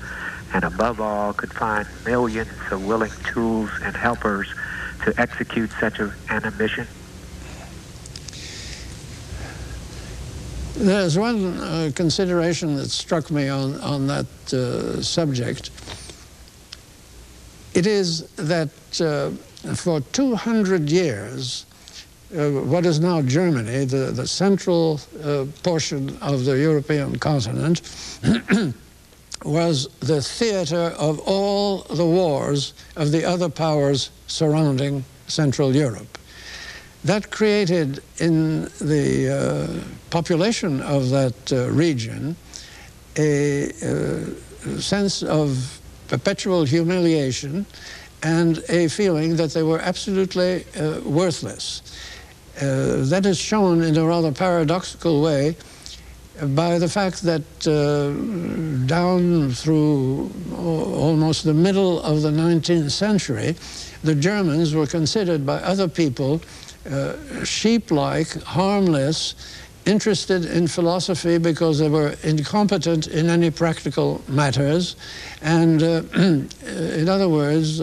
and, above all, could find millions of willing tools and helpers to execute such an ambition? There's one consideration that struck me on that subject. It is that for 200 years, what is now Germany, the central portion of the European continent, was the theater of all the wars of the other powers surrounding Central Europe. That created in the population of that region a sense of perpetual humiliation and a feeling that they were absolutely worthless. That is shown in a rather paradoxical way by the fact that down through almost the middle of the 19th century, the Germans were considered by other people sheep-like, harmless, interested in philosophy because they were incompetent in any practical matters, and in other words,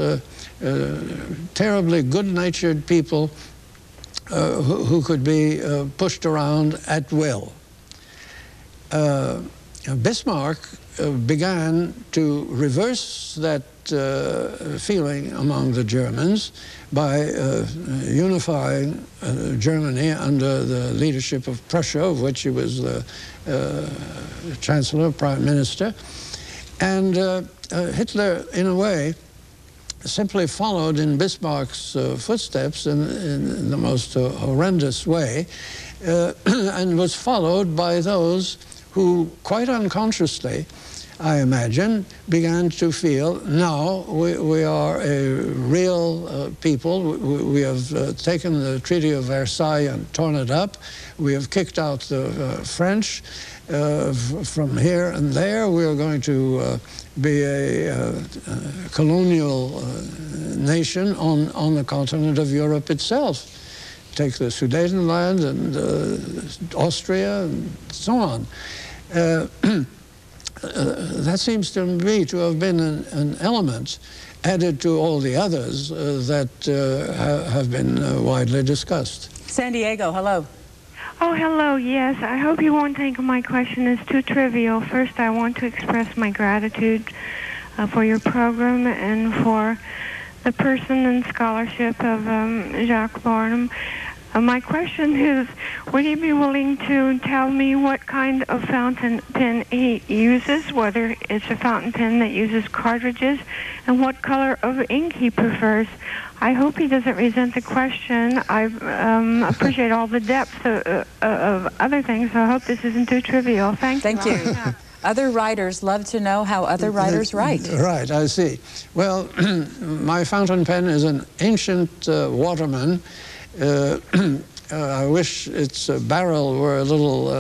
terribly good-natured people who could be pushed around at will. Bismarck began to reverse that feeling among the Germans by unifying Germany under the leadership of Prussia, of which he was the Chancellor, Prime Minister. And Hitler, in a way, simply followed in Bismarck's footsteps in the most horrendous way, and was followed by those who, quite unconsciously, I imagine, began to feel, now we are a real people. We have taken the Treaty of Versailles and torn it up. We have kicked out the French from here and there. We are going to be a colonial nation on the continent of Europe itself. Take the Sudetenland and Austria and so on. That seems to me to have been an element added to all the others that have been widely discussed. San Diego, hello. Oh, hello, yes. I hope you won't think my question is too trivial. First, I want to express my gratitude for your program and for the person and scholarship of Jacques Barzun. My question is, would you be willing to tell me what kind of fountain pen he uses, whether it's a fountain pen that uses cartridges, and what color of ink he prefers? I hope he doesn't resent the question. I appreciate all the depth of other things, so I hope this isn't too trivial. Thank you. Other writers love to know how other writers write. Right, I see. Well, my fountain pen is an ancient Waterman. I wish its barrel were a little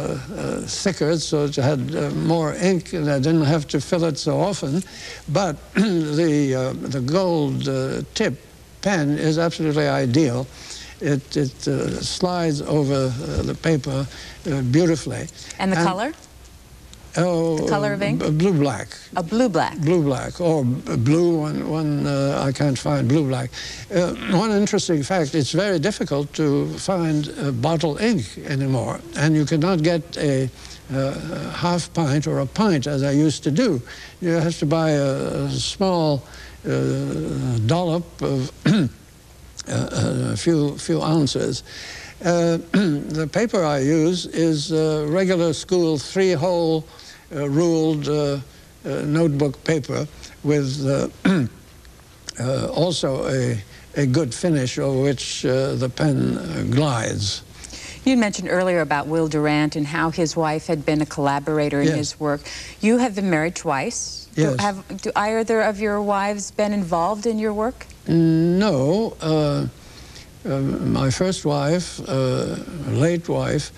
thicker so it had more ink and I didn't have to fill it so often. But the gold tip pen is absolutely ideal. It slides over the paper beautifully. And the color? Oh, the color of ink? Blue-black. A blue-black. Blue-black, or blue, I can't find blue-black. One interesting fact, it's very difficult to find bottle ink anymore, and you cannot get a half pint or a pint as I used to do. You have to buy a small dollop of a few ounces. The paper I use is regular school 3-hole ruled notebook paper with also a good finish over which the pen glides. You mentioned earlier about Will Durant and how his wife had been a collaborator in his work. You have been married twice. Yes. Do either of your wives been involved in your work? No. My first wife, late wife,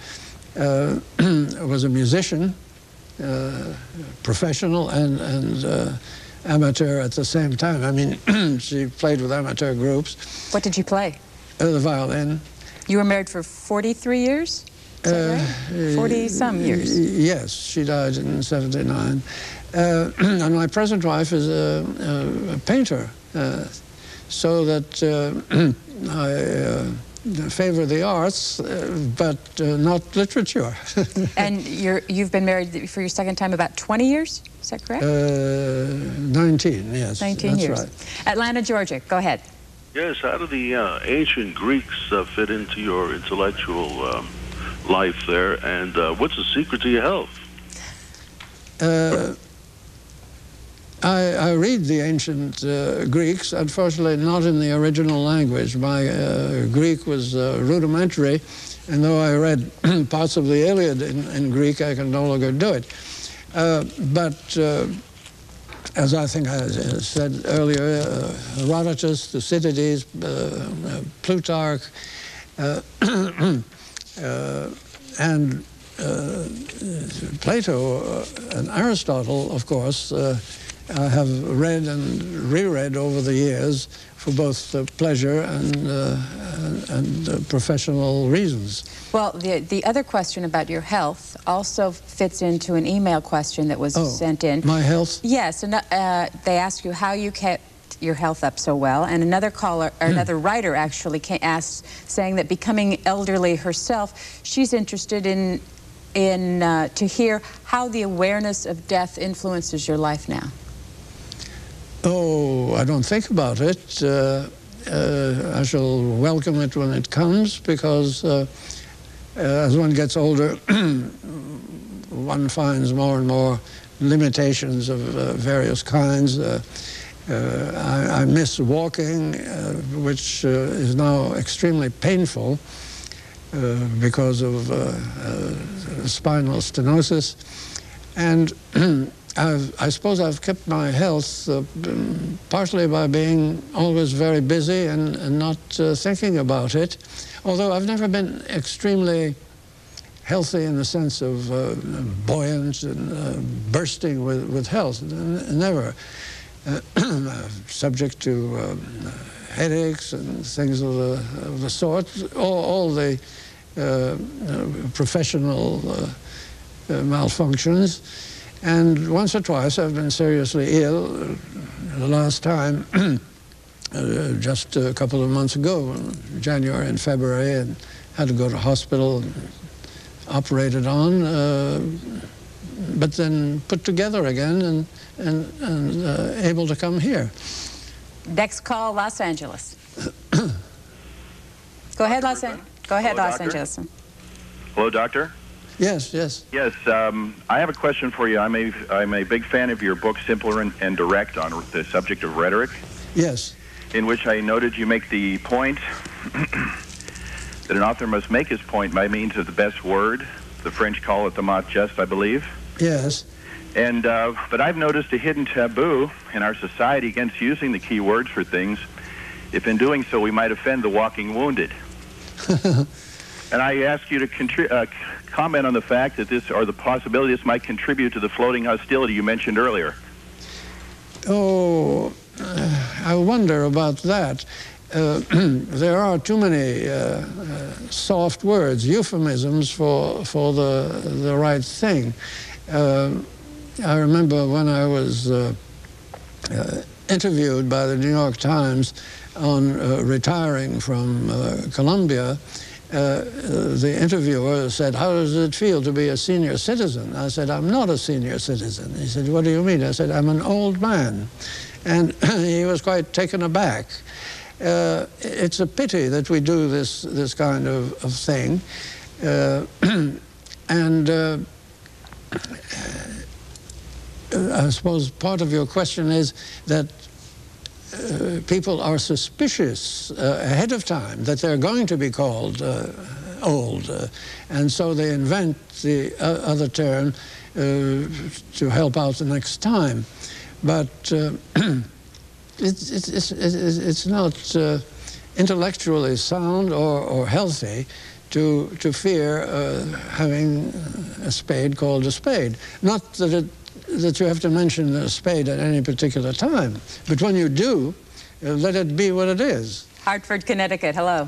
was a musician, professional and amateur at the same time. I mean, she played with amateur groups. What did you play? The violin. You were married for 43 years? Is that right? 40-some years. Yes, she died in '79. And my present wife is a painter, so that I favor the arts, but not literature. And you've been married for your second time about 20 years? Is that correct? 19, yes. 19 years. Right. Atlanta, Georgia, go ahead. Yes, how do the ancient Greeks fit into your intellectual life there, and what's the secret to your health? I read the ancient Greeks, unfortunately not in the original language. My Greek was rudimentary, and though I read parts of the Iliad in Greek, I can no longer do it. But as I think I said earlier, Herodotus, Thucydides, Plutarch, and Plato and Aristotle, of course, I have read and reread over the years for both pleasure and professional reasons. Well, the other question about your health also fits into an email question that was sent in. My health? Yes, and they ask you how you kept your health up so well, and another caller, or another writer actually asked, saying that becoming elderly herself, she's interested in to hear how the awareness of death influences your life now. Oh, I don't think about it. I shall welcome it when it comes, because as one gets older, one finds more and more limitations of various kinds. I miss walking, which is now extremely painful because of spinal stenosis. And I suppose I've kept my health partly by being always very busy and not thinking about it, although I've never been extremely healthy in the sense of buoyant and bursting with health. Never. Subject to headaches and things of the sort, all the professional malfunctions. And once or twice I've been seriously ill. The last time, just a couple of months ago, January and February, and had to go to hospital and operated on, but then put together again and able to come here. Next call, Los Angeles. Go ahead, Los Angeles. Hello, Doctor. Yes, yes. Yes, I have a question for you. I'm a big fan of your book, Simple and Direct, on the subject of rhetoric. Yes. In which I noted you make the point that an author must make his point by means of the best word. The French call it the mot juste, I believe. Yes. And but I've noticed a hidden taboo in our society against using the key words for things, if in doing so we might offend the walking wounded. And I ask you to comment on the fact that this, or the possibility this might contribute to the floating hostility you mentioned earlier. Oh, I wonder about that. There are too many soft words, euphemisms for the right thing. I remember when I was interviewed by the New York Times on retiring from Columbia, the interviewer said, "How does it feel to be a senior citizen?" I said, "I'm not a senior citizen." He said, "What do you mean?" I said, "I'm an old man." And he was quite taken aback. It's a pity that we do this kind of thing. And I suppose part of your question is that people are suspicious ahead of time that they're going to be called old, and so they invent the other term to help out the next time. But it's not intellectually sound or healthy to fear having a spade called a spade. Not that you have to mention a spade at any particular time, but when you do, let it be what it is. Hartford, Connecticut, hello.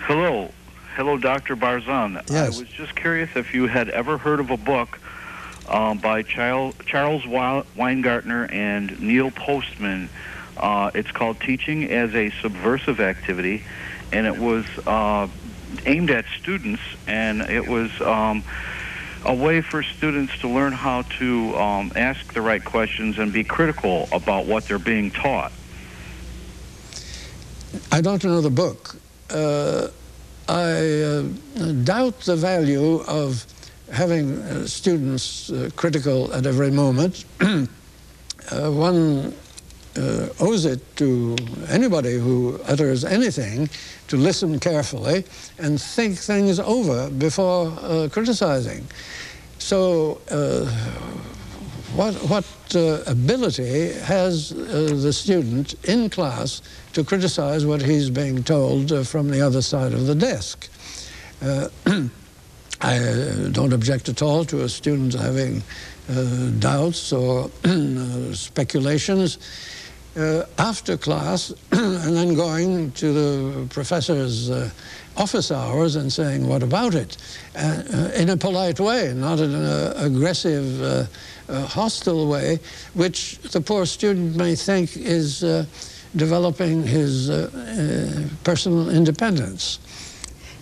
Hello. Hello, Dr. Barzun. Yes. I was just curious if you had ever heard of a book by Charles Weingartner and Neil Postman. It's called Teaching as a Subversive Activity, and it was aimed at students, and it was a way for students to learn how to ask the right questions and be critical about what they're being taught. I don't know the book. I doubt the value of having students critical at every moment. One owes it to anybody who utters anything to listen carefully and think things over before criticizing. So what ability has the student in class to criticize what he's being told from the other side of the desk? I don't object at all to a student having doubts or speculations after class and then going to the professor's office hours and saying, what about it? In a polite way, not in an aggressive, hostile way, which the poor student may think is developing his personal independence.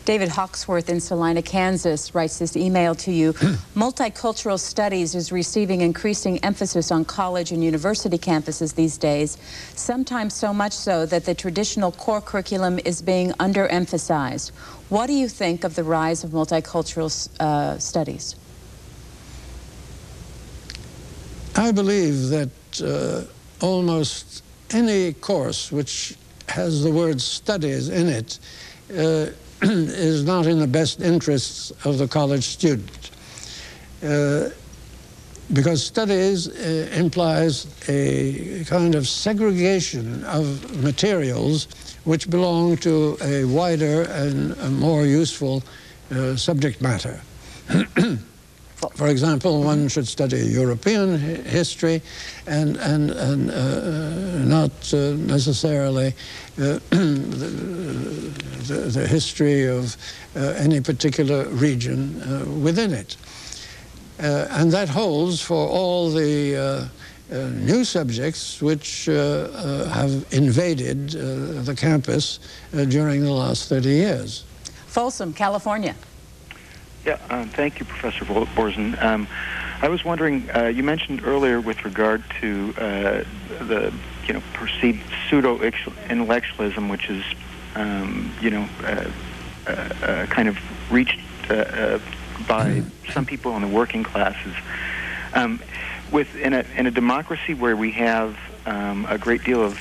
David Hawksworth in Salina, Kansas writes this email to you. Multicultural studies is receiving increasing emphasis on college and university campuses these days, sometimes so much so that the traditional core curriculum is being underemphasized. What do you think of the rise of multicultural studies? I believe that almost any course which has the word studies in it is not in the best interests of the college student. Because studies implies a kind of segregation of materials which belong to a wider and a more useful subject matter. For example, one should study European history and not necessarily the history of any particular region within it. And that holds for all the new subjects which have invaded the campus during the last 30 years. Folsom, California. Yeah, thank you, Professor Barzun. I was wondering, you mentioned earlier with regard to the perceived pseudo-intellectualism, which is kind of reached by some people in the working classes. In a democracy where we have a great deal of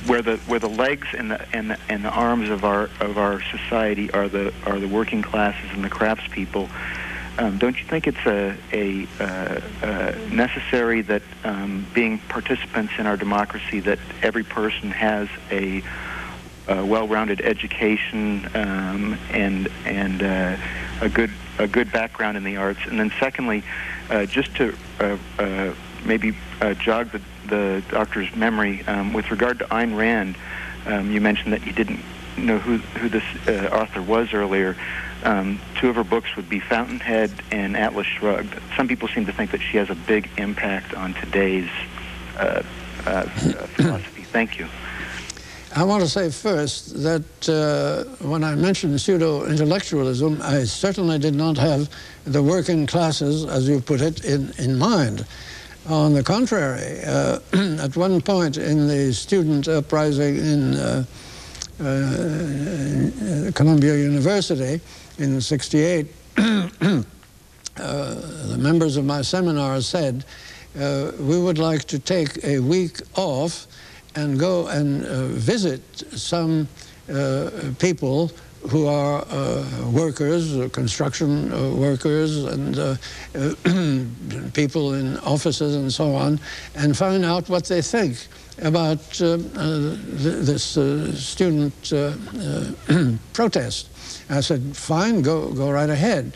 where the legs and the arms of our society are the working classes and the craftspeople, don't you think it's a necessary that being participants in our democracy that every person has a well-rounded education and a good background in the arts? And then secondly, just to maybe jog the doctor's memory, with regard to Ayn Rand, you mentioned that you didn't know who this author was earlier. Two of her books would be Fountainhead and Atlas Shrugged. Some people seem to think that she has a big impact on today's philosophy. Thank you. I want to say first that when I mentioned pseudo-intellectualism, I certainly did not have the working classes, as you put it, in mind. On the contrary, at one point in the student uprising in Columbia University in '68, the members of my seminar said, we would like to take a week off and go and visit some people who are workers, construction workers, and people in offices and so on, and find out what they think about this student protest. I said, fine, go right ahead.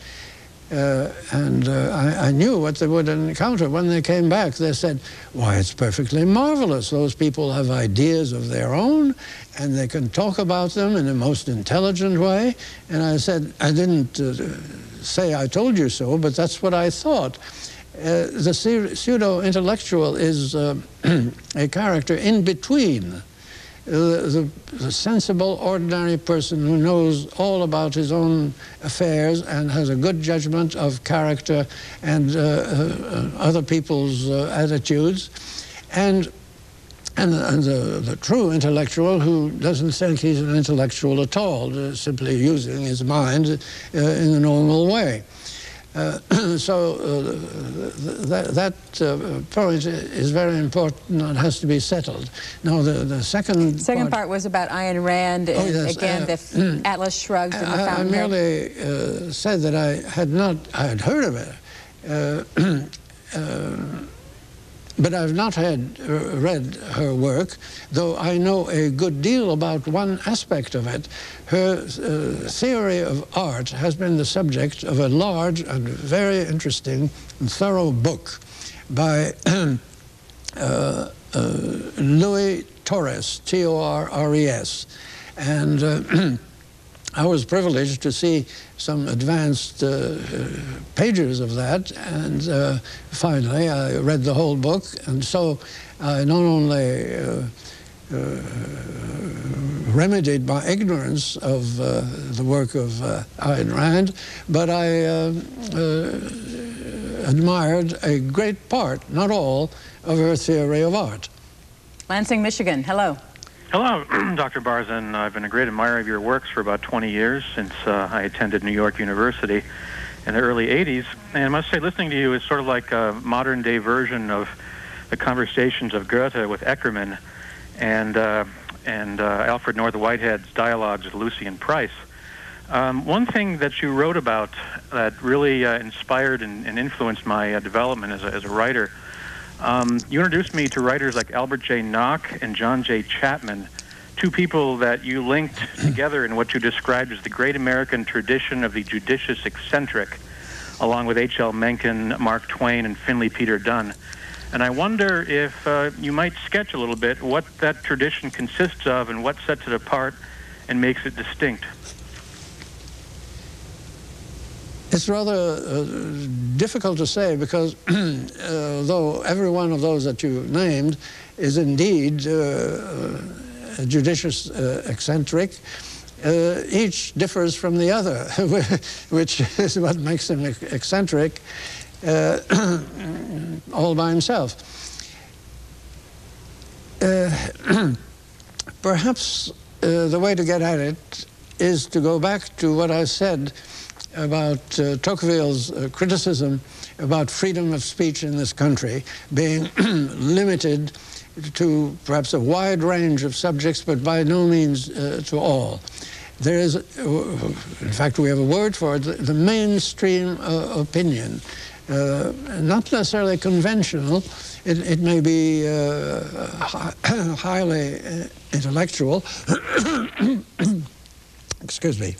I knew what they would encounter. When they came back, they said, why, it's perfectly marvelous. Those people have ideas of their own, and they can talk about them in the most intelligent way. And I said, I didn't say I told you so, but that's what I thought. The pseudo-intellectual is a character in between the sensible, ordinary person who knows all about his own affairs and has a good judgment of character and other people's attitudes, and the true intellectual who doesn't think he's an intellectual at all, simply using his mind in a normal way. That point is very important and has to be settled. Now, the second part was about Ayn Rand, and again, the Atlas Shrugged and the Fountainhead. I merely said that I had heard of it, But I've not read her work, though I know a good deal about one aspect of it. Her theory of art has been the subject of a large and very interesting and thorough book by Louis Torres, T-O-R-R-E-S. And I was privileged to see some advanced pages of that, and finally I read the whole book, and so I not only remedied my ignorance of the work of Ayn Rand, but I admired a great part, not all, of her theory of art. Lansing, Michigan, hello. Hello, Dr. Barzun. I've been a great admirer of your works for about 20 years, since I attended New York University in the early 80s. And I must say, listening to you is sort of like a modern-day version of the conversations of Goethe with Eckermann and Alfred North Whitehead's dialogues with Lucian Price. One thing that you wrote about that really inspired and influenced my development as a writer, you introduced me to writers like Albert J. Nock and John J. Chapman, two people that you linked together in what you described as the great American tradition of the judicious eccentric, along with H.L. Mencken, Mark Twain, and Finley Peter Dunne. And I wonder if you might sketch a little bit what that tradition consists of and what sets it apart and makes it distinct. It's rather difficult to say because though every one of those that you named is indeed a judicious eccentric, each differs from the other, which is what makes him eccentric all by himself. Perhaps the way to get at it is to go back to what I said about Tocqueville's criticism about freedom of speech in this country being limited to perhaps a wide range of subjects, but by no means to all. There is, in fact, we have a word for it, the mainstream opinion, not necessarily conventional. It may be highly intellectual. Excuse me.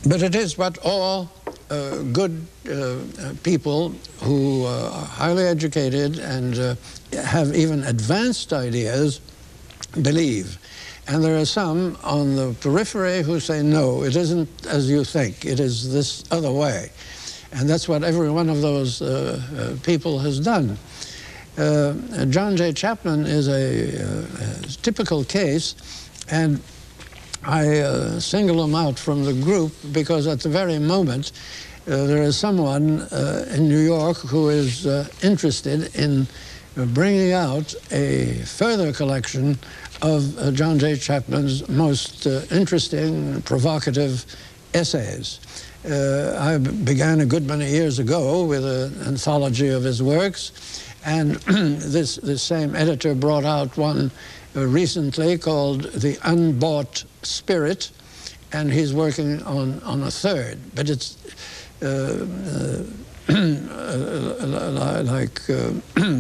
But it is what all good people who are highly educated and have even advanced ideas believe. And there are some on the periphery who say, no, it isn't as you think. It is this other way. And that's what every one of those people has done. John J. Chapman is a typical case, and I single him out from the group because at the very moment there is someone in New York who is interested in bringing out a further collection of John J. Chapman's most interesting, provocative essays. I began a good many years ago with an anthology of his works, and this same editor brought out one recently called The Unbought Spirit, and he's working on a third. But it's like,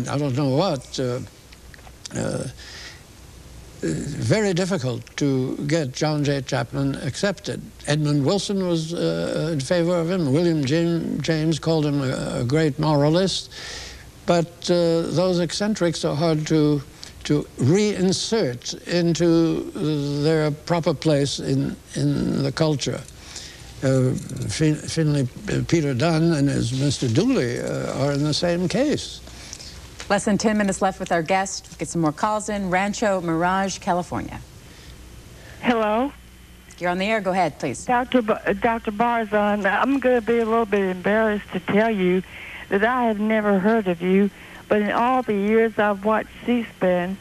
I don't know what, very difficult to get John J. Chapman accepted. Edmund Wilson was in favor of him. William James called him a great moralist. But those eccentrics are hard to reinsert into their proper place in the culture. Finley Peter Dunne and his Mr. Dooley are in the same case. Less than 10 minutes left with our guest. We'll get some more calls in. Rancho Mirage, California. Hello? You're on the air. Go ahead, please. Dr. Barzun, I'm going to be a little bit embarrassed to tell you that I have never heard of you, but in all the years I've watched C-SPAN,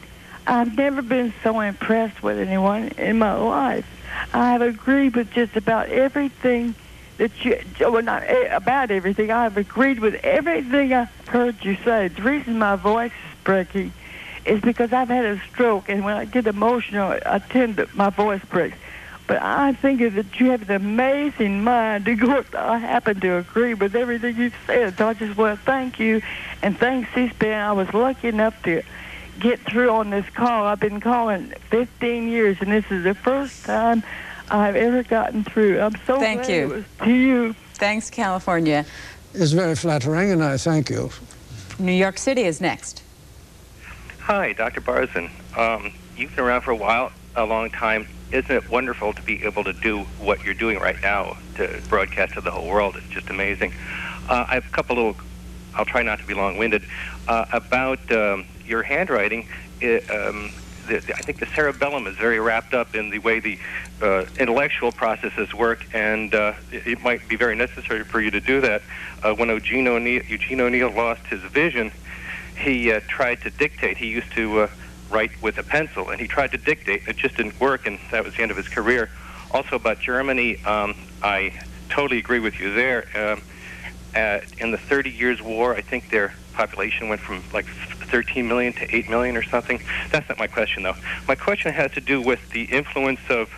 I've never been so impressed with anyone in my life. I have agreed with just about everything that you, well, not about everything, I've agreed with everything I've heard you say. The reason my voice is breaking is because I've had a stroke, and when I get emotional, I tend to, my voice breaks. But I think that you have an amazing mind. Of course, I happen to agree with everything you've said, so I just want to thank you and thank C-SPAN. I was lucky enough to get through on this call. I've been calling 15 years, and this is the first time I've ever gotten through. I'm so glad it was to you. Thanks, California. It's very flattering, and I thank you. New York City is next. Hi, Dr. Barzun. You've been around for a long time. Isn't it wonderful to be able to do what you're doing right now, to broadcast to the whole world? It's just amazing. I have a couple little, I'll try not to be long-winded, about your handwriting. I think the cerebellum is very wrapped up in the way the intellectual processes work, and it might be very necessary for you to do that. When Eugene O'Neill lost his vision, he tried to dictate. He used to write with a pencil, and he tried to dictate. It just didn't work, and that was the end of his career. Also about Germany, I totally agree with you there. In the 30 Years' War, I think their population went from like 13 million to 8 million or something. That's not my question, though. My question has to do with the influence of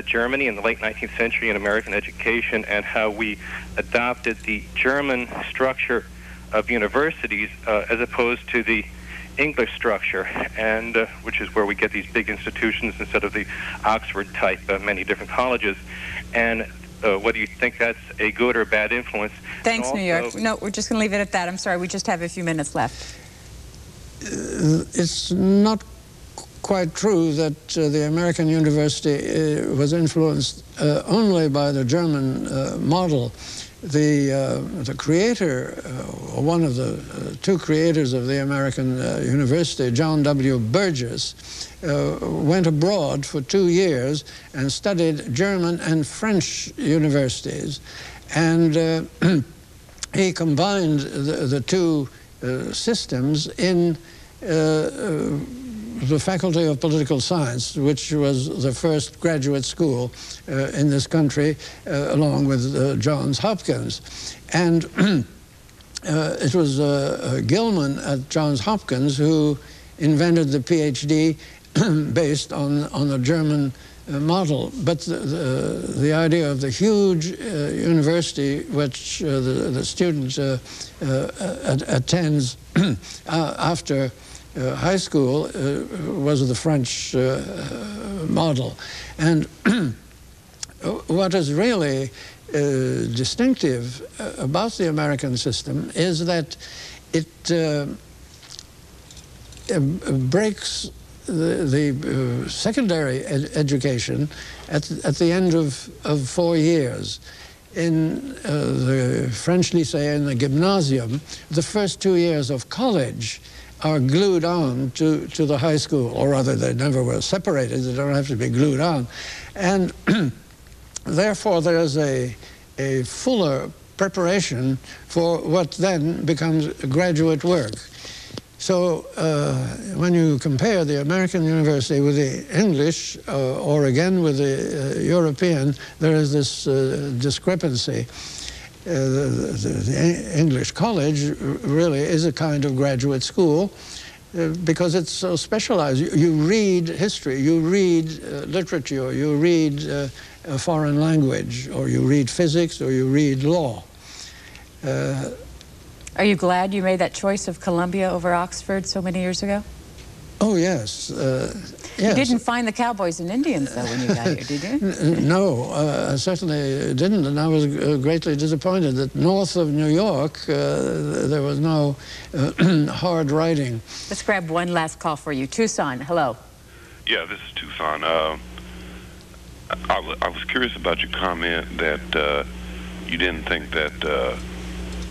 Germany in the late 19th century in American education, and how we adopted the German structure of universities as opposed to the English structure, and which is where we get these big institutions instead of the Oxford type, many different colleges. And whether you think that's a good or bad influence. Thanks, New York. No, we're just going to leave it at that. I'm sorry, we just have a few minutes left. It's not quite true that the American university was influenced only by the German model. The creator, one of the two creators of the American university, John W. Burgess, went abroad for 2 years and studied German and French universities. And he combined the two systems in the Faculty of Political Science, which was the first graduate school in this country, along with Johns Hopkins. And it was Gilman at Johns Hopkins who invented the Ph.D. based on the German model. But the idea of the huge university which the student attends after high school was the French model. And what is really distinctive about the American system is that it breaks the secondary education at the end of 4 years. In the French lycée and the gymnasium, the first 2 years of college are glued on to the high school, or rather they never were separated, they don't have to be glued on. And therefore there's a fuller preparation for what then becomes graduate work. So when you compare the American university with the English, or again with the European, there is this discrepancy. The English college really is a kind of graduate school because it's so specialized. You read history, you read literature, you read a foreign language, or you read physics, or you read law. Are you glad you made that choice of Columbia over Oxford so many years ago? Oh, yes. Yes. You didn't find the cowboys and Indians, though, when you got here, did you? No, I certainly didn't, and I was greatly disappointed that north of New York there was no hard writing. Let's grab one last call for you. Tucson, hello. Yeah, this is Tucson. I was curious about your comment that you didn't think that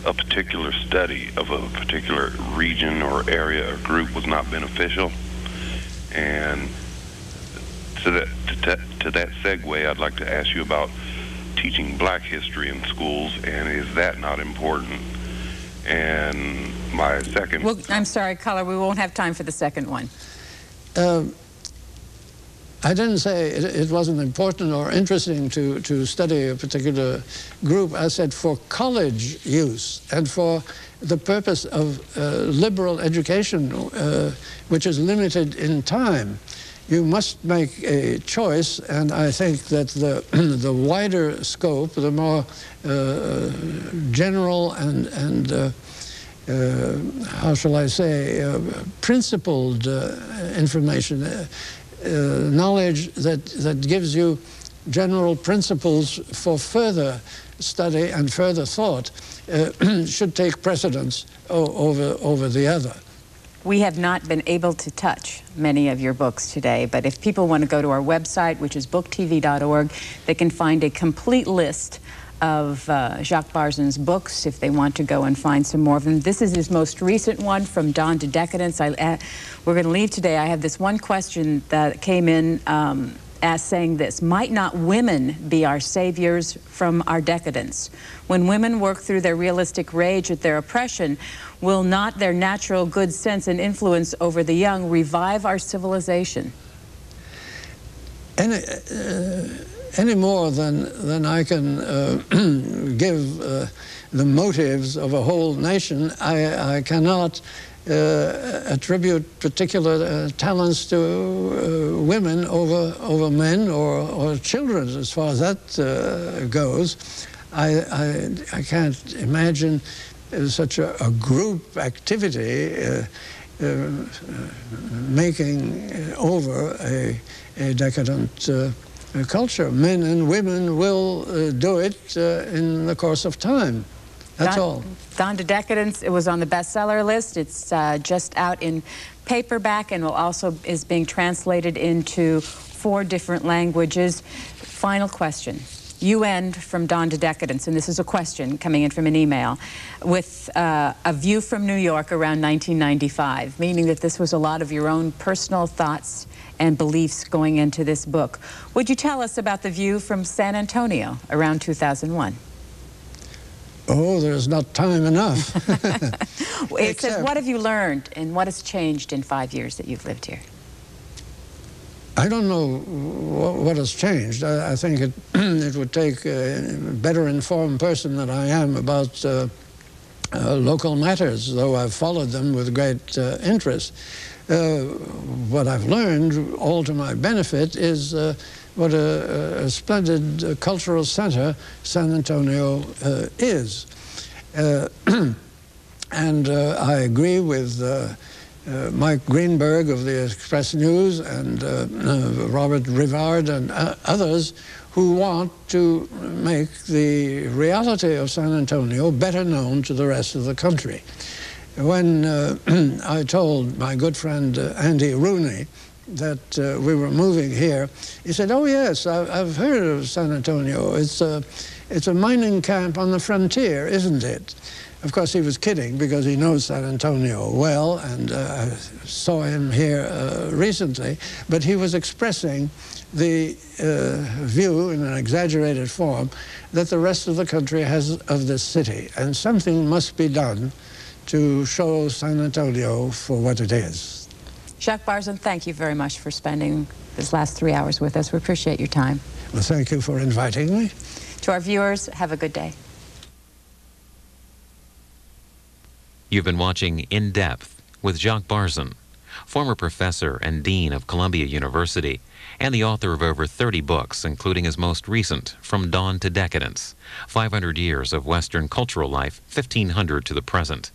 a particular study of a particular region or area or group was not beneficial. And to that segue, I'd like to ask you about teaching black history in schools, and is that not important? And my second... Well, I'm sorry, caller, we won't have time for the second one. I didn't say it wasn't important or interesting to study a particular group. I said for college use and for the purpose of liberal education, which is limited in time. you must make a choice, and I think that the wider scope, the more general and how shall I say, principled information, knowledge that gives you general principles for further study and further thought should take precedence over the other. We have not been able to touch many of your books today, but if people want to go to our website, which is booktv.org, they can find a complete list of Jacques Barzun's books if they want to go and find some more of them. This is his most recent one, From Dawn to Decadence. We're going to leave today. I have this one question that came in as saying this: might not women be our saviors from our decadence? When women work through their realistic rage at their oppression, will not their natural good sense and influence over the young revive our civilization? Any more than I can give the motives of a whole nation, I cannot attribute particular talents to women over men or children, as far as that goes. I can't imagine such a group activity making over a decadent culture. Men and women will do it in the course of time. That's all. Dawn to Decadence, it was on the bestseller list. It's just out in paperback and will also is being translated into 4 different languages. Final question. You end From Dawn to Decadence, and this is a question coming in from an email, with a view from New York around 1995, meaning that this was a lot of your own personal thoughts and beliefs going into this book. Would you tell us about the view from San Antonio around 2001? Oh, there's not time enough. It says, what have you learned and what has changed in 5 years that you've lived here? I don't know what has changed. I think it would take a better informed person than I am about local matters, though I've followed them with great interest. What I've learned, all to my benefit, is what a splendid cultural center San Antonio is. And I agree with Mike Greenberg of the Express News and Robert Rivard and others who want to make the reality of San Antonio better known to the rest of the country. When I told my good friend Andy Rooney that we were moving here, he said, "Oh yes, I've heard of San Antonio. It's a mining camp on the frontier, isn't it?" Of course, he was kidding because he knows San Antonio well, and I saw him here recently. But he was expressing the view in an exaggerated form that the rest of the country has of this city, and something must be done to show San Antonio for what it is. Jacques Barzun, thank you very much for spending this last 3 hours with us. We appreciate your time. Well, thank you for inviting me. To our viewers, have a good day. You've been watching In Depth with Jacques Barzun, former professor and dean of Columbia University, and the author of over 30 books, including his most recent, From Dawn to Decadence, 500 Years of Western Cultural Life, 1500 to the Present.